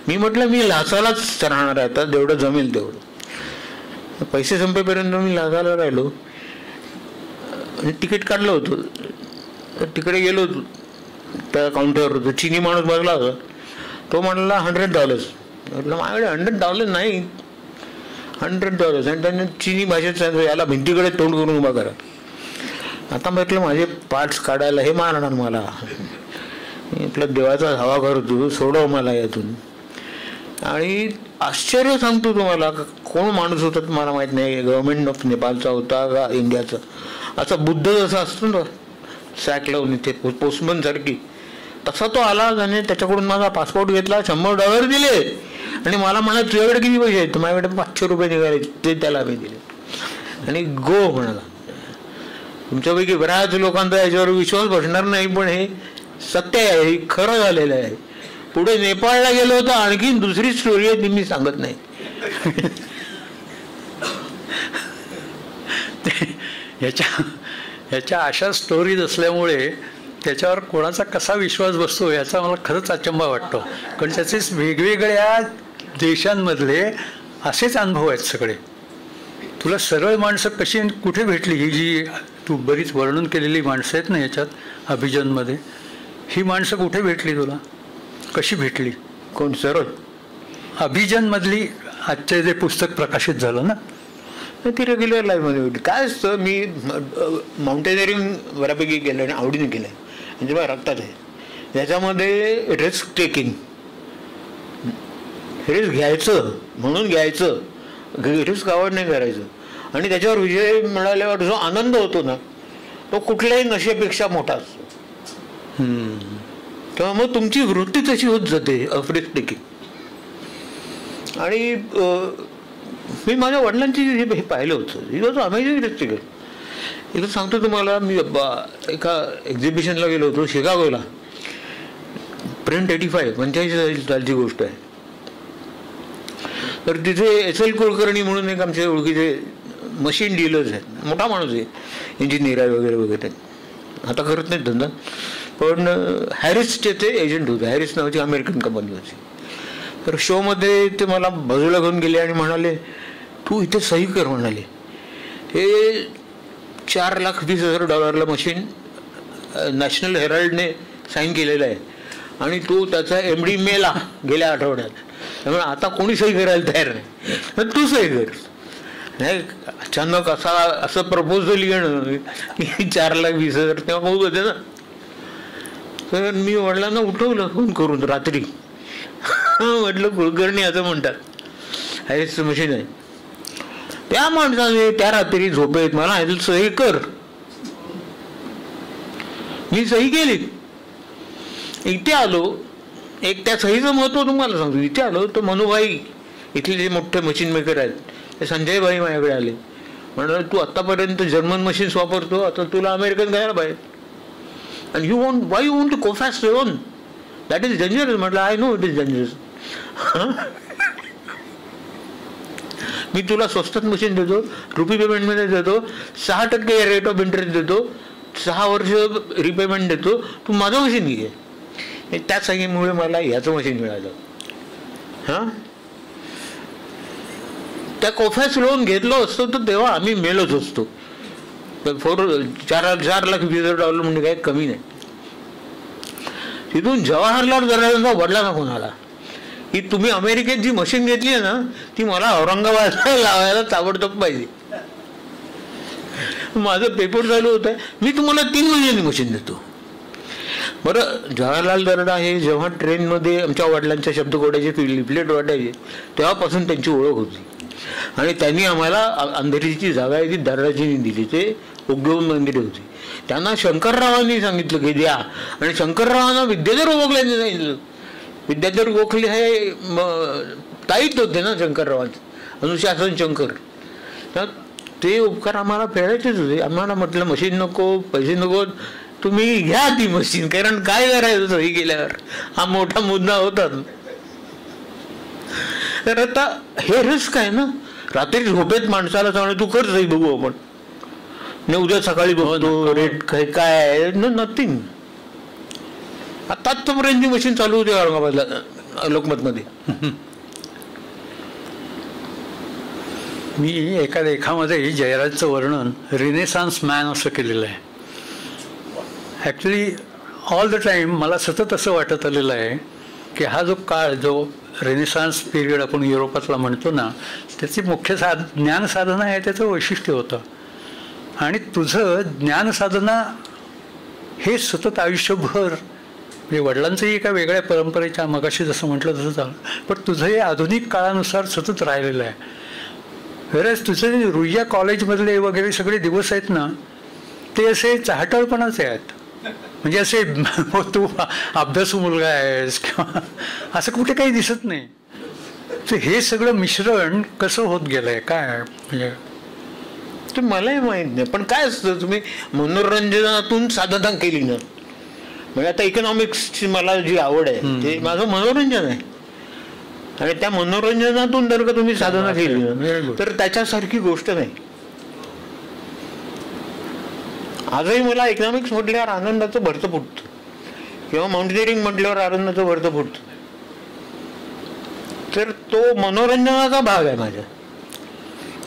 मी म्हटलं मी लासालाच राहणार आहे आता, जेवढं जमेल तेवढं. पैसे संपेपर्यंत मी लासाला राहिलो. तिकीट काढलं होतं, तर तिकडे गेलो होतो. त्या काउंटरवर होतो, चिनी माणूस बसला होता. तो म्हणाला $100. म्हटलं माझ्याकडे $100 नाही, $100. आणि त्याने चिनी भाषेत सांगितलं याला भिंतीकडे तोंड करून उभा करा. आता म्हटलं माझे पार्ट्स काढायला हे मारणार मला. म्हटलं देवाचा हवा करतो, सोडव मला यातून. आणि आश्चर्य सांगतो तुम्हाला, कोण माणूस होता मला माहीत नाही, गव्हर्नमेंट ऑफ नेपाळचा होता का इंडियाचा. असा बुद्ध जसा असतो ना सॅक लावून इथे पोस्टमन सारखी, तसा तो आला. त्याने त्याच्याकडून माझा पासपोर्ट घेतला, $100 दिले, आणि मला म्हणा तुझ्याकडे किती पैसे आहेत. माझ्याकडे $500 निघाले, ते त्याला मी दिले. आणि गो म्हणाला. तुमच्यापैकी बऱ्याच लोकांचा याच्यावर विश्वास बसणार नाही, पण हे सत्य आहे, हे खरं झालेलं आहे. पुढे नेपाळला गेलो होतो, आणखी दुसरी स्टोरी आहे ती मी सांगत नाही. ह्याच्या अशा स्टोरीज असल्यामुळे त्याच्यावर कोणाचा कसा विश्वास बसतो याचा मला खरंच अचंबा वाटतो. कारण त्याचेच वेगवेगळ्या देशांमधले असेच अनुभव आहेत सगळे. तुला सरळ माणसं कशी कुठे भेटली, ही जी तू बरीच वर्णन केलेली माणसं आहेत ना याच्यात अभिजनमध्ये, ही माणसं कुठे भेटली तुला, कशी भेटली? कोण सरळ? अभिजनमधली आजचे जे पुस्तक प्रकाशित झालं ना, ती रेग्युलर लाईफमध्ये होती. काय असतं, मी माउंटेनिअरिंग बऱ्यापैकी केलं आणि आवडीने केलं आहे, म्हणजे माझ्या रक्तात आहे. याच्यामध्ये रिस्क टेकिंग, रिस्क घ्यायचं म्हणून घ्यायचं, रिस्क अवॉइड नाही करायचं. आणि त्याच्यावर विजय मिळाल्यावर जो आनंद होतो ना, तो कुठल्याही नशेपेक्षा मोठा असतो. तेव्हा मग तुमची वृत्ती तशी होत जाते ऑफ रिस्क टेकिंग. आणि मी माझ्या वडिलांची हे पाहिलं होतं, it was amazing risk taker. इथं सांगतो तुम्हाला, मी एका एक्झिबिशनला गेलो होतो शिकागोला, प्रिंट 45 सालची गोष्ट आहे. तर तिथे SL कुलकर्णी म्हणून एक आमच्या ओळखीचे मशीन डीलर्स आहेत, मोठा माणूस आहे, इंजिनियर आहे वगैरे वगैरे. आता करत नाहीत धंदा, पण हॅरिसचे ते एजंट होते. हॅरिस नावाची अमेरिकन कंपनी होती. तर शोमध्ये ते मला बाजूला घेऊन गेले आणि म्हणाले तू इथे सही कर. म्हणाले हे $4,20,000 मशीन नॅशनल हेराल्डने साईन केलेलं आहे, आणि तो त्याचा MD मेला गेल्या आठवड्यात, त्यामुळे आता कोणी सही करायला तयार नाही, तर तू सही कर. नाही अचानक असं प्रपोजल येणं की $4,20,000 तेव्हा बहुत होते ना. तर मी वडिलांना उठवलं फोन करून रात्री. म्हटलं कुलकर्णी असं म्हणतात, हॅरिसचं मशीन आहे. त्या माणसाने त्या रात्री झोपेत मला सही कर, मी सही केली. इथे आलो, एक त्या सहीचं महत्व तुम्हाला सांगतो. इथे आलो तर मनुभाई इथले जे मोठे मशीन मेकर आहेत ते संजय भाई माझ्याकडे आले. म्हणाले तू आत्तापर्यंत जर्मन मशीन्स वापरतो, आता तुला अमेरिकन घ्यायला पाहिजे. आणि you want why you want to go fast on, that is dangerous. म्हटलं I know it is dangerous. मी तुला स्वस्तात मशीन देतो, रुपी पेमेंटमध्ये देतो, 6% रेट ऑफ इंटरेस्ट देतो, 6 वर्ष रिपेमेंट देतो, तू माझं मशीन घे. त्या सांगीमुळे मला ह्याचं मशीन मिळालं. हां, त्या कोफॅक्स लोन घेतलं असतो तर तेव्हा आम्ही मेलोच असतो. 4,20,000 म्हणजे काही कमी नाही. तिथून जवाहरलाल नेहरूंचा वडिलांना फोन आला की तुम्ही अमेरिकेत जी मशीन घेतली आहे ना ती मला औरंगाबादला लावायला ताबडतोब पाहिजे. माझं पेपर चालू होतं, मी तुम्हाला 3 महिन्यांनी मशीन देतो. बरं, जवाहरलाल नेहरू हे जेव्हा ट्रेनमध्ये आमच्या वडिलांच्या शब्दकोड्याचे लिफलेट वाटायचे तेव्हापासून त्यांची ओळख होती. आणि त्यांनी आम्हाला अंधेरीची जागा आहे ती दर्डाजीने दिली, ते उद्योग मंदिर होती. त्यांना शंकररावांनी सांगितलं की द्या, आणि शंकररावांना विद्याधर गोखलेंनी सांगितलं. विद्याधर गोखले हे ताईत होते ना शंकररावांचे, अनुशासन शंकर. तर ते उपकार आम्हाला फेडायचेच होते. आम्हाला म्हटलं मशीन नको, पैसे नको, तुम्ही घ्या ती मशीन, कारण काय करायचं सही केल्यावर हा मोठा मुद्दा होता. तर आता हे रिस्क आहे ना, रात्री झोपेत माणसाला सांगणं तू कर सही बघू आपण, न उद्या सकाळी बघतो रेट काय आहे, नथिंग. आतापर्यंत मशीन चालू होती औरंगाबादला लोकमतमध्ये. मी एका लेखामध्ये जयराजचं वर्णन रिनेसान्स मॅन असं केलेलं आहे. ॲक्च्युली ऑल द टाईम मला सतत असं वाटत आलेलं आहे की हा जो काळ, जो रेनेसान्स पिरियड आपण युरोपातला म्हणतो ना, त्याची मुख्य ज्ञानसाधना आहे, त्याचं वैशिष्ट्य होतं. आणि तुझं ज्ञानसाधना हे सतत आयुष्यभर, म्हणजे वडिलांचंही एका वेगळ्या परंपरेच्या, मगाशी जसं म्हटलं तसं झालं, पण तुझं हे आधुनिक काळानुसार सतत राहिलेलं आहे. वेळेस तुझे रुईया कॉलेजमधले वगैरे सगळे दिवस आहेत ना, ते असे चाहटळपणाचे आहेत. म्हणजे असे तू अभ्यासू मुलगा आहेस किंवा असं कुठे काही दिसत नाही. तर हे सगळं मिश्रण कसं होत गेलंय काय, म्हणजे ते मलाही माहीत नाही. पण काय असतं, तुम्ही मनोरंजनातून साधना केली ना, म्हणजे आता इकॉनॉमिक्सची मला जी आवड आहे ते माझं मनोरंजन आहे, आणि त्या मनोरंजनातून जर का तुम्ही साधना केली ना तर त्याच्यासारखी गोष्ट नाही. आजही मला इकॉनॉमिक्स म्हटल्यावर आनंदाचं भरतं फुटतं, किंवा माउंटेनिअरिंग म्हटल्यावर आनंदाचं भरतं फुटतं. तर तो मनोरंजनाचा भाग आहे माझ्या,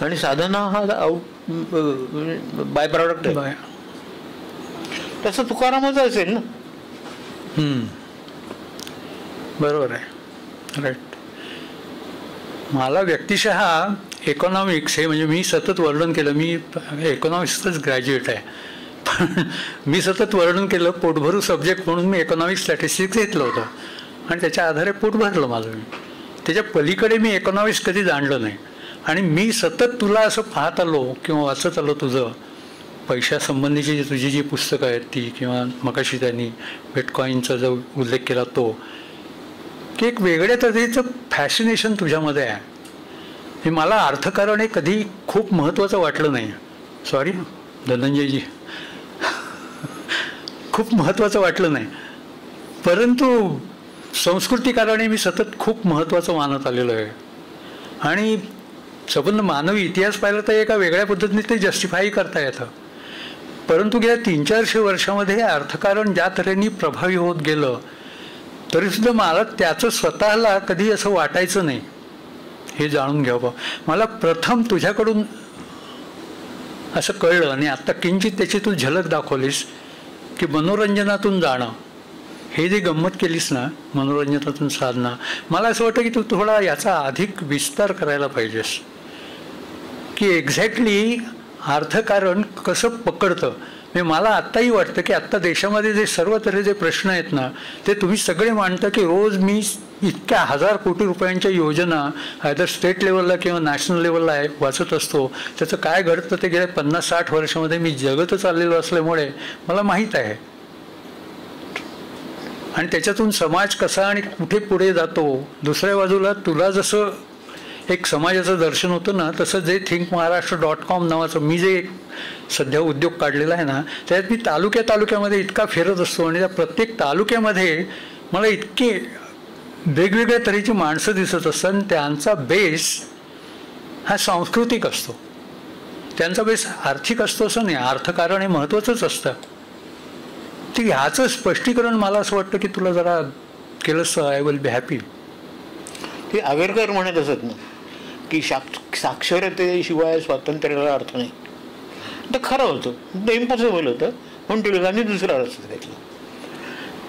आणि साधना हा बाय प्रॉडक्ट आहे. तसं तुकारामाचं असेल ना. बरोबर आहे, राईट. मला व्यक्तिशः इकॉनॉमिक्स हे, म्हणजे मी सतत वर्णन केलं, मी इकॉनॉमिक्सचंच ग्रॅज्युएट आहे, पण मी सतत वर्णन केलं पोटभरू सब्जेक्ट म्हणून मी इकॉनॉमिक्स स्टॅटिस्टिक्स घेतलं होतं, आणि त्याच्या आधारे पोट भरलं माझं. मी त्याच्या पलीकडे मी इकॉनॉमिक्स कधी जाणलं नाही. आणि मी सतत तुला असं पाहत आलो किंवा वाचत आलो, तुझं पैशासंबंधीची तुझी जी पुस्तकं आहेत ती, किंवा मगाशी त्यांनी बिटकॉईनचा जो उल्लेख केला तो, की एक वेगळ्या तऱ्हेचं फॅसिनेशन तुझ्यामध्ये आहे. हे मला अर्थकारण हे कधी खूप महत्त्वाचं वाटलं नाही. सॉरी धनंजयजी, खूप महत्त्वाचं वाटलं नाही, परंतु संस्कृतीकारणे मी सतत खूप महत्त्वाचं मानत आलेलो आहे. आणि संबंध मानवी इतिहास पाहिला तर एका वेगळ्या पद्धतीने ते जस्टिफाय करता येतं. परंतु गेल्या 300-400 वर्षामध्ये हे अर्थकारण ज्या तऱ्हेने प्रभावी होत गेलं तरीसुद्धा मला त्याचं स्वतःला कधी असं वाटायचं नाही. हे जाणून घ्यावं. मला प्रथम तुझ्याकडून असं कळलं, आणि आत्ता किंचित त्याची तू झलक दाखवलीस, की मनोरंजनातून जाणं, हे जे गंमत केलीस ना, मनोरंजनातून साधना, मला असं वाटतं की तू थोडा याचा अधिक विस्तार करायला पाहिजेस, की एक्झॅक्टली अर्थकारण कसं पकडतं. म्हणजे मला आत्ताही वाटतं की आत्ता देशामध्ये जे सर्व तऱ्हेचे प्रश्न आहेत ना, ते तुम्ही सगळे मांडता की रोज मी इतक्या 1000 कोटी रुपयांच्या योजना आयदर स्टेट लेवलला किंवा नॅशनल लेवलला वाचत असतो. त्याचं काय घडतं ते गेल्या 50-60 वर्षामध्ये मी जगतच चाललेलो असल्यामुळे मला माहीत आहे. आणि त्याच्यातून समाज कसा आणि कुठे पुढे जातो. दुसऱ्या बाजूला तुला जसं एक समाजाचं दर्शन होतं ना, तसं जे thinkmaharashtra.com नावाचं मी जे सध्या उद्योग काढलेला आहे ना, त्यात मी तालुक्यामध्ये इतका फिरत असतो, आणि त्या प्रत्येक तालुक्यामध्ये मला इतके वेगवेगळ्या तऱ्हेची माणसं दिसत असतात, आणि त्यांचा बेस हा सांस्कृतिक असतो, त्यांचा बेस आर्थिक असतो असं नाही. अर्थकारण हे महत्त्वाचंच असतं. ते ह्याचं स्पष्टीकरण मला असं वाटतं की तुला जरा केलंस आय विल बी हॅपी. ते आगरकर म्हणत असत ना की साक्षरतेशिवाय स्वातंत्र्याला अर्थ नाही. ते खरं होतं, ते इम्पॉसिबल होतं, पण टिळकांनी दुसरा रस्ता घेतला.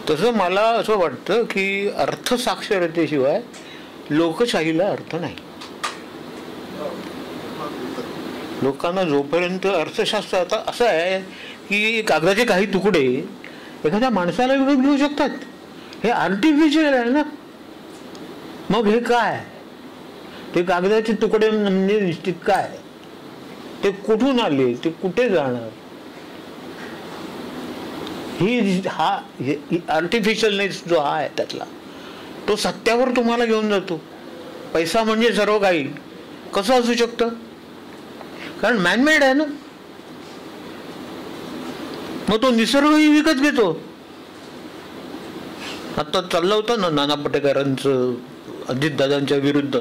तसं मला असं वाटतं की अर्थसाक्षरतेशिवाय लोकशाहीला अर्थ नाही. लोकांना जोपर्यंत अर्थशास्त्र आता असं आहे की कागदाचे काही तुकडे एखाद्या माणसाला विकत घेऊ शकतात, हे आर्टिफिशियल आहे ना. मग हे काय, ते कागदाचे तुकडे म्हणजे निश्चित काय, ते कुठून आले, ते कुठे जाणार, हा आर्टिफिशियलनेस जो आहे त्यातला तो सत्यावर तुम्हाला घेऊन जातो. पैसा म्हणजे सर्व काही कसं असू शकतं, कारण मॅनमेड आहे ना. मग तो निसर्गही विकत घेतो. आता चाललं होतं ना नाना पटेकरांचं अजितदादांच्या विरुद्ध,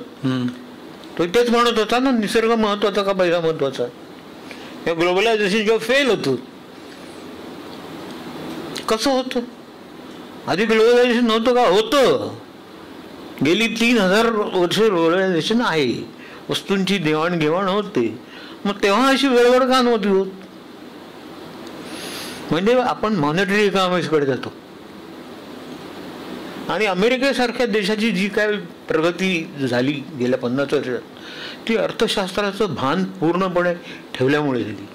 तो तेच म्हणत होता ना, निसर्ग महत्वाचा का पैसा महत्वाचा. या ग्लोबलायझेशन जेव्हा फेल होतो, कसं होतं, आधी ग्लोबलायझेशन नव्हतं का, होतं. गेली 3000 वर्ष ग्लोबलायझेशन आहे, वस्तूंची देवाणघेवाण होते. मग तेव्हा अशी वेळेवर का नव्हती होत. म्हणजे आपण मॉनिटरी इकॉनॉमिक्सकडे जातो. आणि अमेरिकेसारख्या देशाची जी काय प्रगती झाली गेल्या 50 वर्षात, ती अर्थशास्त्राचं भान पूर्णपणे ठेवल्यामुळे झाली.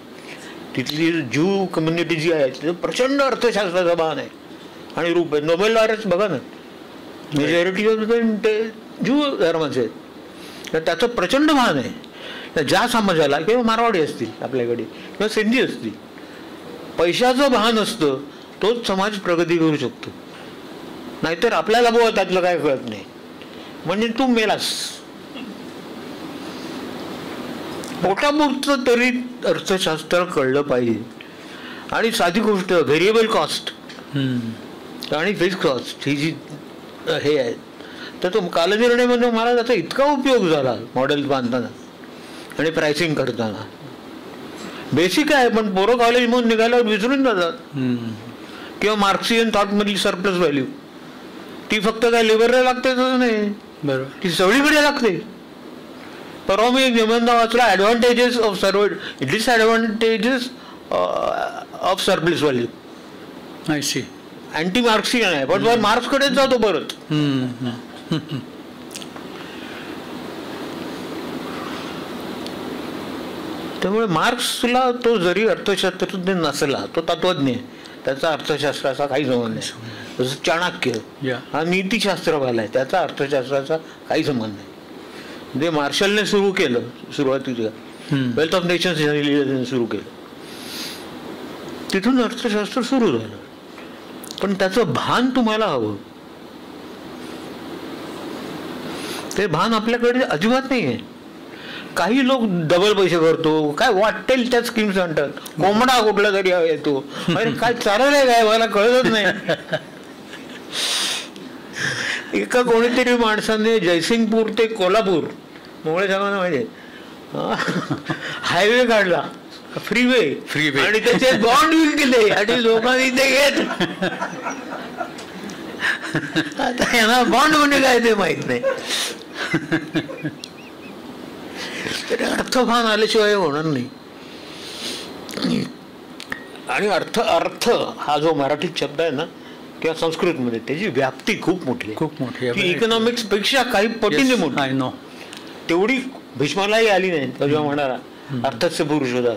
तिथली ज्यू कम्युनिटी जी आहे तिथं प्रचंड अर्थशास्त्राचं भान आहे आणि रूप आहे. नोबेल लॉरेट्स बघा ना, मेजॉरिटी ऑफ ते ज्यू धर्माचे आहेत, तर त्याचं प्रचंड भान आहे. ज्या समाजाला किंवा मारवाडी असतील आपल्याकडे किंवा सिंधी असतील, पैशाचं भान असतं, तोच समाज प्रगती करू शकतो. नाहीतर आपल्याला बुवा त्यातलं काय कळत नाही, म्हणजे तू मेलास. पोटापुरतं तरी अर्थशास्त्र कळलं पाहिजे. आणि साधी गोष्ट, व्हेरिएबल कॉस्ट आणि फिक्स्ड कॉस्ट ही जी हे आहे, तर तो कालनिर्णयमध्ये मला त्याचा इतका उपयोग झाला मॉडेल बांधताना आणि प्राइसिंग करताना. बेसिक आहे, पण पोरं कॉलेजमधून निघाल्यावर विसरून जातात. किंवा मार्क्सियन थॉट मधली सरप्लस व्हॅल्यू, ती फक्त काय लेबरला लागते तसं नाही, बरोबर, ती सगळीकडे लागते. परवा मी एक निबंध वाचला, advantages of disadvantages of surplus value. I see. Anti Marxian आहे, पण मार्क्सकडेच जातो परत. त्यामुळे मार्क्सला तो जरी अर्थशास्त्रज्ञ नसला, तो तत्वज्ञ आहे, त्याचा अर्थशास्त्राचा काही संबंध नाही. जसं चाणक्य हा नीतिशास्त्रवाला आहे, त्याचा अर्थशास्त्राचा काही संबंध नाही. जे मार्शलने सुरू केलं सुरुवातीला, वेल्थ ऑफ नेशन्स सुरू केलं, तिथून अर्थशास्त्र सुरू झालं. पण त्याचं भान तुम्हाला हवं. ते भान आपल्याकडे अजिबात नाही आहे. काही लोक डबल पैसे करतो, काय वाटेल त्या स्कीम्स आणतात. कोंबडा कुठला तरी येतो, अरे काय चाललंय काय मला कळतच नाही. एका कोणीतरी माणसाने जयसिंगपूर ते कोल्हापूर मोगळे साहेबांना माहिती हायवे काढला, फ्रीवे, आणि त्याचे बॉन्ड विकले आणि लोकांनी ते घेत. आता यांना बॉन्ड म्हणजे काय ते माहित नाही. तरी अर्थभान आल्याशिवाय होणार नाही. आणि अर्थ हा जो मराठीत शब्द आहे ना किंवा संस्कृतमध्ये, त्याची व्याप्ती खूप मोठी आहे. इकॉनॉमिक्स पेक्षा काही पटीने मोठी. I know. तेवढी भीष्मालाही आली नाही. तेव्हा म्हणाला अर्थस्य पुरुष होता,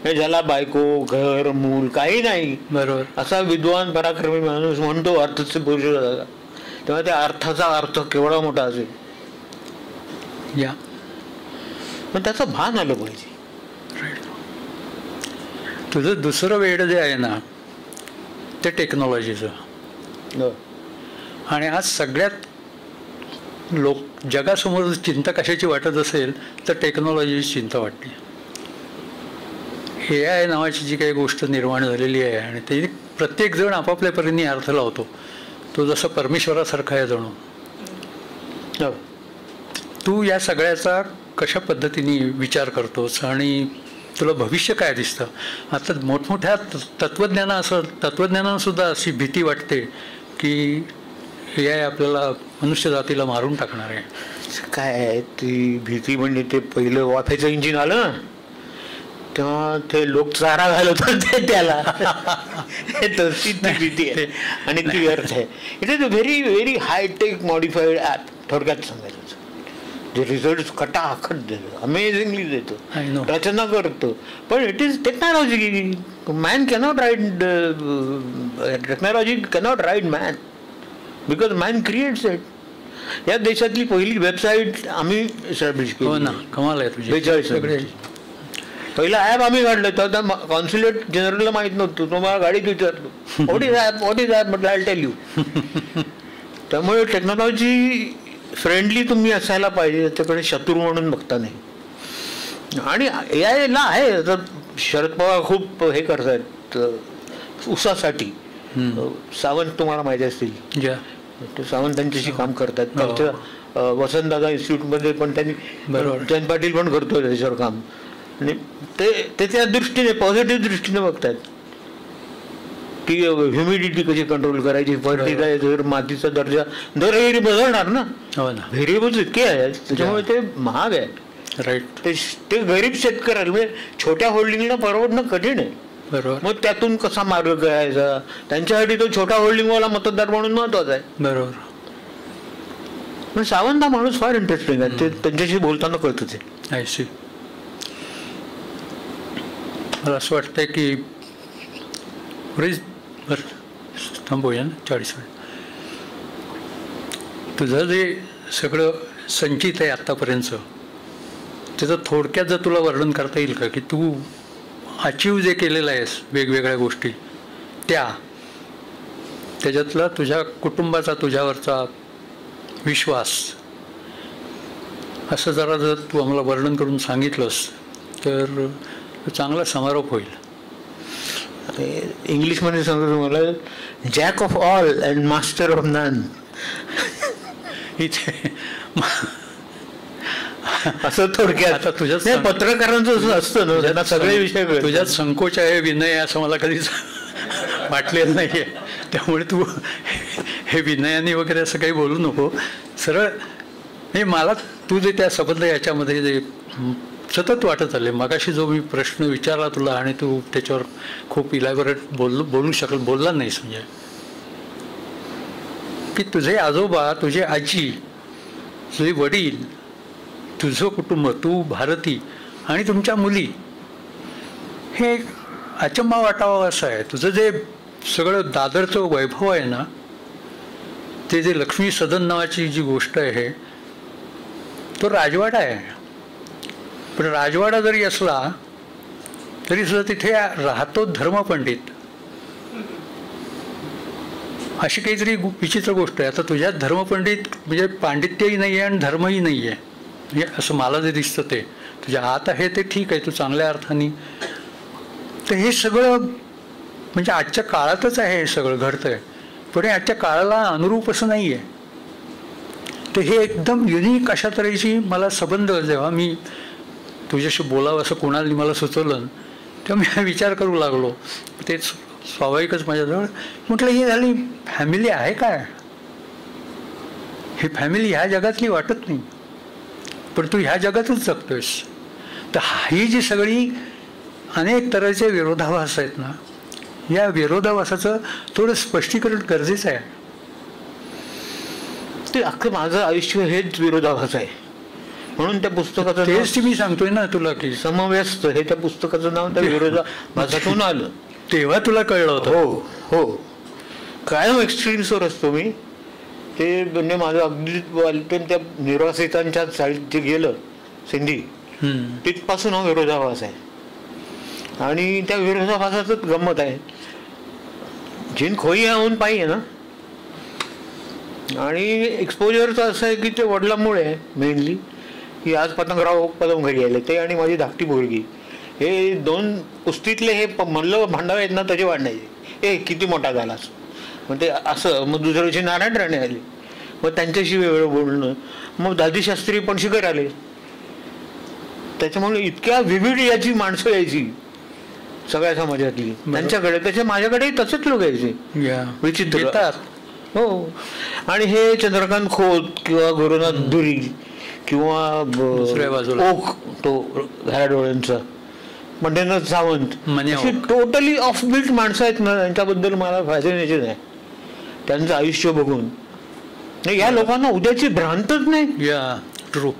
ज्याला बायको घर मूल काही नाही, बरोबर, असा विद्वान पराक्रमी माणूस म्हणतो अर्थस्य पुरुष होता. तेव्हा त्या अर्थाचा अर्थ केवढा मोठा असेल. पण त्याचं भान आलं पाहिजे. तुझं दुसरं वेड जे आहे ना ते टेक्नॉलॉजीचं. आणि आज सगळ्यात जगासमोर चिंता कशाची वाटत असेल तर टेक्नॉलॉजीची चिंता वाटते. AI नावाची जी काही गोष्ट निर्माण झालेली आहे आणि ते प्रत्येक जण आपापल्या परीने अर्थ लावतो. तो जसा परमेश्वरासारखा आहे जणू. तू या सगळ्याचा कशा पद्धतीने विचार करतोस आणि तुला भविष्य काय दिसतं. आता मोठमोठ्या तत्त्वज्ञानानं सुद्धा अशी भीती वाटते की AI आपल्याला मनुष्य जातीला मारून टाकणार आहे. काय आहे ती भीती म्हणजे ते पहिलं वाफेचं इंजिन आलं ना तेव्हा ते लोक चारा घालत होते त्याला. तशी ती भीती आहे आणि ती व्यर्थ आहे. It is a very very hitech modified app. थोडक्यात सांगायचं जे रिझल्ट खटाखट देतो, अमेझिंगली देतो, I know. रचना करतो. पण it is technology. Man cannot ride technology cannot ride man because man creates it. या देशातली पहिली वेबसाईट आम्ही एस्टॅब्लिश हो ना, केली कमाल आहे तुझी. 42 सगळे पहिला ॲप आम्ही काढलं तर कॉन्सुलेट जनरलला माहीत नव्हतं. तो मला गाडीत विचारतो व्हॉट इज ॲप म्हटलं आय टेल यू. त्यामुळे टेक्नॉलॉजी फ्रेंडली तुम्ही असायला पाहिजे, त्याच्याकडे शत्रू म्हणून बघता नाही. आणि AIला आहे तर शरद पवार खूप हे करतायत उसासाठी. सावंत तुम्हाला माहिती असतील, ज्या ते सावंत त्यांच्याशी काम करतात. त्यांच्या वसंतदादा इन्स्टिट्यूटमध्ये पण त्यांनी बरोबर. जयंत पाटील पण करतोय त्याच्यावर काम. आणि ते त्या दृष्टीने पॉझिटिव्ह दृष्टीने बघतायत की ह्युमिडिटी कशी कंट्रोल करायची, फर्टिलायझर, मातीचा दर्जा दरवेळी बदलणार ना. हो ना, व्हेरिएबल्स इतके आहेत त्याच्यामुळे ते महाग आहे. राईट, ते गरीब शेतकऱ्याला म्हणजे छोट्या होल्डिंगला परवडणं कठीण आहे. बरोबर मग त्यातून कसा मार्ग करायचा, त्यांच्यासाठी तो छोटा होल्डिंगवाला मतदार म्हणून महत्वाचा आहे. बरोबर. पण सावंत हा माणूस फार इंटरेस्टिंग आहे. ते त्यांच्याशी बोलताना कळतं ते. I see. मला असं वाटतंय की बरं थांबूया ना 40 मिनिट. तुझं जे सगळं संचित आहे आत्तापर्यंतचं त्याचं थोडक्यात जर तुला वर्णन करता येईल का की तू अचीव जे केलेलं आहेस वेगवेगळ्या गोष्टी त्याच्यातला तुझ्या कुटुंबाचा तुझ्यावरचा विश्वास असं जरा जर तू आम्हाला वर्णन करून सांगितलंस तर चांगला समारोप होईल. इंग्लिशमध्ये सांगतो तुम्हाला, jack of all and master of none. इथे असं थोडक्यात. आता तुझ्याच पत्रकारांचं असं असतं ना, त्यांना सगळे विषय तुझ्यात संकोच आहे, विनय आहे असं मला कधीच वाटलेलं नाहीये. त्यामुळे तू हे विनयाने वगैरे असं काही बोलू नको. सरळ हे मला तू जे त्या संबंध याच्यामध्ये जे सतत वाटत आले, मगाशी जो मी प्रश्न विचारला तुला आणि तू त्याच्यावर खूप इलॅबोरेट बोलला नाहीस. म्हणजे की तुझे आजोबा, तुझे आजी, तुझे वडील, तुझं कुटुंब, तू भारती आणि तुमच्या मुली, हे अचंबा वाटावं असं आहे. तुझं जे सगळं दादरचं वैभव आहे ना, ते जे लक्ष्मी सदन नावाची जी गोष्ट आहे तो राजवाडा आहे. पण राजवाडा जरी असला तरी सुद्धा तिथे राहतो धर्मपंडित. अशी काहीतरी विचित्र गोष्ट आहे. आता तुझ्यात धर्मपंडित म्हणजे पांडित्यही नाही आहे आणि धर्मही नाही आहे, म्हणजे असं मला जे दिसतं ते तुझ्या आत आहे ते ठीक आहे, तू चांगल्या अर्थाने. तर हे सगळं म्हणजे आजच्या काळातच आहे, हे सगळं घडतं आहे, पण हे आजच्या काळाला अनुरूप असं नाही आहे. तर हे एकदम युनिक अशा तऱ्हेची मला संबंध, जेव्हा मी तुझ्याशी बोलावं असं कोणाला मला सुचवलं तेव्हा मी विचार करू लागलो. तेच स्वाभाविकच माझ्याजवळ म्हटलं ही झाली फॅमिली आहे काय. ही फॅमिली ह्या जगातली वाटत नाही, पण तू ह्या जगातच जगतोयस. तर ही जी सगळी अनेक तऱ्हेचे विरोधाभास आहेत ना, या विरोधाभासाचं थोडं स्पष्टीकरण गरजेचं आहे. ते अख्खं माझं आयुष्य हेच विरोधाभास आहे. म्हणून त्या पुस्तकाचं तेच मी सांगतोय ना तुला की समव्यस्त हे त्या पुस्तकाचं नाव त्या विरोधाभासातून आलं. तेव्हा तुला कळलं होतं. हो, कायम एक्स्ट्रीम्सवर असतो मी. ते म्हणजे माझं अगदी त्या निर्वासितांच्या साईड जे गेलं सिंधी, तिथपासून हा विरोधाभास आहे. आणि त्या विरोधाभासाच गंमत आहे. जिन खोई होऊन पाहिजे ना. आणि एक्सपोजरचं असं आहे की ते वडिलांमुळे मेनली की आज पतंगराव कदम घरी आले ते आणि माझी धाकटी पोरगी, हे दोन कुस्तीतले हे म्हणलं भांडावे आहेत ना त्याचे वाढण्याचे. किती मोठा झालास मग ते असं. मग दुसऱ्या दिवशी नारायण राणे आले, मग त्यांच्याशी वेगळं बोलणं. मग दादी शास्त्री पण शिकर आले, त्याच्यामुळे इतक्या विविध याची माणसं यायची सगळ्या समाजातली त्यांच्याकडे, तसे माझ्याकडेही तसेच लोक यायचे विचित्र येतात. हो. आणि हे चंद्रकांत खोत किंवा गुरुनाथ दुरी किंवा दुसऱ्या बाजूला ओक तो घाऱ्या डोळ्यांचा मंडेनाथ सावंत, मने अशी टोटली ऑफबीट माणसं आहेत ना, त्यांच्याबद्दल मला फॅसिनेशन आहे त्यांचं आयुष्य बघून. नाही, या लोकांना उद्याची भ्रांतच नाही. या ट्रू.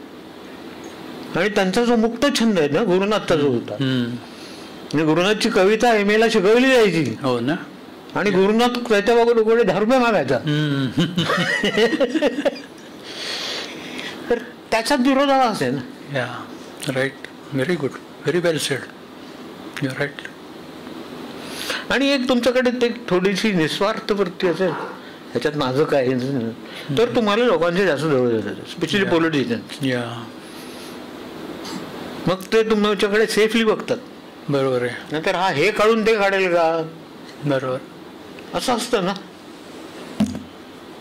आणि त्यांचा जो मुक्त छंद आहे ना गुरुनाथचा जो होता, म्हणजे गुरुनाथची कविता MA ला शिकवली जायची. हो ना. आणि गुरुनाथ त्याच्या बाबत 10 रुपये मागायचा. तर त्याचा विरोधाभास आहे ना. Yeah right. Very good. Very well said. You are right. आणि एक तुमच्याकडे ते थोडीशी निस्वार्थ वृत्ती असेल, ह्याच्यात माझं काय, तर तुम्हाला लोकांचे जास्त जवळ जातात, स्पेशली पॉलिटिशियन्स. या मग ते तुमच्याकडे सेफली बघतात. बरोबर आहे. नंतर हा हे काढून ते काढेल का, बरोबर असं असतं ना.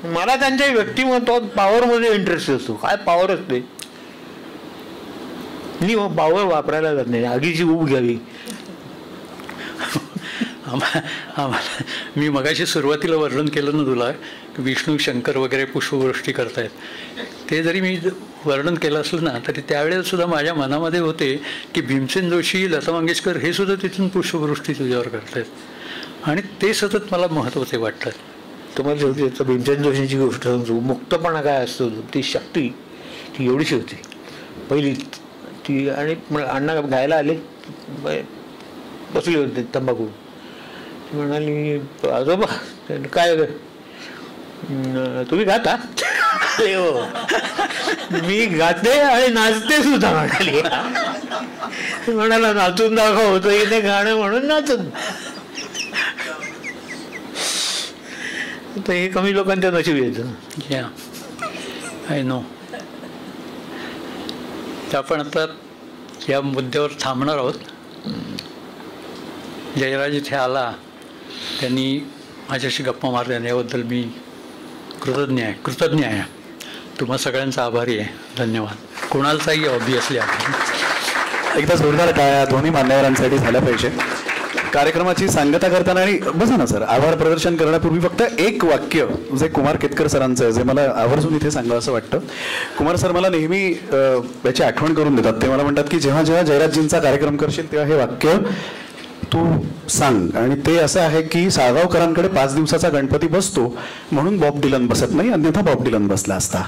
मला त्यांच्या व्यक्तिमत्वात पॉवरमध्ये इंटरेस्ट असतो. काय पॉवर असते, मी पॉवर वापरायला जात नाही, आगीची ऊब घ्यावी. आम्हाला मी मगाशी सुरुवातीला वर्णन केलं ना तुला, विष्णू शंकर वगैरे पुष्पवृष्टी करतायत, ते जरी मी वर्णन केलं असलं ना, तरी त्यावेळेस सुद्धा माझ्या मनामध्ये होते की भीमसेन जोशी, लता मंगेशकर हे सुद्धा तिथून पुष्पवृष्टी तुझ्यावर करतायत. आणि ते सतत मला महत्त्वाचे वाटतात. तुम्हाला शेवटी भीमसेन जोशींची गोष्ट सांगतो. मुक्तपणा काय असतो, ती शक्ती ती एवढीशी होती पहिली ती. आणि अण्णा गायला आले, बसले होते तंबाखू, म्हणाली आजोबा काय तुम्ही गाता. हो, मी गाते आणि नाचते सुद्धा म्हणाली. म्हणाला नाचून दाखव, होतं येते गाणं म्हणून नाचून. तर हे कमी लोकांच्या नशीब येतं. या आय नो. तर आपण आता या मुद्द्यावर थांबणार आहोत. जयराज इथे आला, त्यांनी माझ्याशी गप्पा मारल्या, याबद्दल मी कृतज्ञ आहे. तुम्हा सगळ्यांचा आभारी आहे. धन्यवाद. कुणालचाही ऑब्वियसली आभार. एकदा जोरदार टाळ्या दोन्ही मान्यवरांसाठी झाल्या पाहिजे. कार्यक्रमाची सांगता करताना, आणि बघा ना सर, आभार प्रदर्शन करण्यापूर्वी फक्त एक वाक्य जे कुमार केतकर सरांचं आहे, जे मला आवर्जून इथे सांगावं असं वाटतं. कुमार सर मला नेहमी याची आठवण करून देतात. ते मला म्हणतात की जेव्हा जेव्हा जयराजजींचा कार्यक्रम करशील तेव्हा हे वाक्य तू सांग. आणि ते असं आहे की साळगावकरांकडे 5 दिवसाचा गणपती बसतो म्हणून बॉब डिलन बसत नाही, अन्यथा बॉब डिलन बसला असता.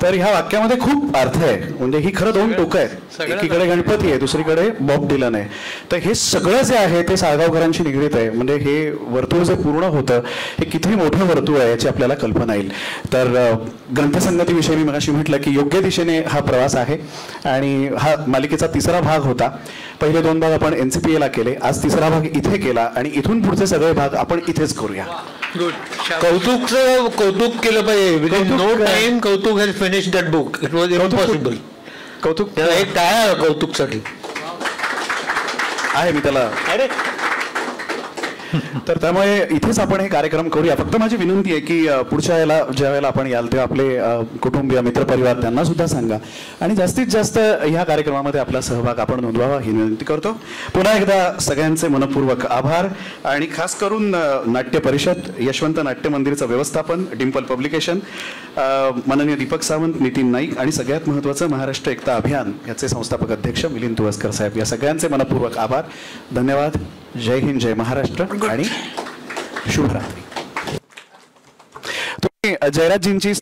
तर ह्या वाक्यामध्ये खूप अर्थ आहे. म्हणजे ही खरं 2 टोकं आहेत. एकीकडे गणपती आहे, दुसरीकडे बॉब डिलन आहे. तर हे सगळं जे आहे ते साळगावकरांशी निगडीत आहे. म्हणजे हे वर्तुळ जे पूर्ण होतं हे किती मोठं वर्तुळ आहे याची आपल्याला कल्पना येईल. तर ग्रंथसंगतीविषयी मी मगाशी म्हटलं की योग्य दिशेने हा प्रवास आहे. आणि हा मालिकेचा 3रा भाग होता. पहिले 2 भाग आपण NCPA केले, आज 3रा भाग इथे केला, आणि इथून पुढचे सगळे भाग आपण इथेच करूया. गुड. कौतुक केलं पाहिजे. नो टाइम कौतुक has finish that book. It was impossible. कौतुक त्याला एक टाळ्या कौतुकसाठी आहे मी त्याला. अरे तर त्यामुळे इथेच आपण हे कार्यक्रम करूया. फक्त माझी विनंती आहे की पुढच्या वेळेला ज्या वेळेला आपण याल तेव्हा आपले कुटुंबीय, मित्रपरिवार त्यांना सुद्धा सांगा, आणि जास्तीत जास्त ह्या कार्यक्रमामध्ये आपला सहभाग आपण नोंदवावा ही विनंती करतो. पुन्हा एकदा सगळ्यांचे मनपूर्वक आभार. आणि खास करून नाट्य परिषद, यशवंत नाट्य मंदिरचं व्यवस्थापन, डिम्पल पब्लिकेशन, माननीय दीपक सावंत, नितीन नाईक, आणि सगळ्यात महत्त्वाचं महाराष्ट्र एकता अभियान याचे संस्थापक अध्यक्ष मिलिंद तुवसकर साहेब, या सगळ्यांचे मनपूर्वक आभार. धन्यवाद. जय हिंद, जय महाराष्ट्र आणि शुभरात्री. तुम्ही जयराजजींची